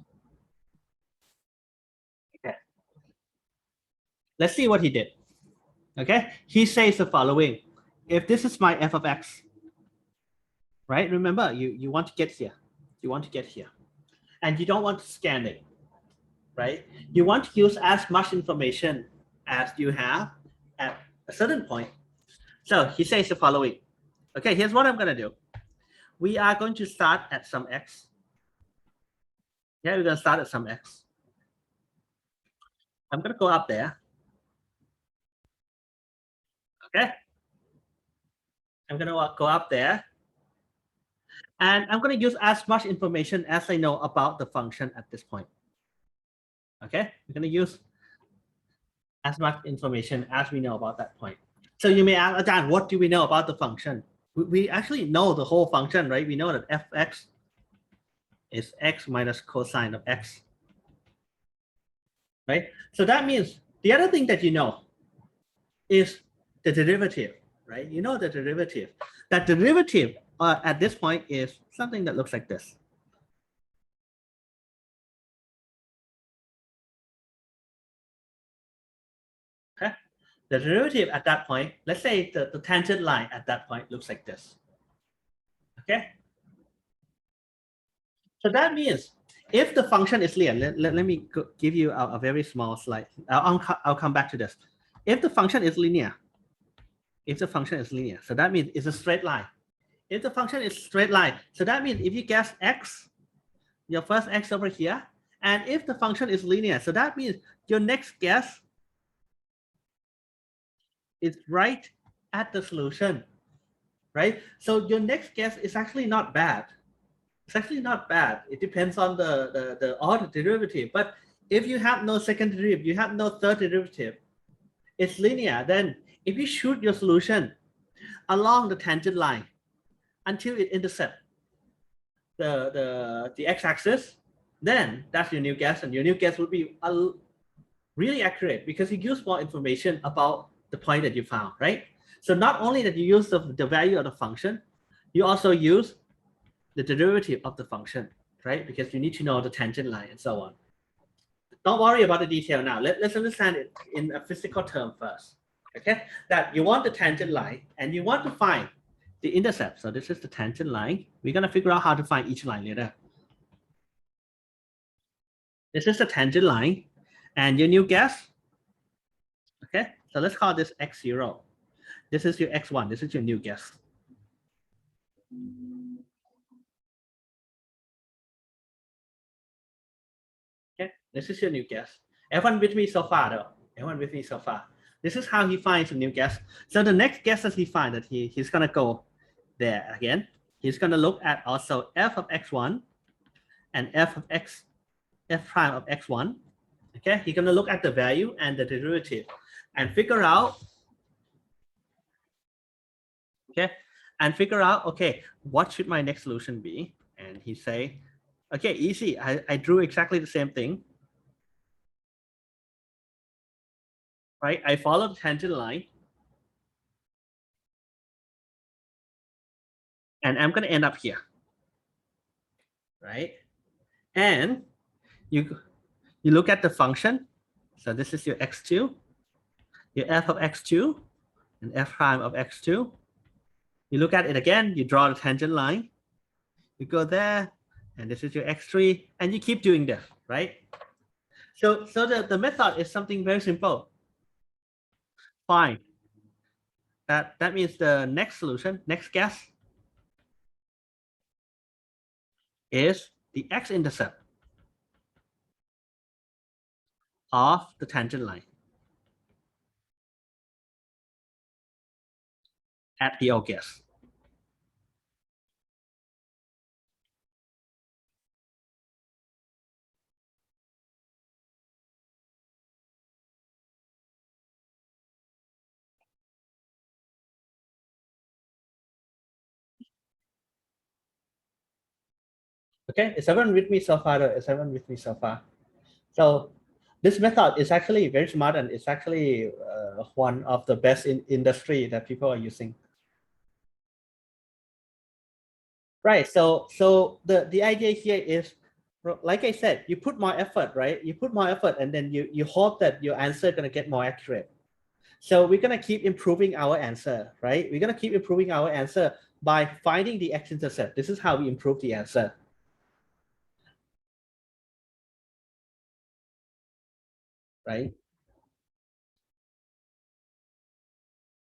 Okay. Let's see what he did. Okay, he says the following: if this is my f of x, right? Remember, you want to get here. You want to get here, and you don't want to scan it, right? You want to use as much information as you have at a certain point. So he says the following. Okay, here's what I'm going to do. We are going to start at some x. Yeah, we're going to start at some x. I'm going to go up there. Okay. I'm going to go up there. And I'm going to use as much information as I know about the function at this point. Okay, we're going to use as much information as we know about that point. So you may ask, Ajahn, what do we know about the function? We actually know the whole function, right? We know that fx is x minus cosine of x, right? So that means the other thing that you know is the derivative, right? You know the derivative. That derivative at this point is something that looks like this. Okay, the derivative at that point, let's say the tangent line at that point looks like this. Okay, so that means if the function is linear, let me give you a very small slide. I'll come back to this. If the function is linear, so that means it's a straight line. If the function is straight line, so that means if you guess x, your first x over here, and if the function is linear, so that means your next guess is right at the solution, right? So your next guess is actually not bad. It's actually not bad. It depends on the order derivative. But if you have no second derivative, you have no third derivative, it's linear, then if you shoot your solution along the tangent line until it intercepts the x-axis, then that's your new guess, and your new guess would be really accurate because you use more information about the point that you found, right? So not only that you use the value of the function, you also use the derivative of the function, right? Because you need to know the tangent line and so on. Don't worry about the detail now. Let's understand it in a physical term first, okay? That you want the tangent line and you want to find the intercept. So this is the tangent line. We're going to figure out how to find each line later. This is the tangent line and your new guess. Okay, so let's call this x0. This is your x1. This is your new guess. Okay, this is your new guess. Everyone with me so far, though. Everyone with me so far. This is how he finds a new guess. So the next guess that he finds, that he's gonna go there again. He's going to look at also f of x1 and f prime of x1. Okay, he's going to look at the value and the derivative and figure out, okay, okay, what should my next solution be? And he say, okay, easy. I drew exactly the same thing. Right, I follow the tangent line. And I'm going to end up here. Right? And you look at the function. So this is your x2, your f of x2, and f prime of x2. You look at it again, you draw the tangent line. You go there, and this is your x3, and you keep doing this, right? So the method is something very simple. Fine. That means the next solution, next guess, is the x-intercept of the tangent line at the old guess. Okay, is everyone with me so far? Is everyone with me so far? So this method is actually very smart, and it's actually one of the best in industry that people are using. Right. So the idea here is, like I said, you put more effort, right? You put more effort, and then you hope that your answer is gonna get more accurate. So we're gonna keep improving our answer, right? We're gonna keep improving our answer by finding the x-intercept. This is how we improve the answer. Right?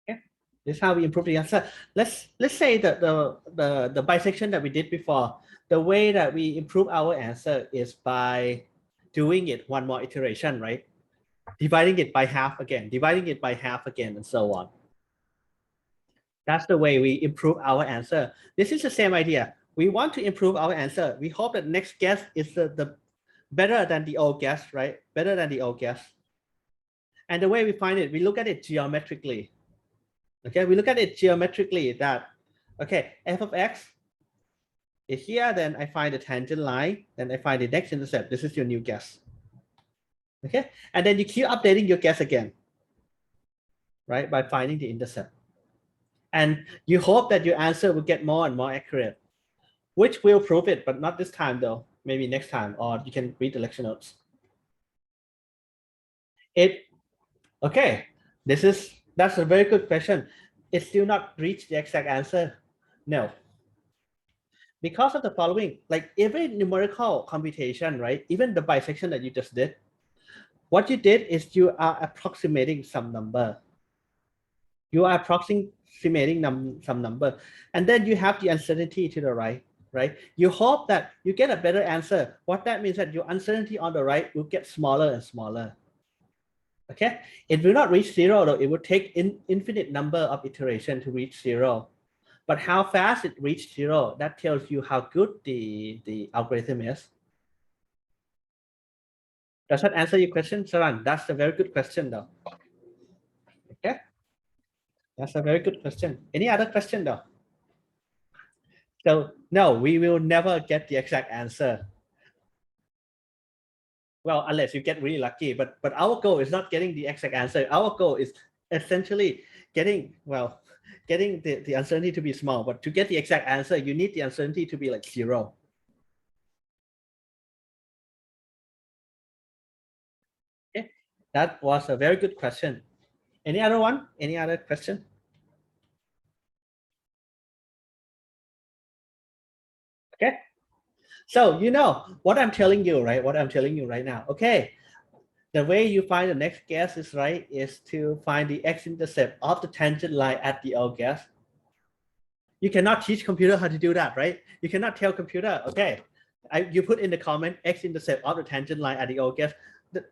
Yeah, this is how we improve the answer. Let's say that the bisection that we did before, the way that we improve our answer is by doing it one more iteration, right? Dividing it by half again, dividing it by half again, and so on. That's the way we improve our answer. This is the same idea. We want to improve our answer. We hope that next guess is the better than the old guess, right? Better than the old guess. And the way we find it, we look at it geometrically. Okay, we look at it geometrically that, okay, f of x is here, then I find the tangent line, then I find the next intercept. This is your new guess. Okay, and then you keep updating your guess again, right, by finding the intercept. And you hope that your answer will get more and more accurate, which will prove it, but not this time though. Maybe next time, or you can read the lecture notes. Okay, that's a very good question. It still not reach the exact answer. No. Because of the following, like every numerical computation, right? Even the bisection that you just did, what you did is you are approximating some number. You are approximating some number, and then you have the uncertainty to the right, right? You hope that you get a better answer. What that means that your uncertainty on the right will get smaller and smaller. Okay, it will not reach zero though. It will take infinite number of iteration to reach zero. But how fast it reached zero, that tells you how good the algorithm is. Does that answer your question, Saran? That's a very good question though. Okay, that's a very good question. Any other question though? So no, we will never get the exact answer. Well, unless you get really lucky, but our goal is not getting the exact answer. Our goal is essentially getting the uncertainty to be small, but to get the exact answer, you need the uncertainty to be like zero. Okay, that was a very good question. Any other one? Any other question? Okay. So you know what I'm telling you, right? What I'm telling you right now. Okay. The way you find the next guess is right is to find the x-intercept of the tangent line at the old guess. You cannot teach computer how to do that, right? You cannot tell computer, okay, you put in the comment x-intercept of the tangent line at the old guess.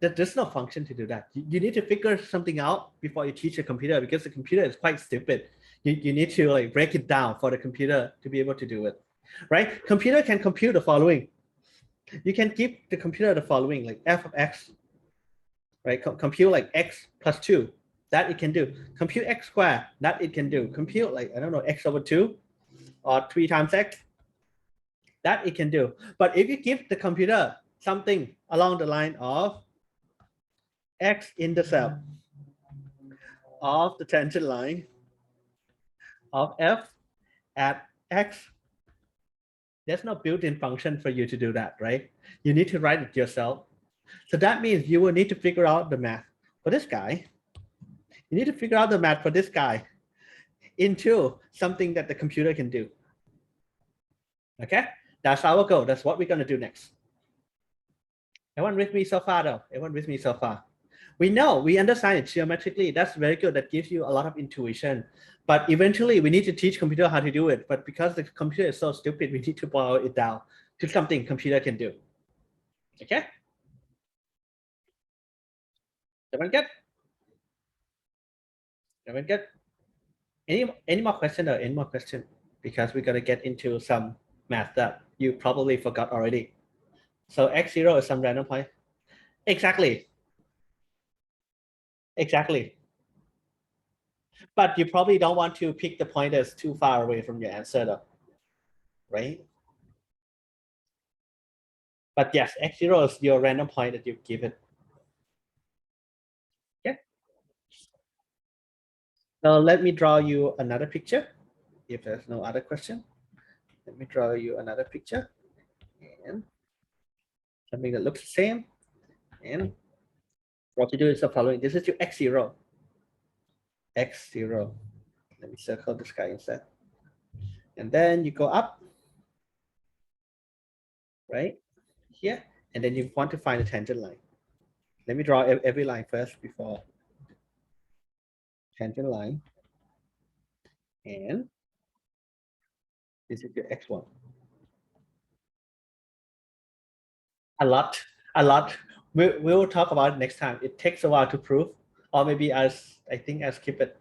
There's no function to do that. You need to figure something out before you teach a computer, because the computer is quite stupid. You need to like break it down for the computer to be able to do it, right? Computer can compute the following. You can give the computer the following, like f of x, right? Compute like x plus 2, that it can do. Compute x squared, that it can do. Compute like, I don't know, x over 2 or 3 times x, that it can do. But if you give the computer something along the line of x-intercept of the tangent line of f at x, there's no built-in function for you to do that, right? You need to write it yourself. So that means you will need to figure out the math for this guy. You need to figure out the math for this guy into something that the computer can do. Okay, that's our goal. That's what we're going to do next. Everyone with me so far though? Everyone with me so far? We know, we understand it geometrically. That's very good. That gives you a lot of intuition. But eventually we need to teach computer how to do it. But because the computer is so stupid, we need to boil it down to something computer can do. Okay? Everyone good? Everyone good? Any more question or any more question? Because we're gonna get into some math that you probably forgot already. So x0 is some random point. Exactly. Exactly. But you probably don't want to pick the point that's too far away from your answer though, right? But yes, x0 is your random point that you give it. Okay. Now let me draw you another picture. If there's no other question, let me draw you another picture and something that looks the same. And what you do is the following. This is your x0. X0. Let me circle this guy instead. And then you go up, right here, and then you want to find a tangent line. Let me draw every line first before tangent line. And this is your x1. A lot. We'll talk about it next time. It takes a while to prove, or maybe I think I'll skip it.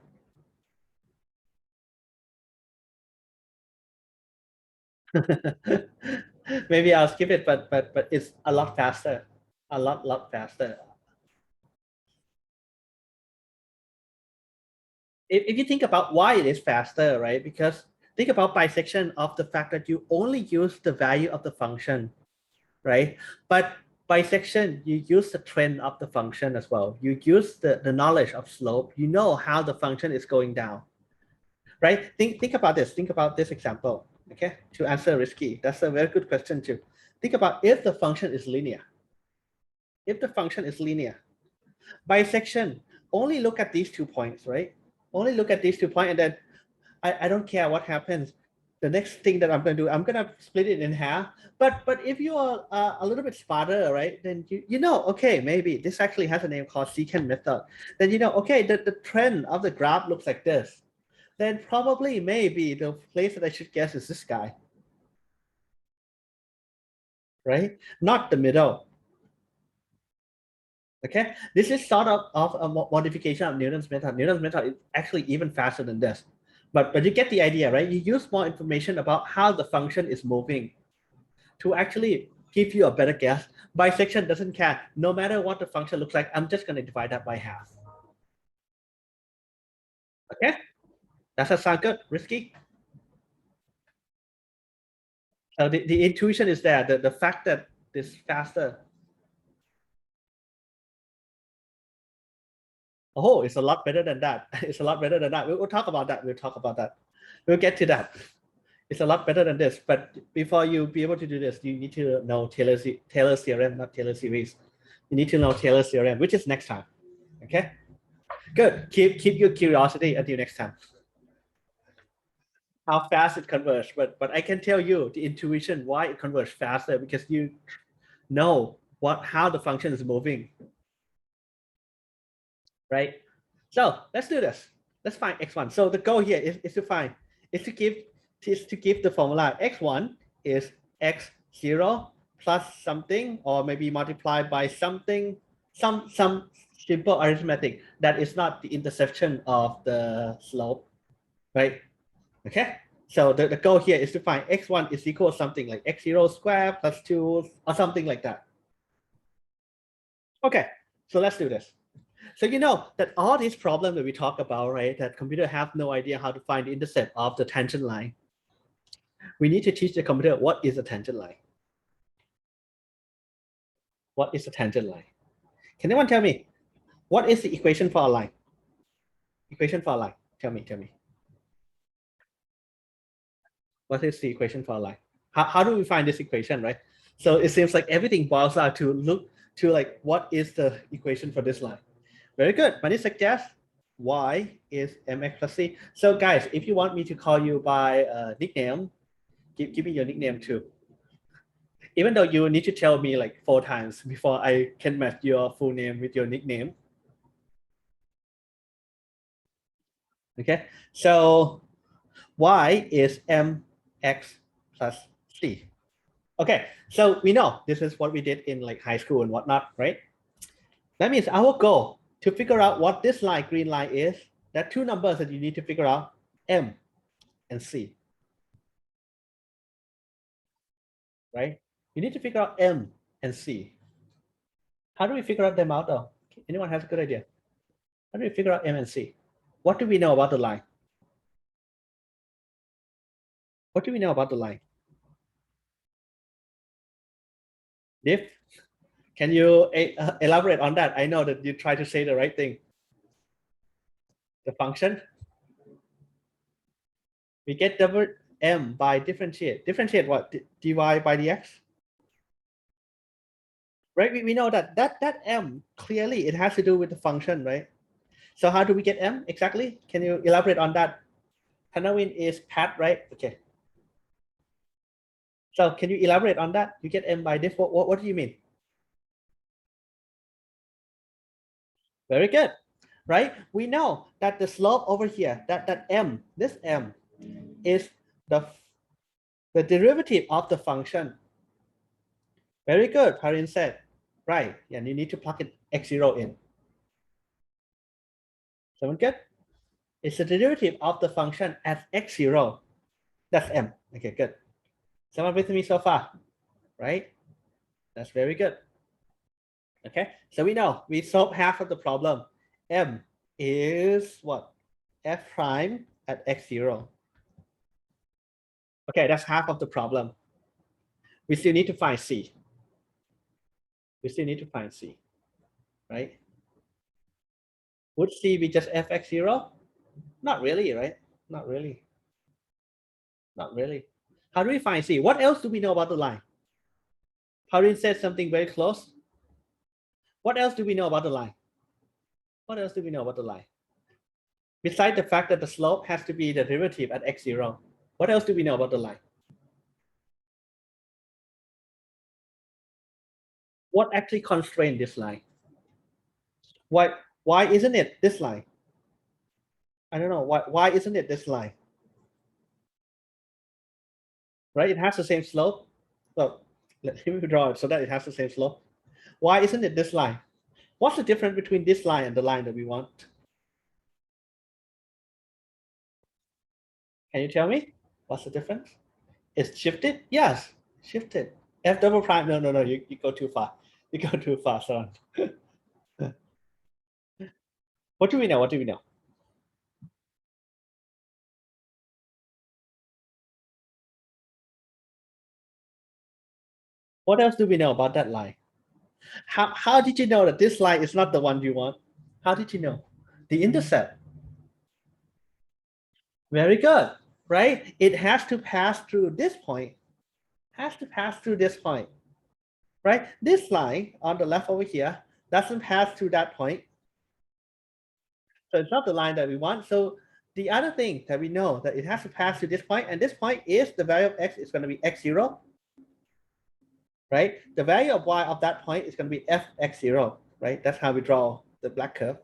Maybe I'll skip it, but it's a lot faster, a lot faster. If you think about why it is faster, right? Because think about bisection of the fact that you only use the value of the function, right? But bisection, you use the trend of the function as well. You use the knowledge of slope. You know how the function is going down, right? Think about this. Think about this example, okay? To answer risky, that's a very good question too. Think about if the function is linear. If the function is linear, bisection, only look at these 2 points, right? Only look at these 2 points, and then I don't care what happens. The next thing that I'm going to do, I'm going to split it in half. But if you are a little bit smarter, right, then you know, okay, maybe this actually has a name called secant method. Then you know, okay, the trend of the graph looks like this. Then probably maybe the place that I should guess is this guy, right? Not the middle. Okay, this is sort of a modification of Newton's method. Newton's method is actually even faster than this. But you get the idea, right? You use more information about how the function is moving to actually give you a better guess. Bisection doesn't care. No matter what the function looks like, I'm just going to divide that by half. Okay, does that sound good? Risky? So the intuition is there. The fact that this faster. Oh, it's a lot better than that. It's a lot better than that. We'll talk about that. We'll talk about that. We'll get to that. It's a lot better than this. But before you be able to do this, you need to know Taylor's theorem, not Taylor series. You need to know Taylor's theorem, which is next time. Okay. Good. Keep your curiosity until next time. How fast it converges, but I can tell you the intuition why it converges faster, because you know how the function is moving. Right? So let's do this. Let's find x1. So the goal here is to give the formula x1 is x0 plus something, or maybe multiplied by something, some simple arithmetic that is not the intersection of the slope. right? Okay, so the goal here is to find x1 is equal to something like x0 squared plus 2 or something like that. Okay, so let's do this. So you know that all these problems that we talk about, right, that computer have no idea how to find the intercept of the tangent line. We need to teach the computer what is a tangent line. What is a tangent line? Can anyone tell me what is the equation for a line? Equation for a line. Tell me. What is the equation for a line? How do we find this equation, right? So it seems like everything boils out to look to like what is the equation for this line. Very good. Mani suggests y is mx plus c. So guys, if you want me to call you by nickname, give me your nickname too. Even though you need to tell me like 4 times before I can match your full name with your nickname. Okay, so y is mx plus c. Okay, so we know this is what we did in like high school and whatnot, right? That means our goal to figure out what this line, green line is, there are 2 numbers that you need to figure out, m and c, right? You need to figure out m and c. How do we figure out them out though? Anyone has a good idea? How do we figure out m and c? What do we know about the line? What do we know about the line? Diff, can you elaborate on that? I know that you try to say the right thing. The function. We get double m by differentiate. Differentiate what? Dy by dx? Right, we know that m, clearly it has to do with the function, right? So how do we get m exactly? Can you elaborate on that? Hanawin is Pat, right? Okay. So can you elaborate on that? You get m by this, what do you mean? Very good, right? We know that the slope over here, that m, this m, is the derivative of the function. Very good, Parin said. Right, and you need to plug in x0 in. Someone get? It's the derivative of the function at x0. That's m. Okay, good. Someone with me so far, right? That's very good. Okay, so we know we solved half of the problem. M is what? F prime at x0. Okay, that's half of the problem. We still need to find C. We still need to find C, right? Would C be just fx0? Not really, right? Not really. Not really. How do we find C? What else do we know about the line? Pauline said something very close. What else do we know about the line? What else do we know about the line? Besides the fact that the slope has to be the derivative at x0, what else do we know about the line? What actually constrains this line? Why isn't it this line? I don't know. Why isn't it this line? Right? It has the same slope. So let me draw it so that it has the same slope. Why isn't it this line? What's the difference between this line and the line that we want? Can you tell me? What's the difference? It's shifted? Yes, shifted. F double prime. No, you go too far. You go too far, son. What do we know? What do we know? What else do we know about that line? How did you know that this line is not the one you want? How did you know? The intercept. Very good, right? It has to pass through this point. Has to pass through this point, right? This line on the left over here doesn't pass through that point. So it's not the line that we want. So the other thing that we know that it has to pass through this point, and this point is the value of x is going to be x0, right? The value of y of that point is going to be fx0, right? That's how we draw the black curve.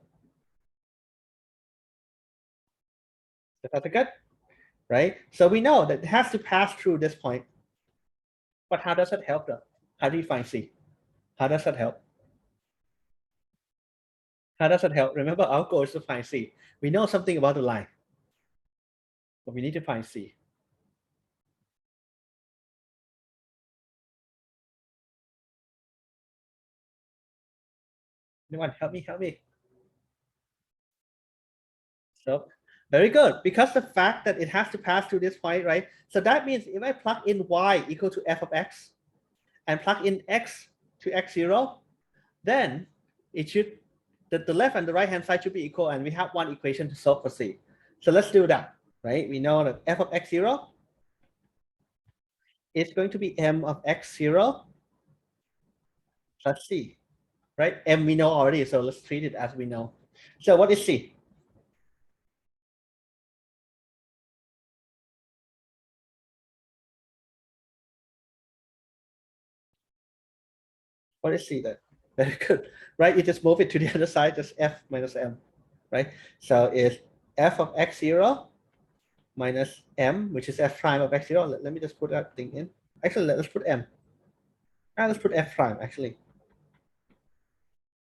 That's good, right? So we know that it has to pass through this point. But how does that help though? How do you find C? How does that help? How does that help? Remember, our goal is to find C. We know something about the line. But we need to find C. Anyone help me, help me. So very good, because the fact that it has to pass through this point, right? So that means if I plug in y equal to f of x and plug in x to x0, then it should, the left and the right hand side should be equal, and we have one equation to solve for C. So let's do that, right? We know that f of x0 is going to be m of x0 plus C, right? M we know already, so let's treat it as we know. So what is C? What is C then? Very good, right? You just move it to the other side, just f minus m, right? So it's f of x0 minus m, which is f prime of x0. Let me just put that thing in. Actually, let's put m. Let's put f prime actually.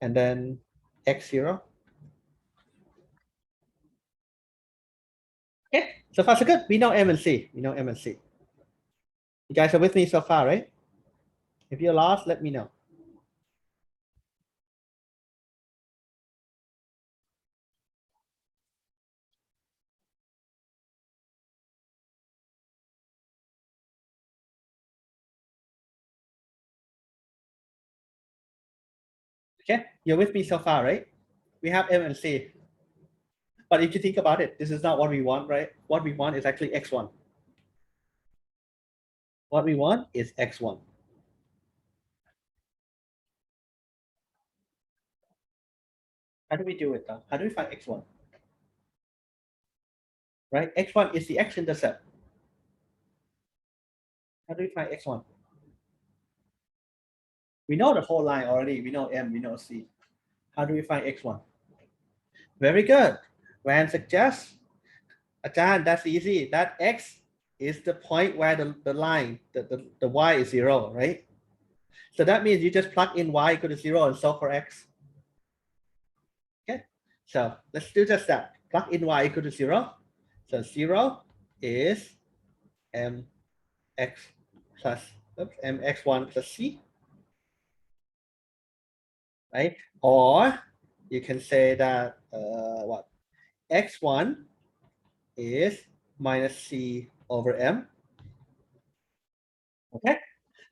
And then x0. Okay, so far so good. We know m and c. We know m and c. You guys are with me so far, right? If you're lost, let me know. Okay, you're with me so far, right? We have m and c. But if you think about it, this is not what we want, right? What we want is actually x1. What we want is x1. How do we do it though? How do we find x1? Right? X1 is the x-intercept. How do we find x1? We know the whole line already. We know m, we know c. How do we find x1? Very good. Van suggests, Ajahn, that's easy. That x is the point where the line, the y is 0, right? So that means you just plug in y equal to 0 and solve for x. Okay, so let's do just that. Plug in y equal to 0. So 0 is mx plus mx1 plus c, right? Or you can say that what x1 is minus c over m. Okay,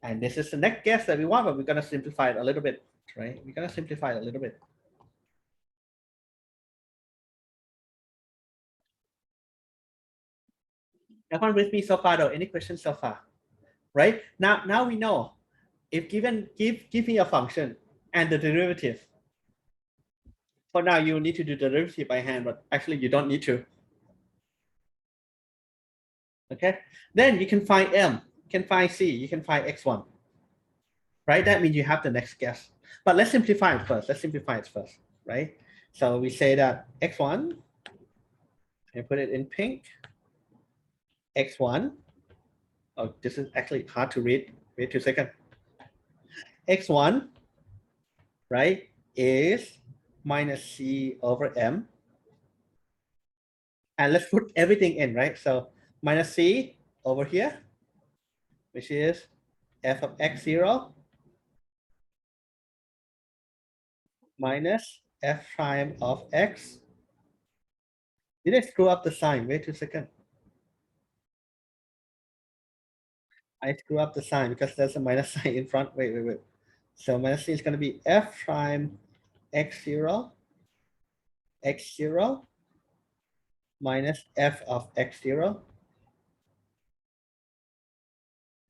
and this is the next guess that we want, but we're going to simplify it a little bit, right? We're going to simplify it a little bit. Everyone with me so far though? Any questions so far? Right? Now we know if give me a function and the derivative. For now, you need to do the derivative by hand, but actually you don't need to. Okay, then you can find m, you can find c, you can find x1. Right? That means you have the next guess. But let's simplify it first. Let's simplify it first, right? So we say that x1, I put it in pink. x1, oh, this is actually hard to read. Wait 2 seconds. x1, right, is minus c over m. And let's put everything in, right? So minus c over here, which is f of x0 minus f prime of x. Did I screw up the sign? Wait 2 seconds. I screw up the sign because there's a minus sign in front. Wait. So minus c is going to be f prime x0 minus f of x0.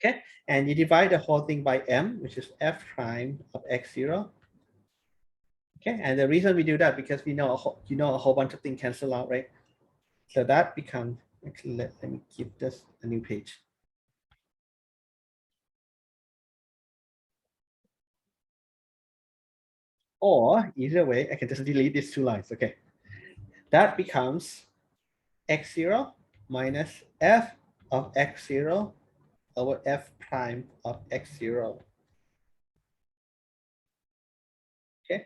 Okay, and you divide the whole thing by m, which is f prime of x0. Okay, and the reason we do that because we know a whole bunch of things cancel out, right? So that becomes, actually let me keep this a new page. Or either way, I can just delete these 2 lines. Okay, that becomes x0 minus f of x0 over f prime of x0. Okay.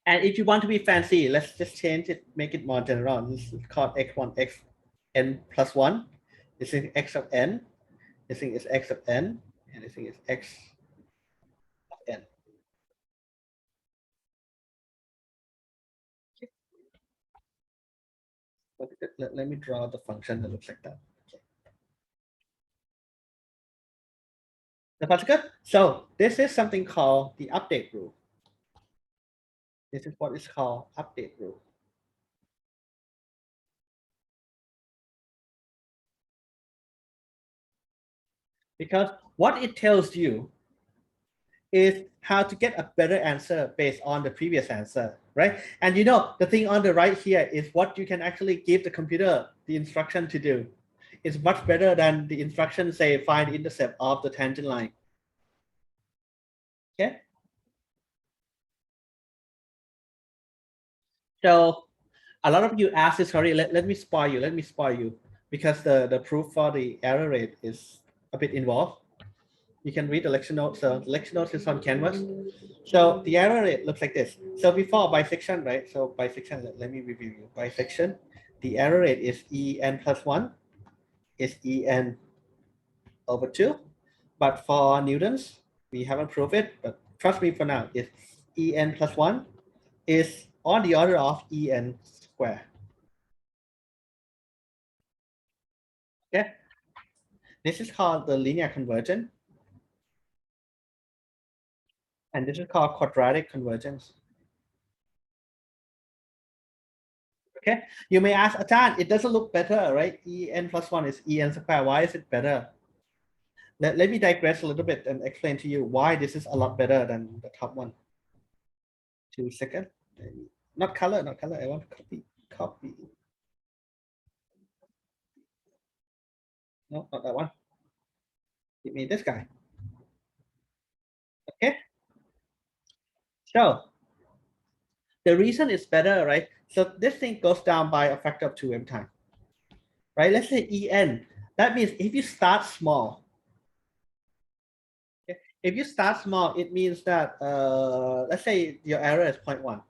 And if you want to be fancy, let's just change it, make it more general. This is called x1, x. n plus 1. This thing x of n. This thing is x of n. And this thing is x of n. Let me draw the function that looks like that. That's good. So this is something called the update rule. This is what is called update rule. Because what it tells you is how to get a better answer based on the previous answer, right? And you know, the thing on the right here is what you can actually give the computer the instruction to do. It's much better than the instruction, say, find the intercept of the tangent line. Okay. So a lot of you ask this already. Let me spoil you because the proof for the error rate is a bit involved. You can read the lecture notes. So the lecture notes is on Canvas. So the error rate looks like this. So before bisection, right? So bisection, let me review you. Bisection, the error rate is en plus 1 is en over 2. But for Newton's, we haven't proved it, but trust me for now, it's en plus 1 is on the order of en square. Okay. This is called the linear convergence. And this is called quadratic convergence. Okay, you may ask, Ajahn, it doesn't look better, right? En plus 1 is en square. Why is it better? Let me digress a little bit and explain to you why this is a lot better than the top one. 2 seconds. Not color. I want to copy. No, not that one. Give me this guy. Okay. So the reason it's better, right? So this thing goes down by a factor of 2 every time, right? Let's say en. That means if you start small, okay, if you start small, it means that let's say your error is 0.1.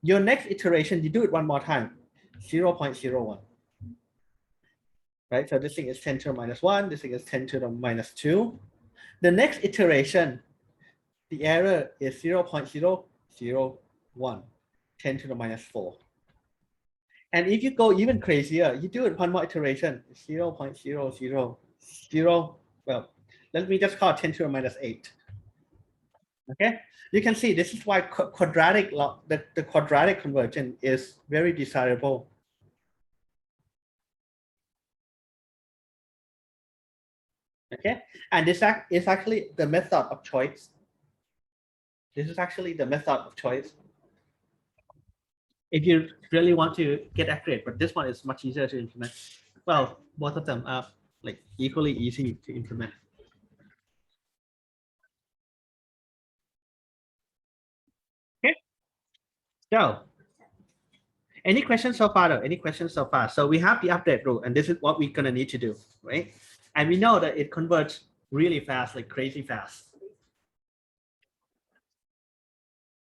Your next iteration, you do it one more time, 0.01. Right? So this thing is 10 to the minus 1, this thing is 10 to the minus 2. The next iteration, the error is 0.001, 10 to the minus 4. And if you go even crazier, you do it one more iteration, 0.000, well, let me just call it 10 to the minus 8. Okay, you can see this is why quadratic the quadratic convergence is very desirable. Okay, and this is actually the method of choice. This is actually the method of choice. If you really want to get accurate, but this one is much easier to implement. Well, both of them are like equally easy to implement. Okay, so any questions so far though? Any questions so far? So we have the update rule, and this is what we're gonna need to do, right? And we know that it converts really fast, like crazy fast.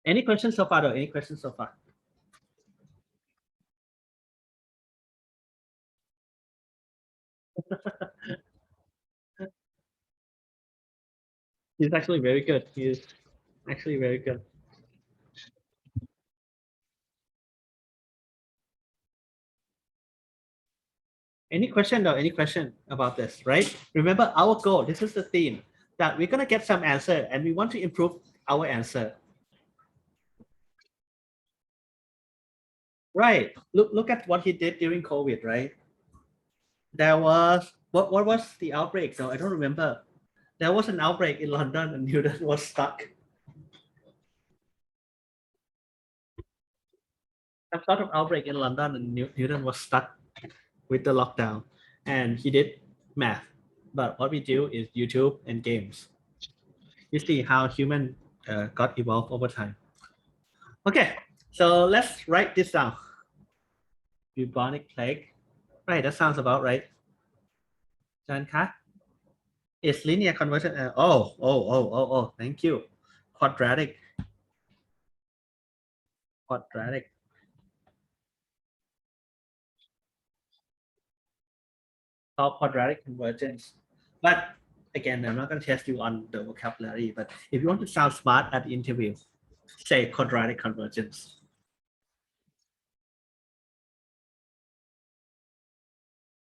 Any questions so far though? Any questions so far? He's actually very good. He is actually very good. Any question though? Any question about this, right? Remember our goal, this is the theme, that we're gonna get some answer and we want to improve our answer. Right, look at what he did during COVID, right? There was, what was the outbreak though? I don't remember. There was an outbreak in London and Newton was stuck. Some sort of outbreak in London and Newton was stuck with the lockdown and he did math. But what we do is YouTube and games. You see how human got evolved over time. Okay, so let's write this down. Bubonic plague. Right, that sounds about right. Janka? It's linear conversion. Thank you. Quadratic. Quadratic. called quadratic convergence. But again, I'm not going to test you on the vocabulary, but if you want to sound smart at the interview, say quadratic convergence.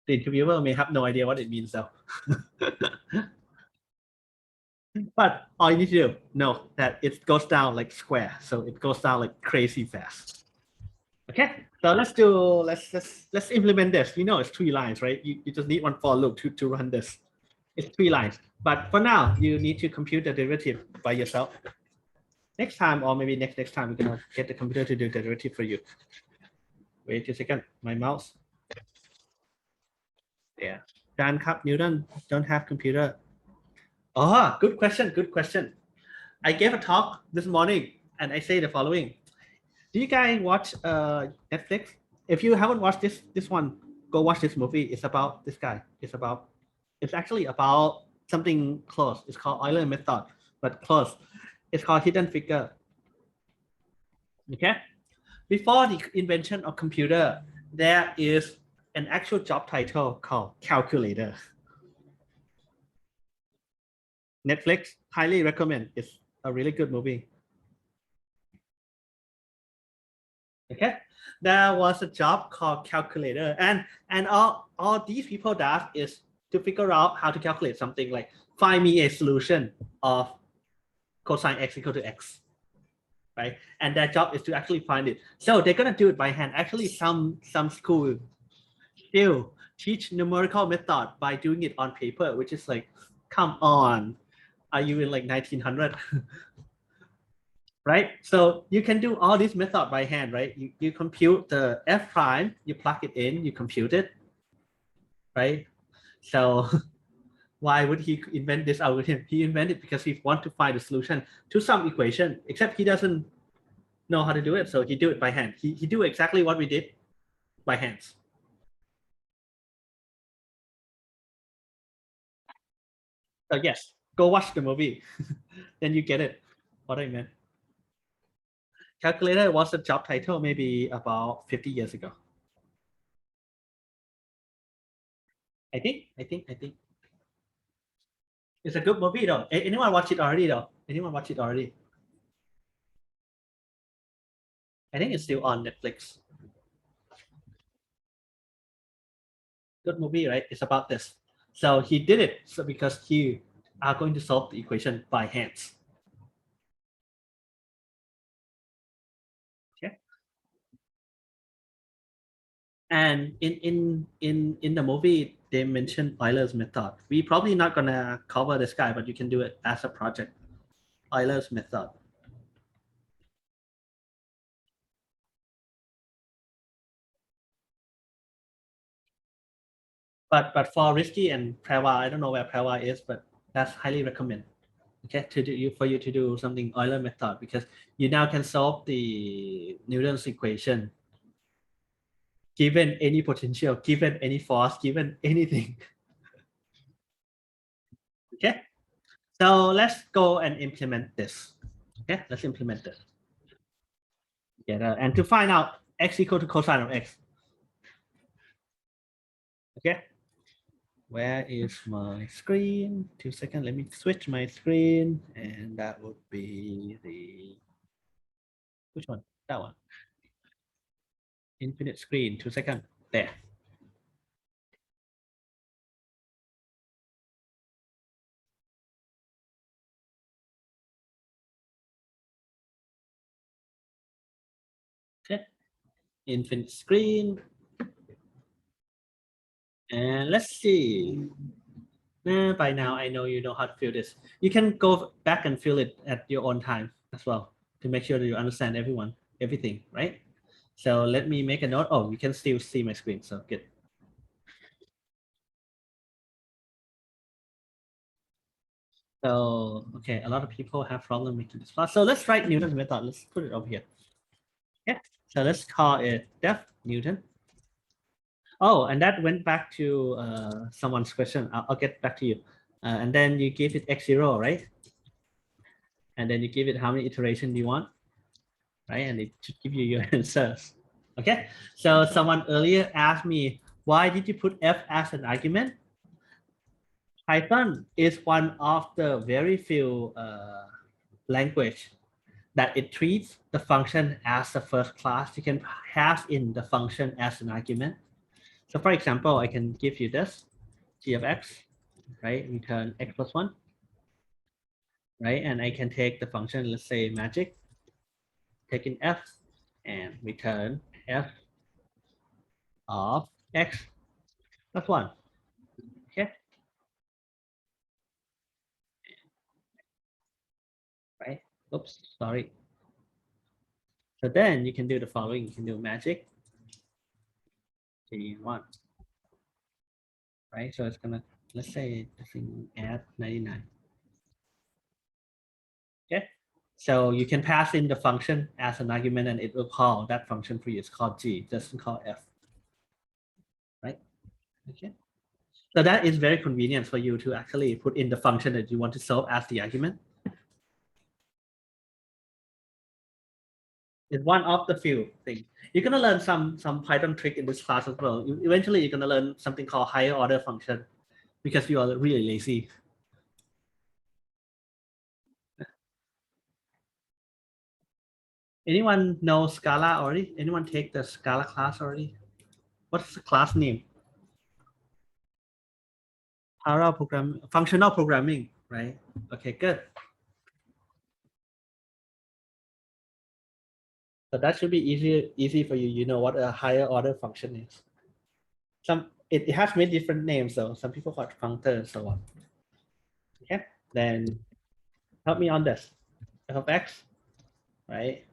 The interviewer may have no idea what it means though. But all you need to do, know that it goes down like square. So it goes down like crazy fast. Okay, so let's implement this. You know it's 3 lines, right? You just need one for loop to run this. It's 3 lines. But for now, you need to compute the derivative by yourself. Next time, or maybe next time, we're gonna get the computer to do the derivative for you. Wait a second, my mouse. Yeah. Dan Cup Newton don't have computer. Oh, good question. Good question. I gave a talk this morning and I say the following. Do you guys watch Netflix? If you haven't watched this one, go watch this movie. It's about this guy. It's actually about something close. It's called Euler method, but close. It's called Hidden Figure. Okay. Before the invention of computer, there is an actual job title called calculator. Netflix, highly recommend. It's a really good movie. Okay, there was a job called calculator, and all these people does is to figure out how to calculate something like find me a solution of cosine x equal to x, right? And their job is to actually find it. So they're gonna do it by hand. Actually, some school still teach numerical method by doing it on paper, which is like, come on, are you in like 1900? Right? So you can do all this method by hand, right? You compute the f prime, you plug it in, you compute it, right? So why would he invent this algorithm? He invented because he wants to find a solution to some equation, except he doesn't know how to do it. So he do it by hand. He do exactly what we did by hands. So yes, go watch the movie. Then you get it, what I meant. Calculator was a job title maybe about 50 years ago. I think. It's a good movie though. Anyone watch it already though? Anyone watch it already? I think it's still on Netflix. Good movie, right? It's about this. So he did it so because he are going to solve the equation by hands. Okay. And in the movie, they mentioned Euler's method. We probably not gonna cover this guy, but you can do it as a project. Euler's method. But for Risky and Prava, I don't know where Prava is, but that's highly recommend. Okay, for you to do something Euler method, because you now can solve the Newton's equation given any potential, given any force, given anything. Okay, so let's go and implement this. Okay, let's implement this. Yeah, and to find out x equal to cosine of x. Okay, where is my screen? 2 seconds, let me switch my screen, and that would be the, which one? That one. Infinite screen, 2 seconds, there. Okay, infinite screen. And let's see. By now, I know you know how to fill this. You can go back and fill it at your own time as well to make sure that you understand everything, right? So let me make a note. Oh, you can still see my screen, so good. So, okay, a lot of people have problem making this plot. So let's write Newton's method. Let's put it over here. Yeah, so let's call it def Newton. Oh, and that went back to someone's question. I'll get back to you. And then you give it x0, right? And then you give it how many iterations you want, right? And it should give you your answers. Okay, so someone earlier asked me, why did you put f as an argument? Python is one of the very few language that it treats the function as the first class. You can pass in the function as an argument. So for example, I can give you this g of x, right? Return x plus 1, right? And I can take the function, let's say magic, take in f and return f of x plus 1. Okay. Right. Oops, sorry. So then you can do the following. You can do magic g1. Right. So it's gonna, let's say the thing add 99. Okay. So you can pass in the function as an argument and it will call that function for you. It's called g, doesn't call f. Right. Okay. So that is very convenient for you to actually put in the function that you want to solve as the argument. It's one of the few things. You're gonna learn some Python trick in this class as well. Eventually, you're gonna learn something called higher order function because you are really lazy. Anyone know Scala already? Anyone take the Scala class already? What's the class name? Parallel programming, functional programming, right? Okay, good. So that should be easy for you. You know what a higher order function is. It has many different names though. Some people call it functor and so on. Okay, then help me on this. F of x, right?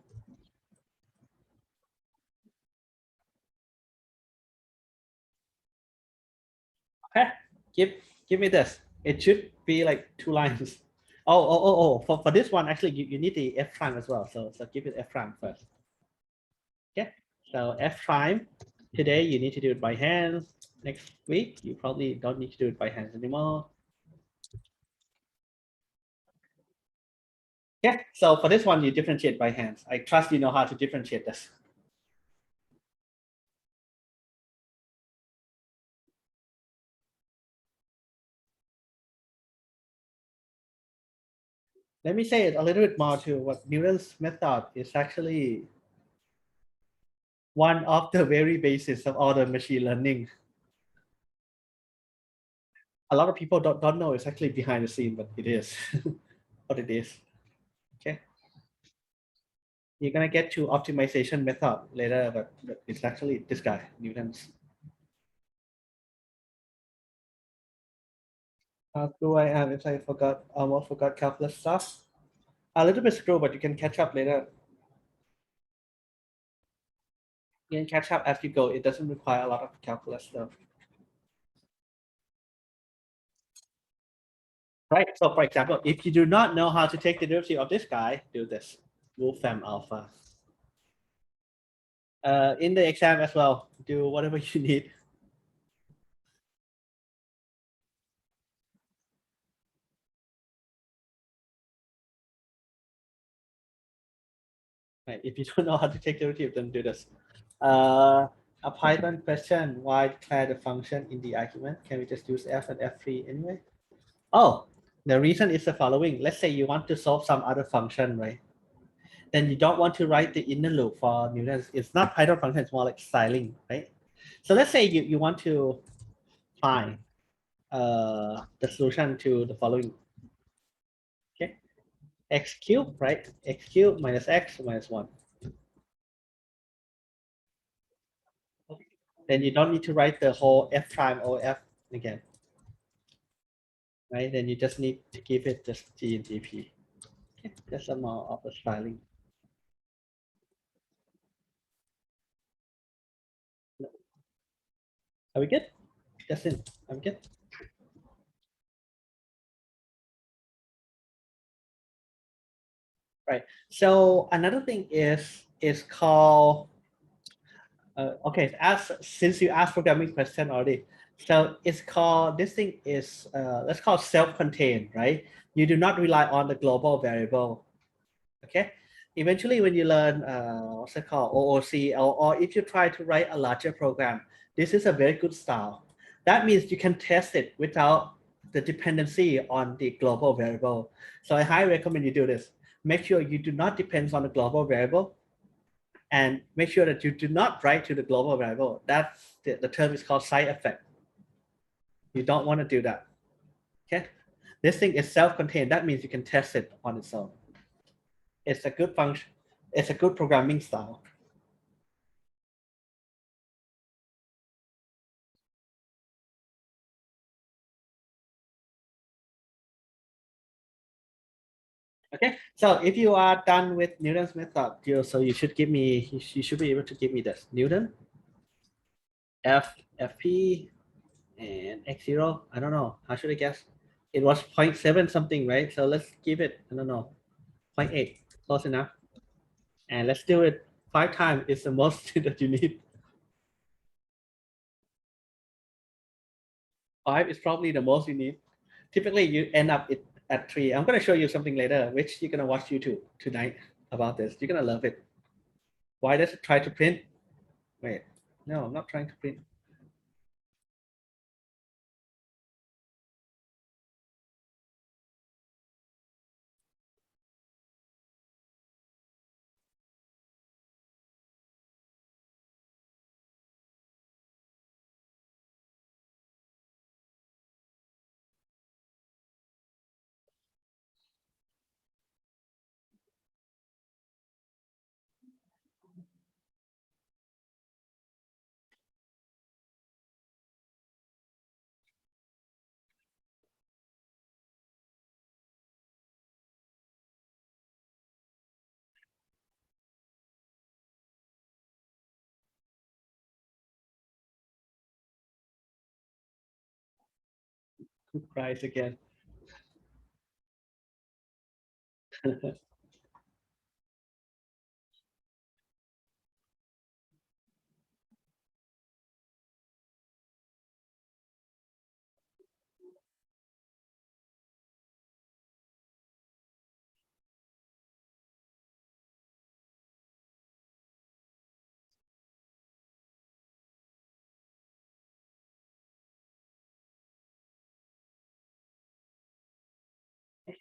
Okay, give me this. It should be like 2 lines. Oh. For this one, actually, you need the f prime as well. So give it f prime first. Okay, so f prime. Today you need to do it by hand. Next week you probably don't need to do it by hand anymore. Yeah, so for this one you differentiate by hands. I trust you know how to differentiate this. Let me say it a little bit more too. What Newton's method is actually one of the very basis of all the machine learning. A lot of people don't know it's actually behind the scene, but it is what it is. Okay. You're gonna get to optimization method later, but it's actually this guy, Newton's. How do I have if I almost forgot calculus stuff? A little bit slow, but you can catch up later. You can catch up as you go. It doesn't require a lot of calculus stuff. Right. So for example, if you do not know how to take the derivative of this guy, do this. Wolfram alpha. In the exam as well, do whatever you need. Right. If you don't know how to take derivative, then do this. A Python question, why declare the function in the argument? Can we just use f and f3 anyway? Oh, the reason is the following. Let's say you want to solve some other function, right? Then you don't want to write the inner loop for Newton's. It's not Python function, it's more like styling, right? So let's say you want to find the solution to the following. Okay, x cubed, right? X cubed minus x minus 1. Then you don't need to write the whole f prime or f again. Right? Then you just need to give it just g and gp. Okay, that's some more of the styling. Are we good? That's it. I'm good. Right. So another thing is called okay. Since you asked programming question already, so it's called, this thing is let's call self-contained, right? You do not rely on the global variable. Okay. Eventually, when you learn what's it called, OOC, or if you try to write a larger program, this is a very good style. That means you can test it without the dependency on the global variable. So I highly recommend you do this. Make sure you do not depend on the global variable, and make sure that you do not write to the global variable. That's the term is called side effect. You don't want to do that. Okay. This thing is self-contained. That means you can test it on its own. It's a good function. It's a good programming style. Okay, so if you are done with Newton's method, you should give me, you should be able to give me this Newton, Fp, and x0. I don't know. How should I guess? It was 0.7 something, right? So let's give it, I don't know, 0.8, close enough. And let's do it 5 times. It's the most that you need. 5 is probably the most you need. Typically, you end up at 3. I'm going to show you something later, which you're going to watch YouTube tonight about this. You're going to love it. Why does it try to print? Wait, no, I'm not trying to print. Price again.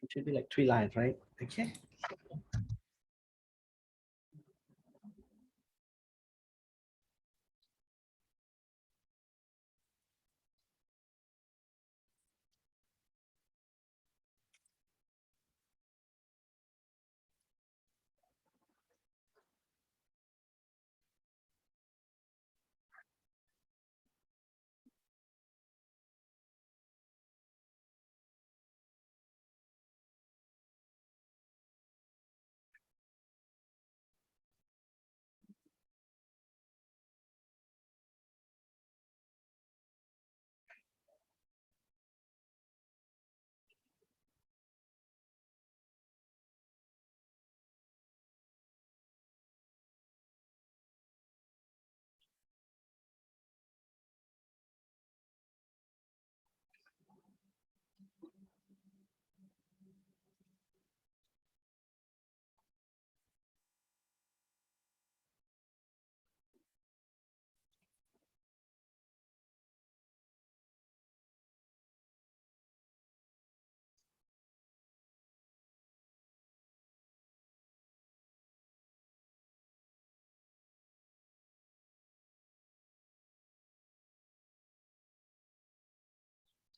It should be like 3 lines, right? Okay.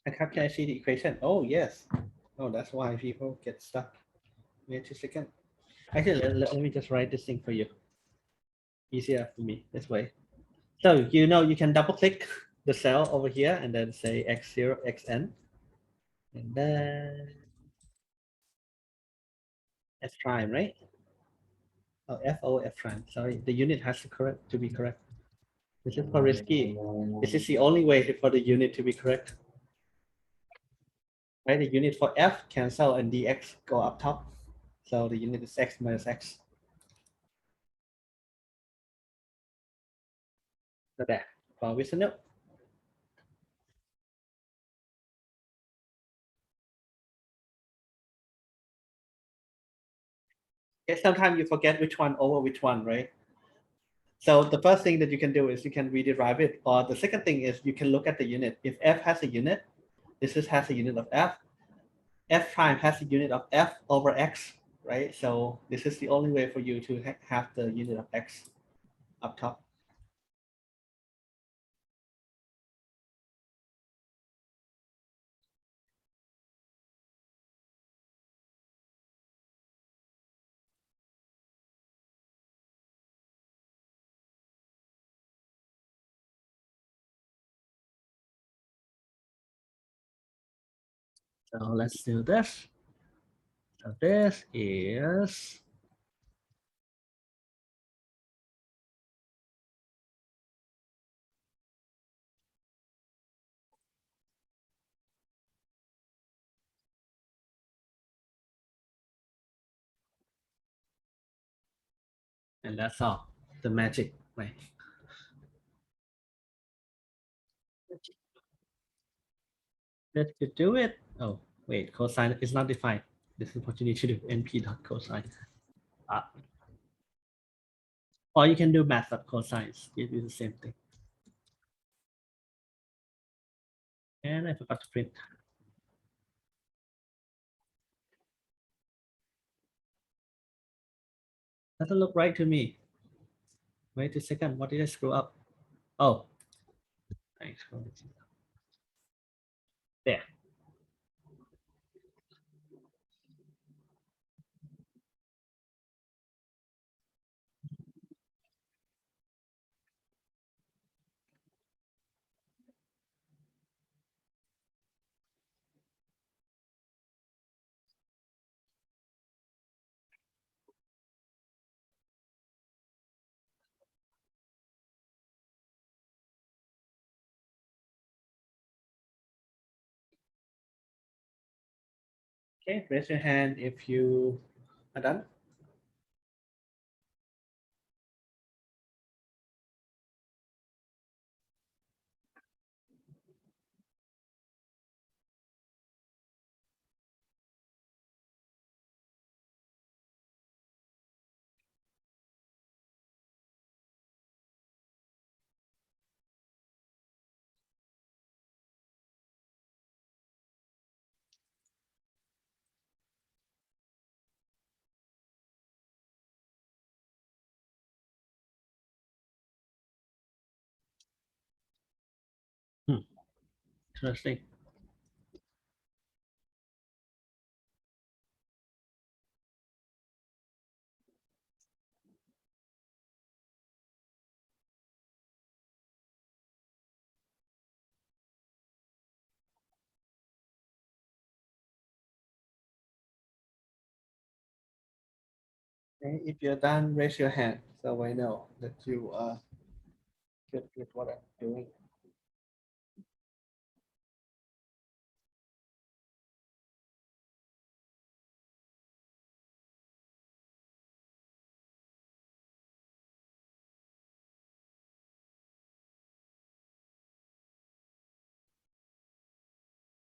And how can I see the equation? Oh, yes. Oh, that's why people get stuck. Wait a second. Actually, let me just write this thing for you. Easier for me this way. So, you can double click the cell over here and then say x0, xn. And then f prime, right? Oh, FO, F prime. Sorry, the unit has to be correct. This is for risky. This is the only way for the unit to be correct. Right, the unit for F cancel and dx go up top. So the unit is x minus x. So there, for Wisdom. Okay, sometimes you forget which one over which one, right? So the first thing that you can do is you can rederive it. Or the second thing is you can look at the unit. If F has a unit, This is has a unit of f. F prime has a unit of f over x, right? So this is the only way for you to have the unit of x up top. So let's do this. So this is and that's all. The magic, right? Let's do it. Oh, wait, cosine is not defined. This is what you need to do, np dot cosine. Or you can do math dot cosines. It is the same thing. And I forgot to print. Doesn't look right to me. Wait a second, what did I screw up? Oh, I screwed it. There. Okay, raise your hand if you are done. Interesting. Okay, if you're done, raise your hand so I know that you are good with what I'm doing.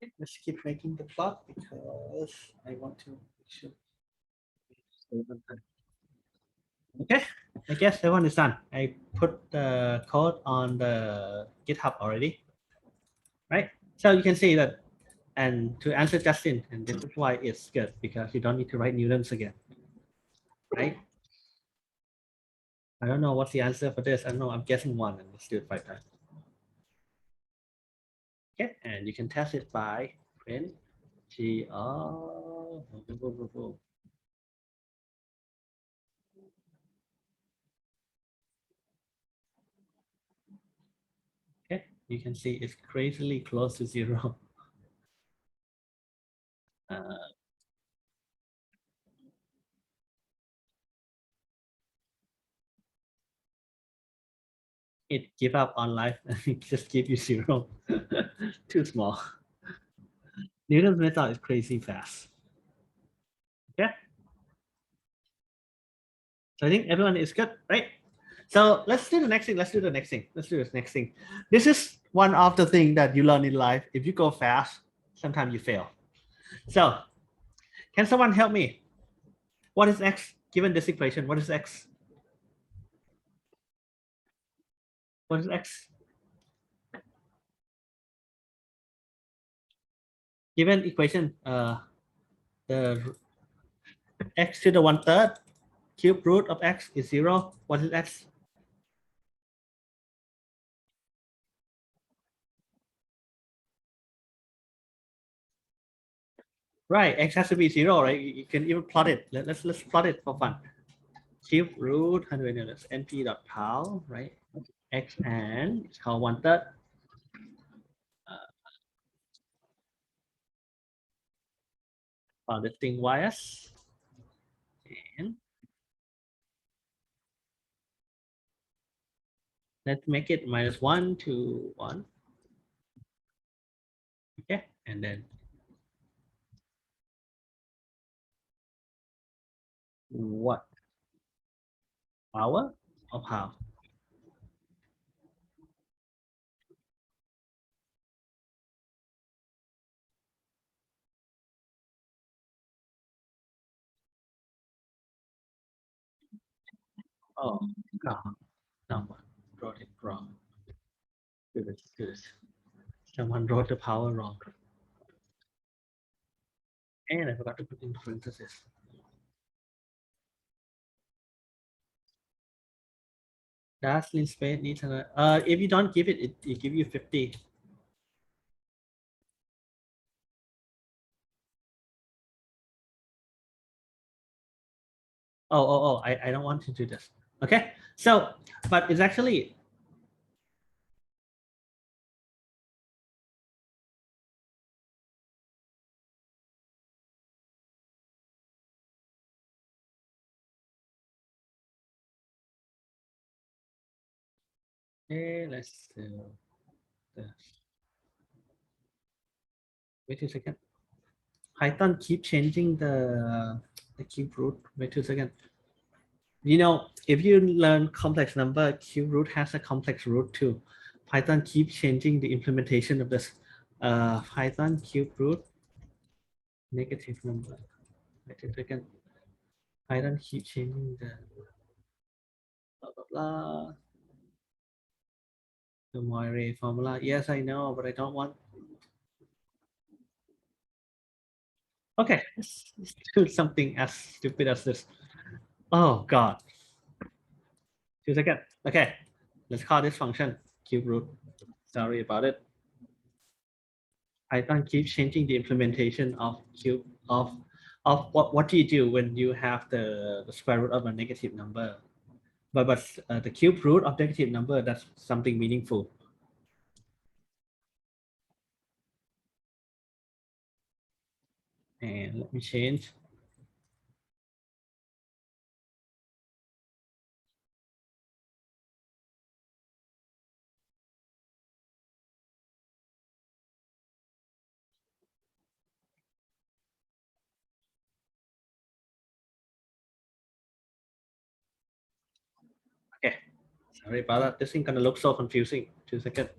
Okay, let's keep making the plot because I want to make sure. Okay, I guess everyone is done. I put the code on the GitHub already, right? So you can see that, and to answer Justin, and this is why it's good because you don't need to write Newtons again, right? I don't know what's the answer for this. I don't know, I'm guessing one, and let's do it 5 times. Okay, and you can test it by print G O. Okay, you can see it's crazily close to 0. It give up on life and it just give you 0. Too small. Newton's method is crazy fast. Okay. So I think everyone is good, right? So let's do the next thing. Let's do the next thing. Let's do this next thing. This is one of the things that you learn in life. If you go fast, sometimes you fail. So can someone help me? What is x given this equation? What is x? What is x? given equation, the x to the 1/3 cube root of x is 0. What is x? Right, x has to be 0, right? You can even plot it. Let's plot it for fun. Cube root, how do I know this? np dot pow, right? X and it's called 1/3. Found this thing ys and let's make it -1 to 1. Okay, and then what? Power of how? Oh, wrong. Someone wrote it wrong. Do this. Someone wrote the power wrong. And I forgot to put in parentheses. Does linspace need to, if you don't give it, it give you 50. Oh, I don't want to do this. Okay, so, but it's actually, let's do this. Wait a second. Python keep changing the cube root. Wait a second. You know, if you learn complex number, cube root has a complex root too. Python keep changing the implementation of this. Python cube root negative number. Wait a second. Python keep changing the blah blah blah. The Moire formula. Yes, I know, but I don't want. Okay, let's do something as stupid as this. Oh God. 2 seconds. Okay, let's call this function cube root. Sorry about it. Python keeps changing the implementation of cube of what do you do when you have the square root of a negative number? But the cube root of negative number, that's something meaningful. And let me change. Okay, sorry about that. This thing gonna look so confusing. 2 seconds.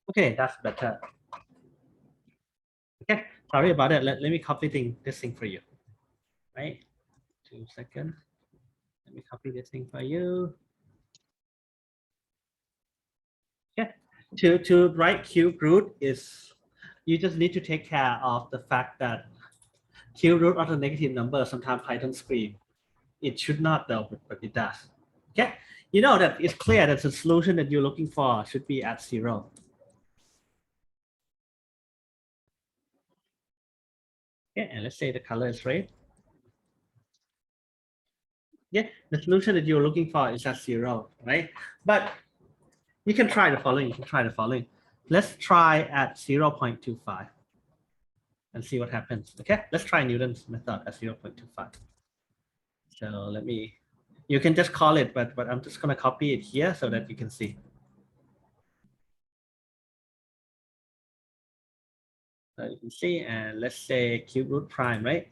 Okay, that's better. Okay, sorry about it. Let me copy this thing for you. Right? 2 seconds. Let me copy this thing for you. Okay. To write cube root is you just need to take care of the fact that cube root of a negative number sometimes Python scream. It should not though, but it does. Okay. You know that it's clear that the solution that you're looking for should be at 0. Okay, and let's say the color is red. Yeah, the solution that you're looking for is at 0, right? But you can try the following. Let's try at 0.25 and see what happens. Okay, let's try Newton's method at 0.25. So let me, you can just call it, but I'm just gonna copy it here so that you can see. So you can see, and let's say cube root prime, right?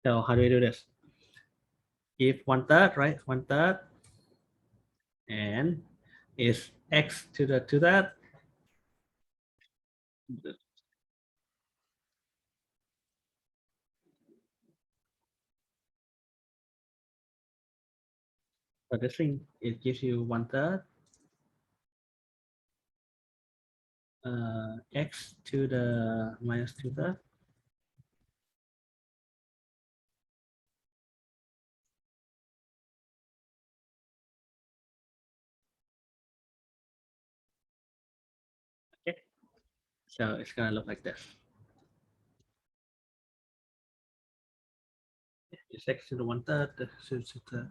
So how do we do this? If 1/3, right? 1/3, and is x to that. So this thing, it gives you 1/3 x to the minus 2/3. Okay, so it's gonna look like this. It's x to the 1/3. This is the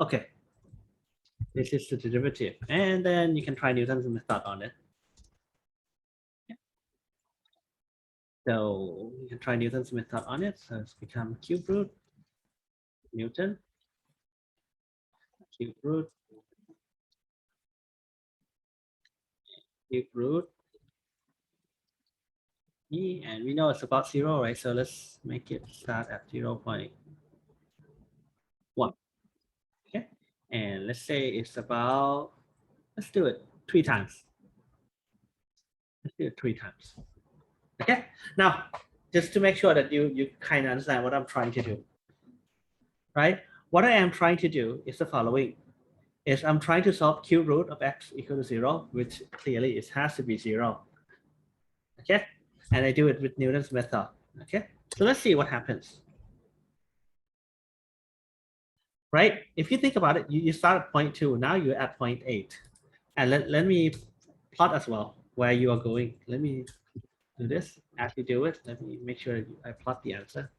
okay. This is the derivative, and then you can try Newton's method on it. So you can try Newton's method on it. So it's become cube root Newton, cube root, cube root e, and we know it's about 0, right? So let's make it start at 0.1. Okay, and let's say it's about, let's do it 3 times. Let's do it 3 times. Okay, now just to make sure that you kind of understand what I'm trying to do, right? What I am trying to do is the following: is I'm trying to solve cube root of x equal to 0, which clearly it has to be 0. Okay, and I do it with Newton's method. Okay, so let's see what happens. Right? If you think about it, you start at 0.2, now you're at 0.8. And let me plot as well where you are going. Let me do this. As you do it, let me make sure I plot the answer.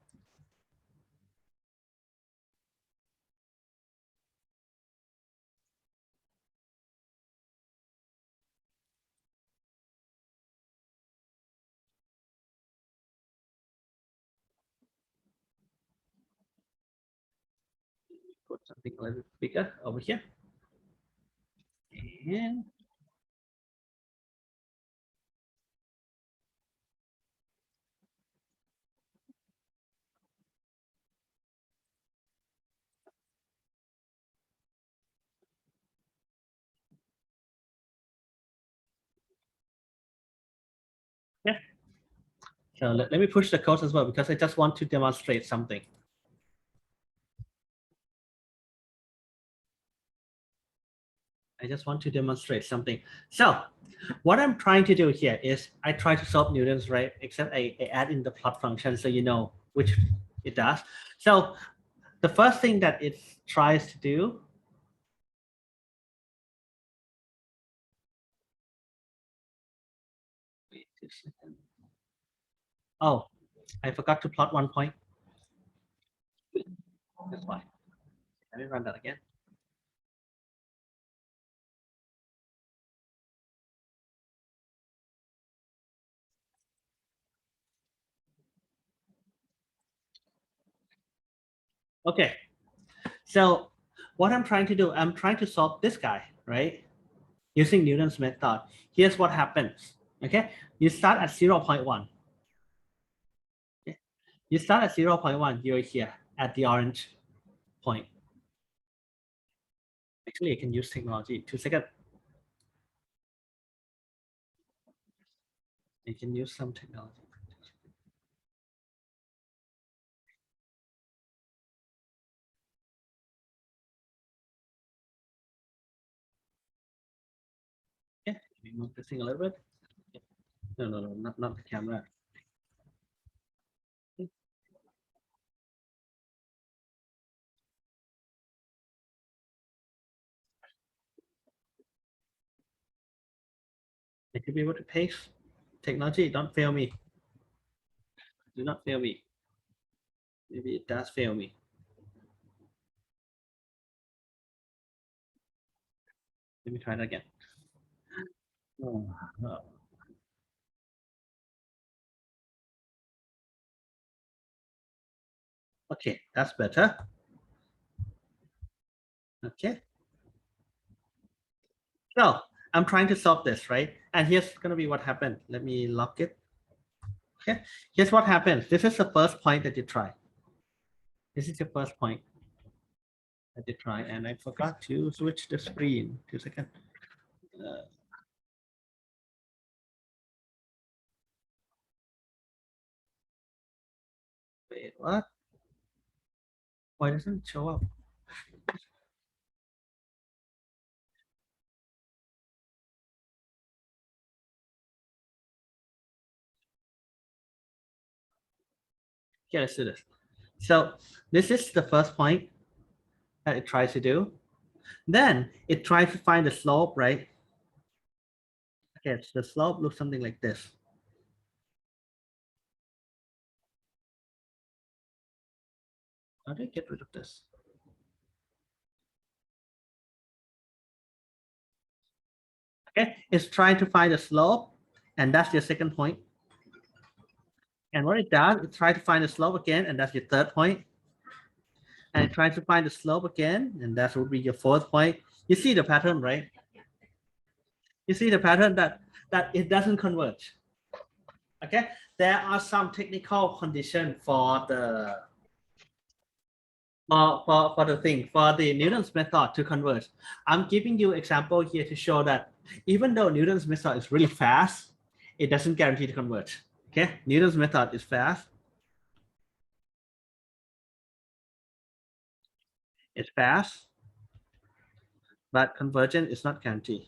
Put something a little bigger over here. And yeah. So let me push the code as well because I just want to demonstrate something. I just want to demonstrate something. So what I'm trying to do here is I try to solve Newton's, right? Except I add in the plot function so you know which it does. So the first thing that it tries to do oh, I forgot to plot 1 point. That's why. Let me run that again. Okay, so what I'm trying to do, I'm trying to solve this guy, right? Using Newton's method. Here's what happens, okay? You start at 0.1. Okay? You start at 0.1, you're here at the orange point. Actually, I can use technology. 2 seconds. I can use some technology. Yeah, let me move this thing a little bit. No, not the camera. I should be able to paste. Technology, don't fail me. Do not fail me. Maybe it does fail me. Let me try that again. Oh. Okay, that's better. Okay. So I'm trying to solve this, right? And here's gonna be what happened. Let me lock it. Okay, here's what happens. This is the first point that you try. This is your first point that you try, and I forgot to switch the screen. 2 seconds. Wait, what? Why doesn't it show up? Okay, let's do this. So this is the first point that it tries to do. Then it tries to find the slope, right? Okay, so the slope looks something like this. How do I get rid of this? Okay, it's trying to find the slope, and that's your second point. And what it does, it tries to find the slope again, and that's your third point. And it tries to find the slope again, and that would be your fourth point. You see the pattern, right? You see the pattern that it doesn't converge. Okay, there are some technical conditions for the for the thing, for the Newton's method to converge. I'm giving you example here to show that even though Newton's method is really fast, it doesn't guarantee to converge. Okay, Newton's method is fast. It's fast, but convergence is not guaranteed.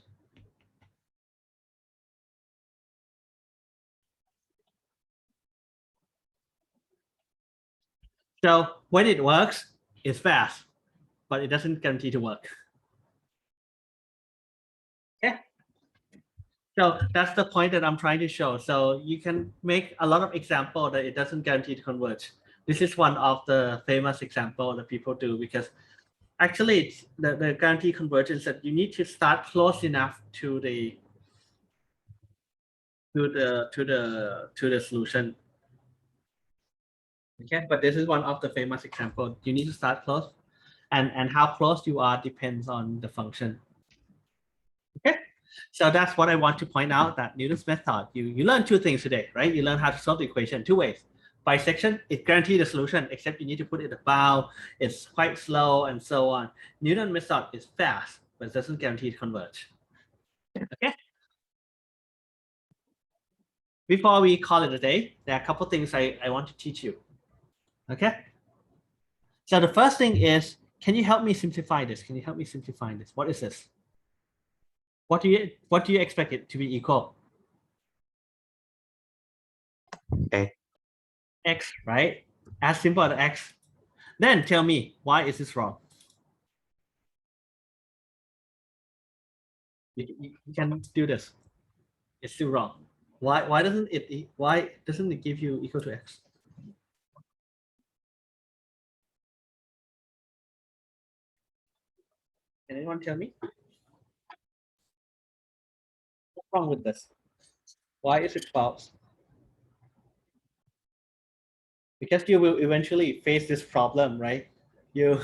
So when it works, it's fast, but it doesn't guarantee to work. Okay. So that's the point that I'm trying to show. So you can make a lot of example that it doesn't guarantee to converge. This is one of the famous example that people do because actually it's the guarantee convergence that you need to start close enough to the solution. Okay, but this is one of the famous example. You need to start close, and how close you are depends on the function. Okay, so that's what I want to point out, that Newton's method, you learn two things today, right? You learn how to solve the equation two ways. Bisection, it guarantees the solution, except you need to put it about, it's quite slow and so on. Newton's method is fast, but it doesn't guarantee to converge. Okay. Before we call it a day, there are a couple things I want to teach you. Okay. So the first thing is, can you help me simplify this? Can you help me simplify this? What is this? What do you expect it to be equal? X, right? As simple as X. Then tell me, why is this wrong? You can do this. It's still wrong. Why doesn't it give you equal to X? Can anyone tell me? What's wrong with this? Why is it false? Because you will eventually face this problem, right? You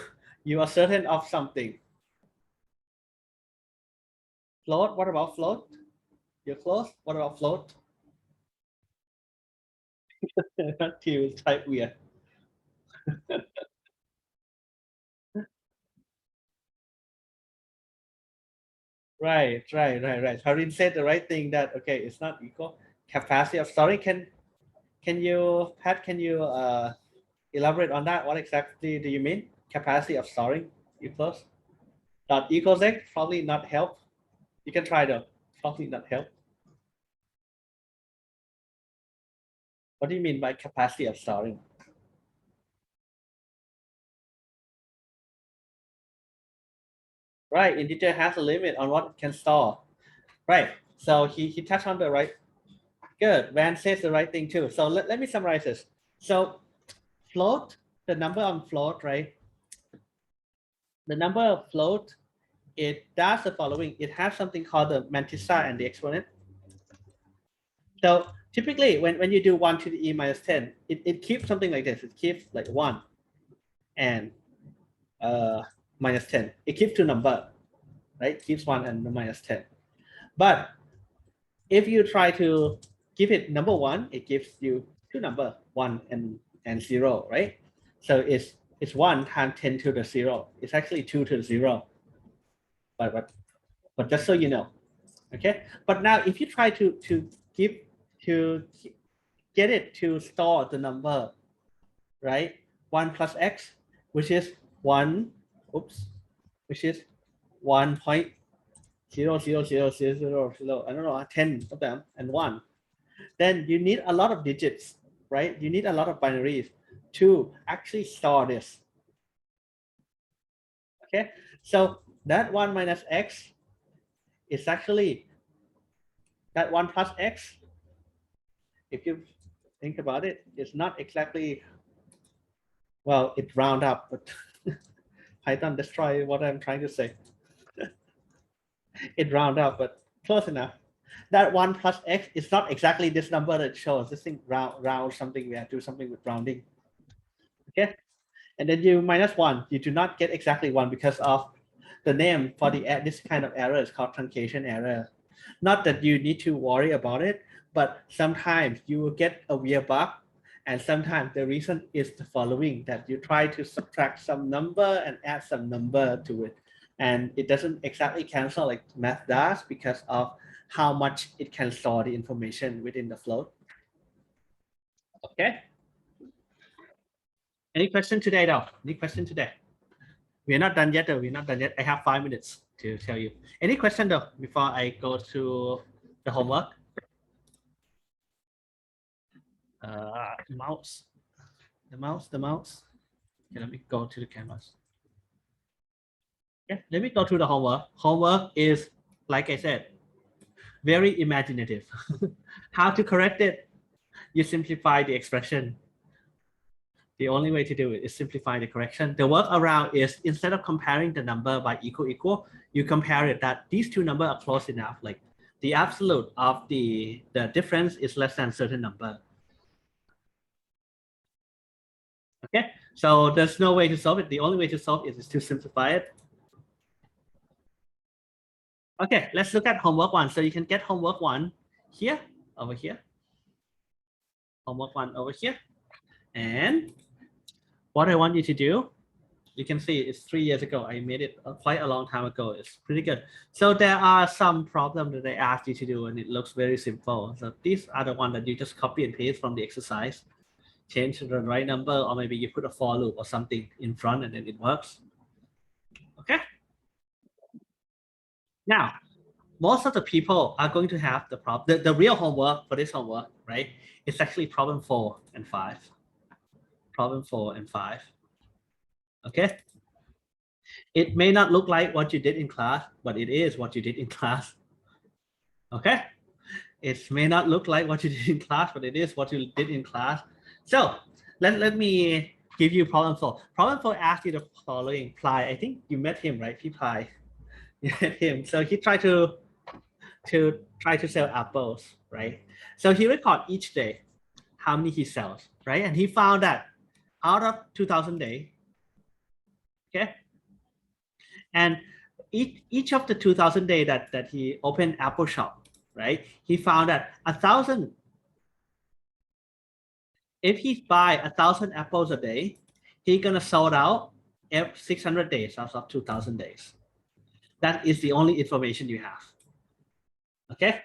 are certain of something. Float, what about float? You're close. What about float? Not you, it's type weird. Right. Harin said the right thing, that okay, it's not equal. Capacity of storing. Can you, Pat, can you elaborate on that? What exactly do you mean? Capacity of storing equals dot equals X, probably not help. You can try though, probably not help. What do you mean by capacity of storing? Right, integer has a limit on what it can store. Right, so he touched on the right. Good, Van says the right thing too. So let me summarize this. So float, the number on float, right? The number of float, it does the following. It has something called the mantissa and the exponent. So typically when you do 1 to the e minus 10, it keeps something like this. It keeps like 1 and minus 10. It keeps two number. right? Keeps 1 and minus 10. But if you try to give it number 1, it gives you two number 1 and 0, right? So it's 1 times 10 to the 0. It's actually 2 to the 0. But just so you know, okay. But now if you try to get it to store the number, right? 1 plus x, which is 1, which is 1.0000000, I don't know, 10 of them and 1. Then you need a lot of digits, right? You need a lot of binaries to actually store this. Okay, so that 1 minus x is actually that 1 plus x. If you think about it, it's not exactly, well, it round up, but Python destroy what I'm trying to say. It round up, but close enough. That 1 plus x is not exactly this number that shows. This thing round something. We have to do something with rounding. Okay, and then you minus 1. You do not get exactly 1 because of the name for this kind of error is called truncation error. Not that you need to worry about it, but sometimes you will get a weird bug, and sometimes the reason is the following: that you try to subtract some number and add some number to it, and it doesn't exactly cancel like math does because of how much it can store the information within the float. Okay. Any question today, though? Any question today? We're not done yet, though. We're not done yet. I have 5 minutes to tell you. Any question, though, before I go to the homework? Mouse. The mouse. Okay, let me go to the canvas. Okay, let me go to the homework. Homework is, like I said, very imaginative. How to correct it? You simplify the expression. The only way to do it is simplify the correction. The workaround is instead of comparing the number by equal, you compare it that these two numbers are close enough. Like the absolute of the difference is less than a certain number. Okay, so there's no way to solve it. The only way to solve it is to simplify it. Okay, let's look at homework 1. So you can get homework 1 here, over here. Homework 1 over here. And what I want you to do, you can see it's 3 years ago. I made it quite a long time ago. It's pretty good. So there are some problems that I asked you to do, and it looks very simple. So these are the ones that you just copy and paste from the exercise. Change the right number, or maybe you put a for loop or something in front, and then it works. Okay. Now, most of the people are going to have the problem. The real homework for this homework, right? It's actually problem 4 and 5. Problem 4 and 5. Okay. It may not look like what you did in class, but it is what you did in class. Okay. It may not look like what you did in class, but it is what you did in class. So let me give you problem 4. Problem 4 asks you the following. Ply, I think you met him, right? Ply. You met him. So he tried to sell apples, right? So he record each day how many he sells, right? And he found that out of 2,000 days, okay, and each of the 2,000 days that he opened Apple shop, right? He found that 1,000. If he buy 1,000 apples a day, he's gonna sold out 600 days out of 2,000 days. That is the only information you have. Okay,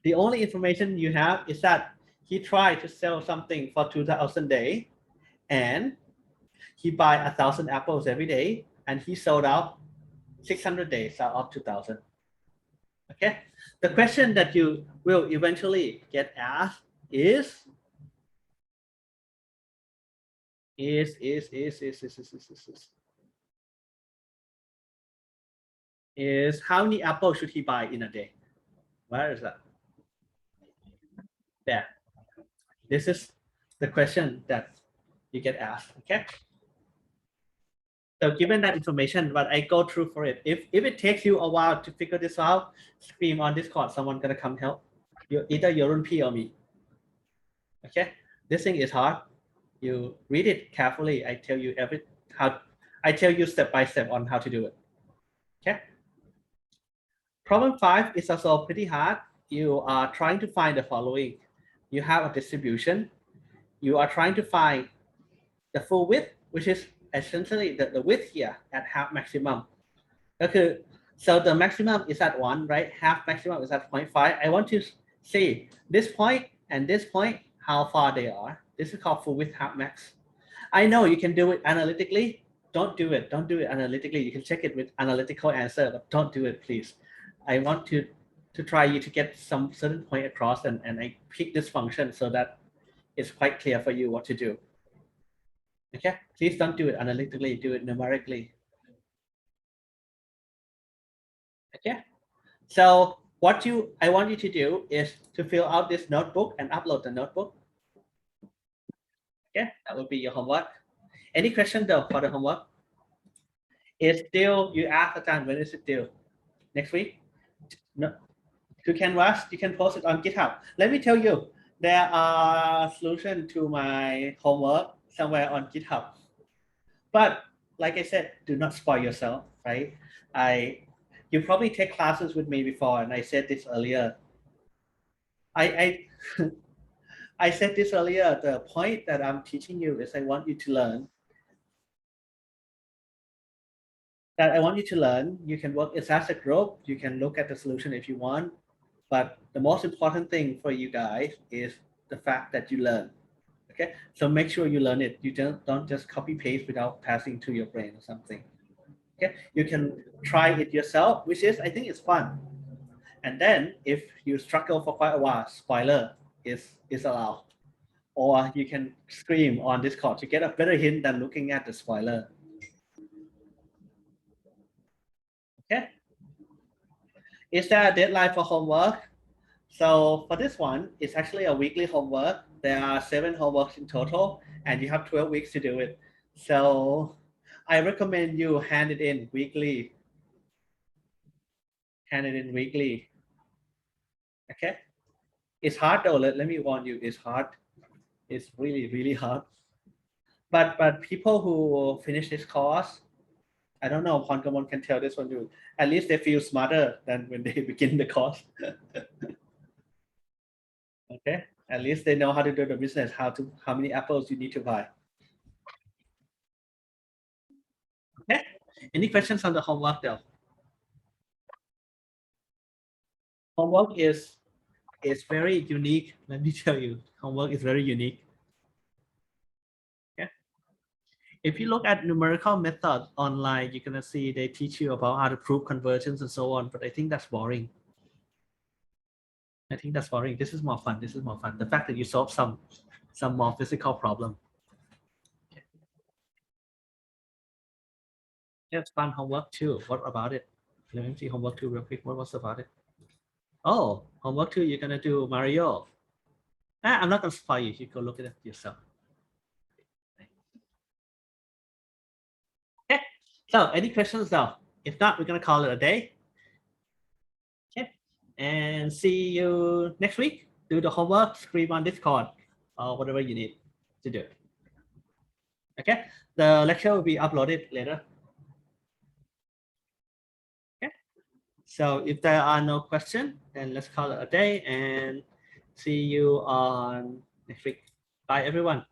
the only information you have is that he tried to sell something for 2,000 days, and he buy 1,000 apples every day, and he sold out 600 days out of 2,000. Okay, the question that you will eventually get asked is how many apples should he buy in a day? Where is that? There. This is the question that you get asked. Okay. So given that information, but I go through for it. If it takes you a while to figure this out, scream on Discord. Someone's gonna come help. Either your own P or me. Okay. This thing is hard. You read it carefully. I tell you I tell you step by step on how to do it. Okay. Problem 5 is also pretty hard. You are trying to find the following. You have a distribution. You are trying to find the full width, which is essentially the width here at half maximum. Okay, so the maximum is at 1, right? Half maximum is at 0.5. I want to see this point and this point, how far they are. This is called full width half max. I know you can do it analytically. Don't do it. Don't do it analytically. You can check it with analytical answer, but don't do it, please. I want to try you to get some certain point across, and I pick this function so that it's quite clear for you what to do. Okay, please don't do it analytically, do it numerically. Okay, so what I want you to do is to fill out this notebook and upload the notebook. Okay, that will be your homework. Any question though for the homework? Is still, you ask Ajahn, when is it due? Next week? No, to Canvas, you can post it on GitHub. Let me tell you, there are solutions to my homework somewhere on GitHub. But like I said, do not spoil yourself, right? You probably take classes with me before, and I said this earlier. I said this earlier. The point that I'm teaching you is I want you to learn. You can work as a group. You can look at the solution if you want. But the most important thing for you guys is the fact that you learn. Okay, so make sure you learn it. You don't just copy paste without passing to your brain or something. Okay, you can try it yourself, which is, I think it's fun. And then if you struggle for quite a while, spoiler is allowed. Or you can scream on Discord to get a better hint than looking at the spoiler. Okay. Is there a deadline for homework? So for this one, it's actually a weekly homework. There are 7 homeworks in total, and you have 12 weeks to do it. So I recommend you hand it in weekly. Hand it in weekly. Okay. It's hard though. Let me warn you, it's hard. It's really, really hard. But people who finish this course, I don't know, Ponkamon can tell this one you. At least they feel smarter than when they begin the course. Okay, at least they know how to do the business, how many apples you need to buy. Okay, any questions on the homework though? Homework is very unique. Let me tell you, homework is very unique. Okay, if you look at numerical method online, you're gonna see they teach you about how to prove conversions and so on. But I think that's boring. I think that's boring. This is more fun. This is more fun. The fact that you solve some more physical problem. Okay. Yeah, it's fun homework too. What about it? Let me see homework 2 real quick. What was about it? Oh, homework 2, you're gonna do Mario. I'm not gonna spoil you. You go look at it yourself. Okay. So any questions now? If not, we're gonna call it a day. Okay. And see you next week. Do the homework, scream on Discord, or whatever you need to do. Okay. The lecture will be uploaded later. Okay. So if there are no questions, then let's call it a day and see you on next week. Bye, everyone.